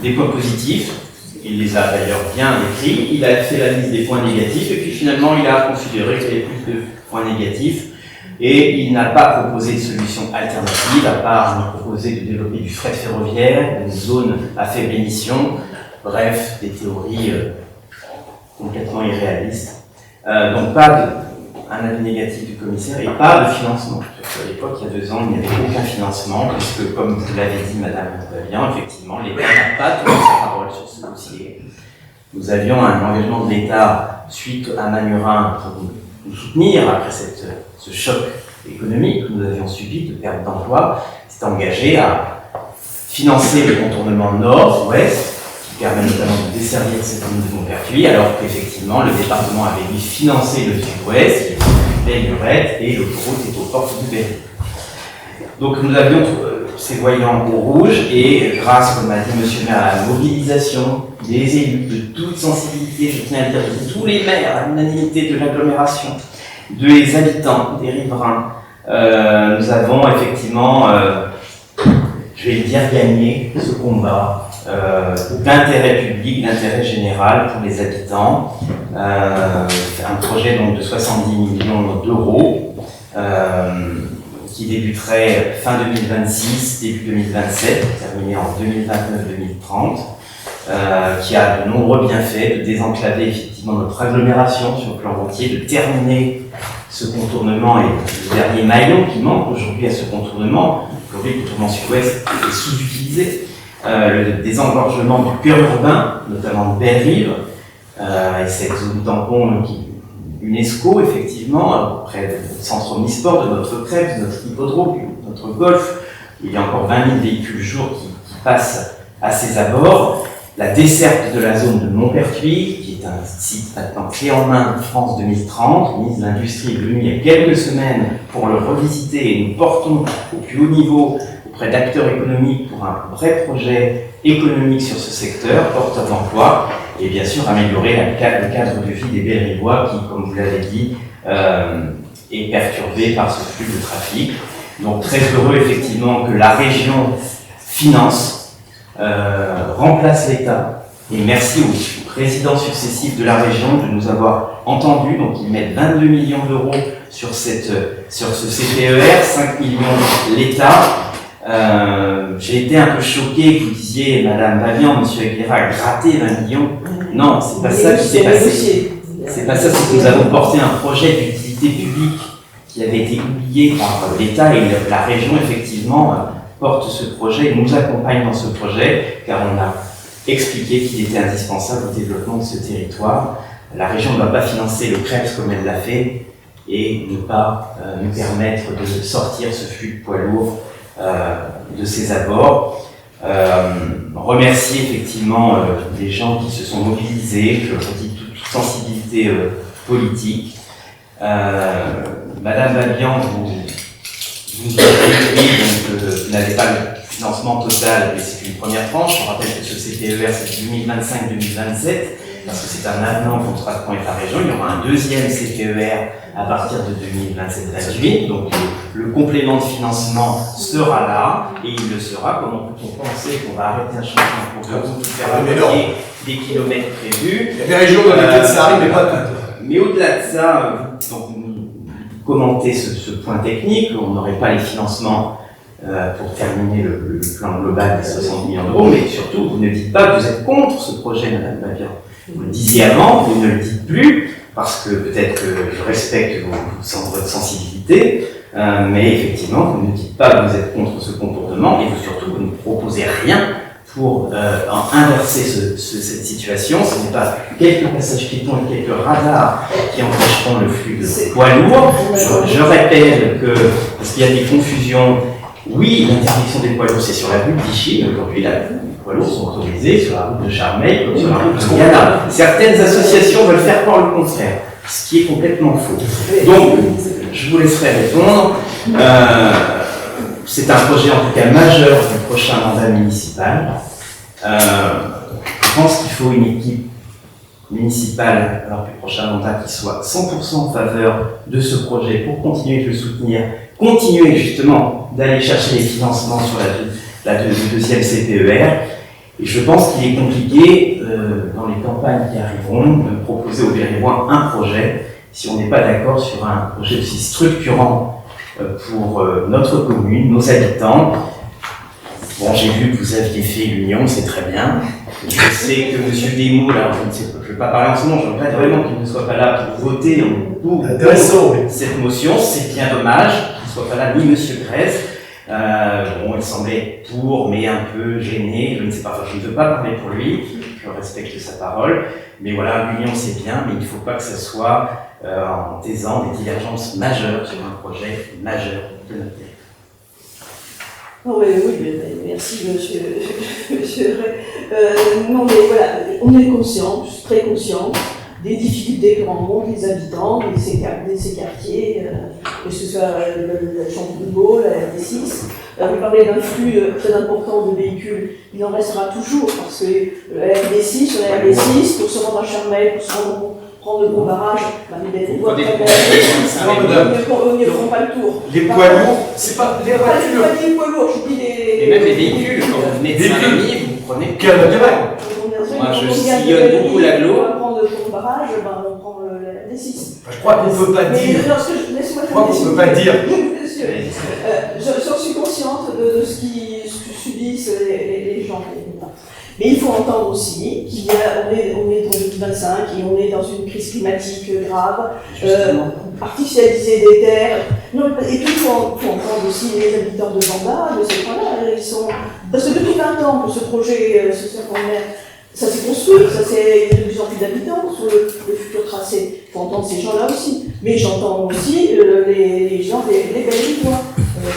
des points positifs. Il les a d'ailleurs bien écrits, il a fait la liste des points négatifs, et puis finalement il a considéré qu'il y avait plus de points négatifs, et il n'a pas proposé de solution alternative, à part nous proposer de développer du fret ferroviaire, une zone à faible émission, bref, des théories complètement irréalistes. Donc un avis négatif du commissaire et pas de financement. À l'époque, il y a 2 ans, il n'y avait aucun financement, puisque, comme vous l'avez dit, Madame Fabien, effectivement, l'État n'a pas tenu sa parole sur ce dossier. Nous avions un engagement de l'État suite à Manurin pour nous soutenir après ce choc économique que nous avions subi de perte d'emploi. S'est engagé à financer le contournement nord-ouest, qui permet notamment de desservir cette commune de Montpertuis, alors qu'effectivement le département avait lui financé le sud-ouest, qui est Lurette, et l'autoroute est aux portes du Berry. Donc nous avions ces voyants au rouge, et grâce, comme a dit M. le maire, à la mobilisation des élus de toute sensibilité, je tiens à dire de tous les maires, à l'unanimité de l'agglomération, des habitants, des riverains, nous avons effectivement, je vais le dire, gagné ce combat d'intérêt public, d'intérêt général pour les habitants. Un projet donc de 70 millions d'euros qui débuterait fin 2026, début 2027, terminé en 2029-2030, qui a de nombreux bienfaits, de désenclaver effectivement notre agglomération sur le plan routier, de terminer ce contournement et le dernier maillon qui manque aujourd'hui à ce contournement. Aujourd'hui, le contournement sud-ouest est sous-utilisé. Le désengorgement du cœur urbain, notamment de Belle-Rive, et cette zone tampon UNESCO, effectivement, près du centre omnisport, de notre crêpe, de notre hippodrome, de notre golf. Il y a encore 20 000 véhicules jour qui passent à ses abords. La desserte de la zone de Montpertuis, qui est un site maintenant clé en main de France 2030. Le ministre de l'Industrie est venu il y a quelques semaines pour le revisiter, et nous portons au plus haut niveau auprès d'acteurs économiques pour un vrai projet économique sur ce secteur, porteur d'emploi, et bien sûr améliorer le cadre de vie des Belle-Rivois qui, comme vous l'avez dit, est perturbé par ce flux de trafic. Donc très heureux effectivement que la région finance, remplace l'État, et merci aux présidents successifs de la région de nous avoir entendus. Donc ils mettent 22 millions d'euros sur ce CPER, 5 millions l'État. J'ai été un peu choqué que vous disiez, Madame Bavian, Monsieur Aguilera a gratté 20 millions. Non, c'est pas ça qui s'est passé. C'est pas ça, c'est que nous avons porté un projet d'utilité publique qui avait été oublié par l'État, et la région, effectivement, porte ce projet, nous accompagne dans ce projet, car on a expliqué qu'il était indispensable au développement de ce territoire. La région ne doit pas financer le CREPS comme elle l'a fait, et ne pas nous permettre de sortir ce flux de poids lourds de ses abords. Remercier effectivement les gens qui se sont mobilisés, je redis toute sensibilité politique. Madame Babian, vous vous n'avez pas le financement total, mais c'est une première tranche. Je rappelle que ce CPER c'est 2025-2027, parce que c'est un avenant au contrat de plan État-région. Il y aura un deuxième CPER à partir de 2027-2028. Donc le complément de financement sera là, et il le sera. Comment peut-on penser qu'on va arrêter un chantier pour faire bloquer des kilomètres prévus? Il y a des régions dans lesquelles ça arrive, mais pas toutes. Mais au-delà de ça, donc, commenter ce point technique, on n'aurait pas les financements pour terminer le plan global des 60 millions d'euros, mais surtout, vous ne dites pas que vous êtes contre ce projet, Madame Babian. Vous le disiez avant, vous ne le dites plus, parce que peut-être que je respecte votre sensibilité, mais effectivement, vous ne dites pas que vous êtes contre ce comportement, et surtout, vous ne proposez rien pour inverser cette situation. Ce n'est pas quelques passages piétons et quelques radars qui empêcheront le flux de poids lourds. Je répète que, parce qu'il y a des confusions, oui, l'interdiction des poids lourds, c'est sur la route d'Ichy, mais aujourd'hui, les poids lourds sont autorisés sur la route de Charmeil, comme sur la route de Gala. Certaines associations veulent faire croire le contraire, ce qui est complètement faux. Donc, je vous laisserai répondre. C'est un projet en tout cas majeur du prochain mandat municipal. Je pense qu'il faut une équipe municipale lors du prochain mandat qui soit 100% en faveur de ce projet pour continuer de le soutenir, continuer justement d'aller chercher les financements sur le deuxième CPER. Et je pense qu'il est compliqué dans les campagnes qui arriveront de proposer aux Berrivois un projet si on n'est pas d'accord sur un projet aussi structurant pour notre commune, nos habitants. Bon, j'ai vu que vous aviez fait l'union, c'est très bien. Je sais que M. Desmoules, alors je ne vais pas parler en ce moment, je regrette vraiment qu'il ne soit pas là pour voter pour cette motion. C'est bien dommage qu'il ne soit pas là, ni M. Grèze. Bon, il semblait pour, mais un peu gêné, je ne sais pas, enfin, je ne veux pas parler pour lui, je respecte sa parole. Mais voilà, l'union c'est bien, mais il ne faut pas que ce soit en taisant des divergences majeures sur un projet majeur de notre territoire. Oh, oui, merci monsieur Ray. Non mais voilà, on est conscient, je suis très conscient des difficultés que rencontrent les habitants de ces quartiers, que ce soit la Chambre de Beau, la RD6. Vous parlez d'un flux très important de véhicules, il en restera toujours, parce que la RD6, sur la RD6, pour se rendre à Charmeil, pour se prendre le gros barrage, les voies très belles, on n'y feront pas le tour. Les poids lourds, c'est pas les voitures. Pas les poids lourds, je dis les... Et même les véhicules, quand vous venez de Saint-Rémy, vous prenez... Quel intérêt? Moi, je sillonne beaucoup l'agglo. On va prendre le barrage, on prend la D6. Je crois qu'on ne peut pas dire. Laisse-moi Je crois qu'on ne peut pas dire. Monsieur, j'en suis consciente de ce que subissent les gens. Mais il faut entendre aussi qu'on est dans 2025 et on est dans une crise climatique grave, artificialiser des terres. Non, et puis il faut entendre aussi les habitants de Vanda, de ces coins-là. Parce que depuis 20 ans que ce projet social ça s'est construit, il y a de plus en plus d'habitants sur le futur tracé. Il faut entendre ces gens-là aussi. Mais j'entends aussi les gens des Berrivois.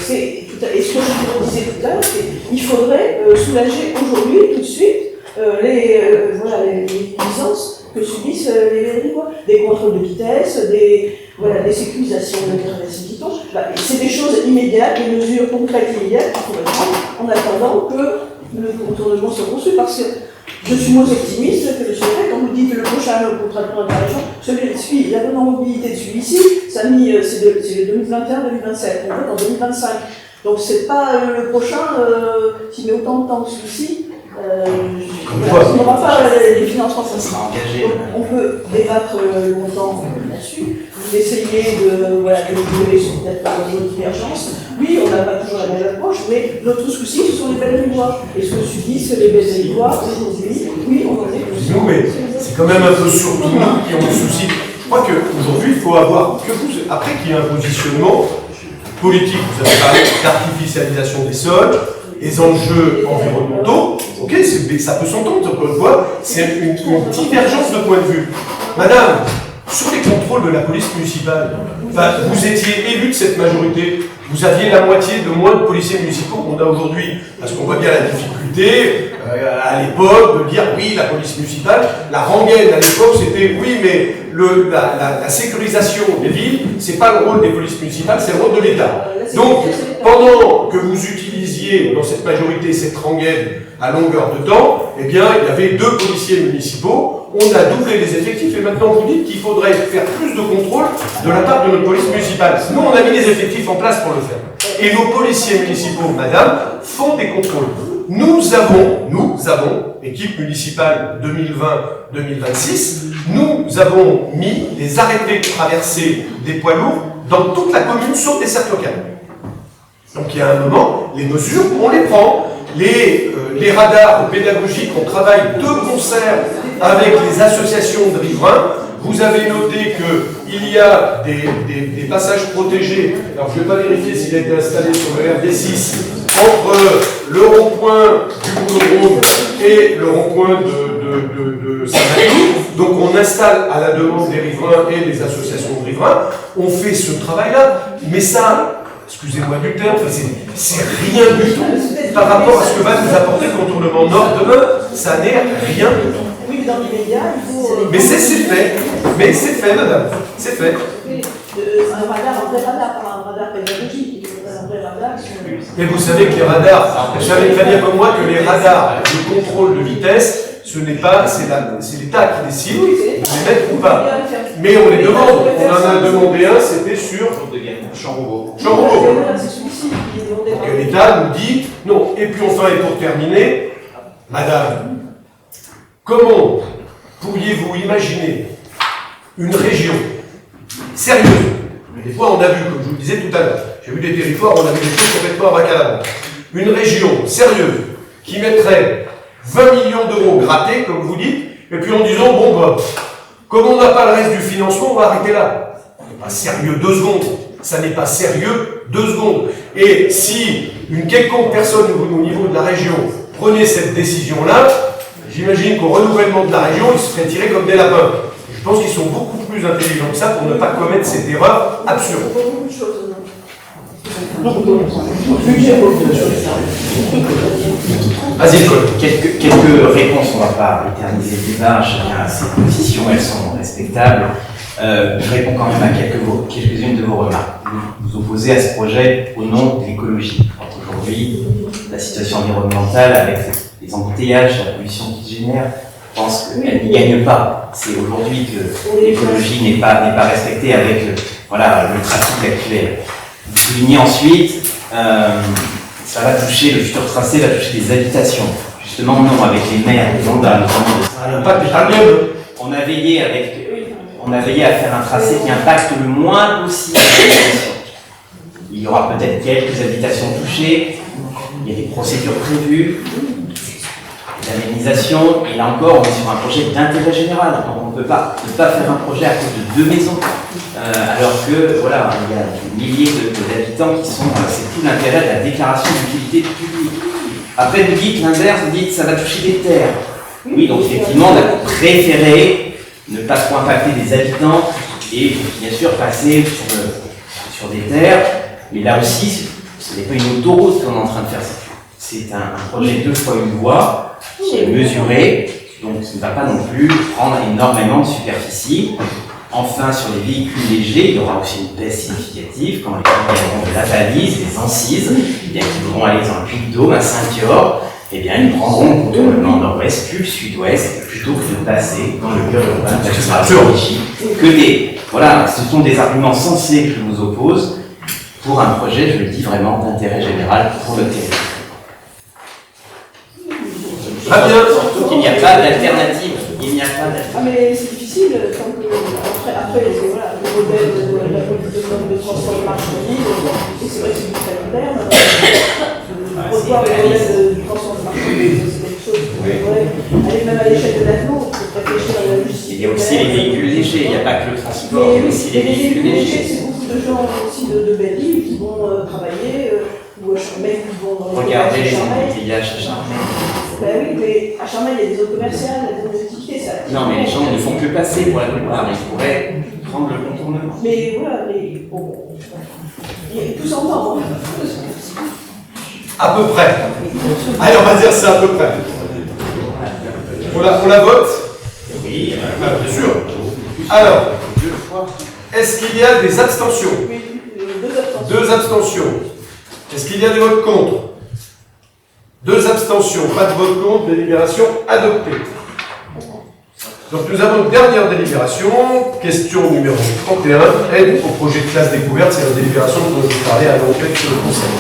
Et ce que je vous disais tout à l'heure, c'est qu'il faudrait soulager aujourd'hui, tout de suite, les nuisances que subissent les Berrivois. Des contrôles de vitesse, des sécurisations de traversées piétons. C'est des choses immédiates, des mesures concrètes immédiates qu'il faudrait prendre en attendant que le contournement soit construit. Parce que je suis moins optimiste que le secret quand vous dites que le prochain contrat de plan État-région, la bonne mobilité de celui-ci, c'est le 2021-2027, on est en 2025. Donc c'est pas le prochain qui met autant de temps que celui-ci. On n'aura pas les financements, ça sera engagé. On peut débattre longtemps là-dessus. Vous essayez de lever sur peut-être par nos divergences. Oui, on n'a pas toujours la même approche, mais notre souci, ce sont les Berrivois. Et ce que subissent les Berrivois aujourd'hui, oui, on en est conscient. Nous, mais c'est quand même un peu surtout nous qui avons le souci. Je crois qu'aujourd'hui, il faut avoir, après qu'il y ait un positionnement politique, vous avez parlé d'artificialisation des sols, les enjeux environnementaux, ok, ça peut s'entendre, encore une fois, c'est une divergence de point de vue. Madame, sur les contrôles de la police municipale, vous étiez élu de cette majorité, vous aviez la moitié de moins de policiers municipaux qu'on a aujourd'hui, parce qu'on voit bien la difficulté à l'époque de dire oui, la police municipale, la rengaine à l'époque c'était oui, mais la sécurisation des villes, c'est pas le rôle des polices municipales, c'est le rôle de l'État. Donc, pendant que vous utilisiez dans cette majorité cette rengaine à longueur de temps, eh bien, il y avait 2 policiers municipaux. On a doublé les effectifs et maintenant vous dites qu'il faudrait faire plus de contrôle de la part de notre police municipale. Nous, on a mis les effectifs en place pour le faire. Et nos policiers municipaux, madame, font des contrôles. Nous avons, équipe municipale 2020-2026, nous avons mis des arrêtés de traversée des poids lourds dans toute la commune, sauf des cercles locales. Donc il y a un moment, les mesures, on les prend. Les radars pédagogiques, on travaille de concert avec les associations de riverains. Vous avez noté qu'il y a des passages protégés. Alors je ne vais pas vérifier s'il a été installé sur le RD6 entre le rond-point du Boulodrome et le rond-point de Saint-Malo. Donc on installe à la demande des riverains et des associations de riverains. On fait ce travail-là, mais ça... Excusez-moi du terme, c'est rien du tout par rapport à ce que va nous apporter le contournement nord demain, ça n'est rien du tout. Oui, mais dans l'immédiat, il faut... Mais c'est fait, madame, c'est fait. Un radar, un vrai radar, pas un radar pédagogique, un vrai radar. Et vous savez que les radars, vous savez très bien comme moi que les radars de contrôle de vitesse, ce n'est pas, c'est l'État qui décide de les mettre ou pas. Mais on les demande, on en a demandé un, c'était sur Champs-Roubaud. Et l'État nous dit non. Et puis enfin, et pour terminer, madame, comment pourriez-vous imaginer une région sérieuse? Des fois, on a vu, comme je vous le disais tout à l'heure, j'ai vu des territoires où on avait des choses complètement abracadabrantes. Une région sérieuse qui mettrait 20 millions d'euros grattés, comme vous dites, et puis en disant, bon, bah, comme on n'a pas le reste du financement, on va arrêter là. C'est pas sérieux 2 secondes. Ça n'est pas sérieux 2 secondes. Et si une quelconque personne au niveau de la région prenait cette décision-là, j'imagine qu'au renouvellement de la région, ils se feraient tirer comme des lapins. Je pense qu'ils sont beaucoup plus intelligents que ça pour ne pas commettre cette erreur absurde. Beaucoup de choses. Vas-y, Paul. Quelques réponses, on ne va pas éterniser le débat, chacun a ses positions, elles sont respectables. Je réponds quand même à quelques-unes de vos remarques. Vous vous opposez à ce projet au nom de l'écologie. Aujourd'hui, la situation environnementale, avec les embouteillages, la pollution qu'il génère, je pense qu'elle n'y gagne pas. C'est aujourd'hui que l'écologie n'est pas respectée avec le trafic actuel. Vous soulignez ensuite, ça va toucher, le futur tracé va toucher les habitations. Justement, non, avec les maires, les mandats, on a veillé à faire un tracé qui impacte le moins possible l'habitation. Il y aura peut-être quelques habitations touchées, il y a des procédures prévues, d'aménisation, et là encore, on est sur un projet d'intérêt général. Donc on ne peut pas faire un projet à cause de 2 maisons, alors que, voilà, il y a des milliers d'habitants qui sont... c'est tout l'intérêt de la déclaration d'utilité publique. Après, vous dites l'inverse, vous dites ça va toucher des terres. Oui, donc effectivement, on a préféré ne pas trop impacter des habitants et bien sûr passer sur des terres. Mais là aussi, ce n'est pas une autoroute qu'on est en train de faire. C'est un projet 2 fois 1 voie, qui est mesuré, donc qui ne va pas non plus prendre énormément de superficie. Enfin, sur les véhicules légers, il y aura aussi une baisse significative quand les véhicules de la balise, des ancises, eh bien, qui voudront aller dans le Puy-de-Dôme, à Saint-Thior, eh bien, ils prendront le contournement nord-ouest, puis le sud-ouest, plutôt que de passer dans le cœur urbain Voilà, ce sont des arguments sensés que je vous oppose pour un projet, je le dis vraiment, d'intérêt général pour le territoire. Surtout qu'il n'y a pas d'alternative. Ah, mais c'est difficile, tant que après voilà, le modèle de la politique de transport de marchandises, et c'est vrai que c'est du très long terme. Revoir le modèle du transport de marchandises, c'est quelque chose qu'on pourrait aller même à l'échelle de l'ATMO, pour réfléchir à la logistique. Il y a aussi les véhicules légers, il n'y a pas que le transport, il y a aussi les véhicules légers. C'est beaucoup de gens aussi de Belle-Île qui vont travailler, ou à Charmel qui vont dans les regardez les embouteillages à Charmel. Ben oui, mais à Charmel, il y a des zones commerciales, il y a des activités, ça. Non, mais les gens ne font que passer pour la plupart, mais ils pourraient prendre le contournement. Mais voilà, mais bon. Et tous ensemble. À peu près. Allez, on va dire c'est à peu près. On la vote? Oui. Bien sûr. Alors, est-ce qu'il y a des abstentions? Oui, deux abstentions. 2 abstentions. Est-ce qu'il y a des votes contre? 2 abstentions. Pas de vote contre. Délibération adoptée. Donc nous avons une dernière délibération. Question numéro 31. Aide au projet de classe découverte. C'est la délibération dont je vous parlais à l'enquête sur le conseil.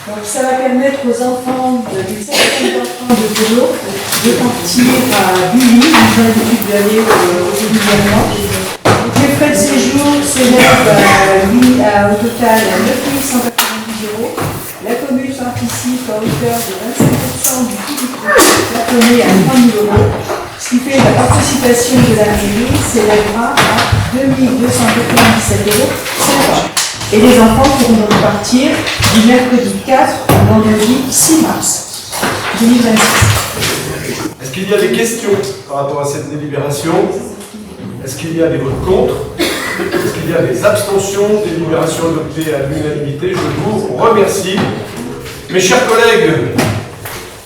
Donc ça va permettre aux enfants, des centaines d'enfants de Vélo, de partir à Bully, ils ont l'habitude d'aller régulièrement. Les frais de séjour s'élèvent au total à 9 190 €. La commune participe à hauteur de 25% du coût du projet, plafonné à 3 000 €, ce qui fait que la participation de la mairie s'élèvera à 2 297 €. Et les enfants pourront donc partir du mercredi 4 au vendredi 6 mars 2026. Est-ce qu'il y a des questions par rapport à cette délibération? Est-ce qu'il y a des votes contre? Est-ce qu'il y a des abstentions? Délibération adoptée à l'unanimité. Je vous remercie. Mes chers collègues,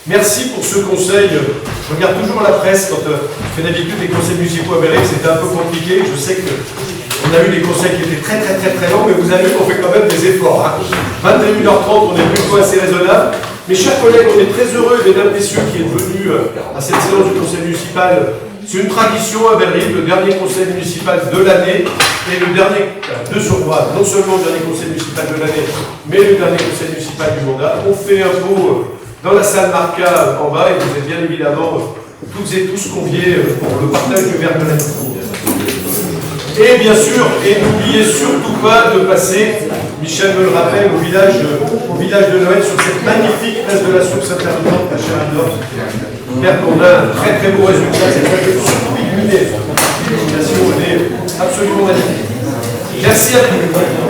merci pour ce conseil. Je regarde toujours la presse quand je fais d'habitude des conseils municipaux à Bellerive. C'était un peu compliqué. Je sais qu'on a eu des conseils qui étaient très longs, mais vous avez vu qu'on fait quand même des efforts. 21h30, on est plutôt assez raisonnable. Mes chers collègues, on est très heureux, mesdames, messieurs, qui êtes venus à cette séance du conseil municipal. C'est une tradition à Bellerive, le dernier conseil municipal de l'année, et le dernier, de surcroît, non seulement le dernier conseil municipal de l'année, mais le dernier conseil municipal du mandat. On fait un pot dans la salle Marca en bas, et vous êtes bien évidemment toutes et tous conviés pour le partage du verre de la nuit. Et bien sûr, et n'oubliez surtout pas de passer, Michel me le rappelle, au village de Noël sur cette magnifique place de la source intermittente à Chalindor. Car on a un très beau résultat, c'est très surtout illuminé. L'illumination, elle est absolument magnifique. Merci à tous.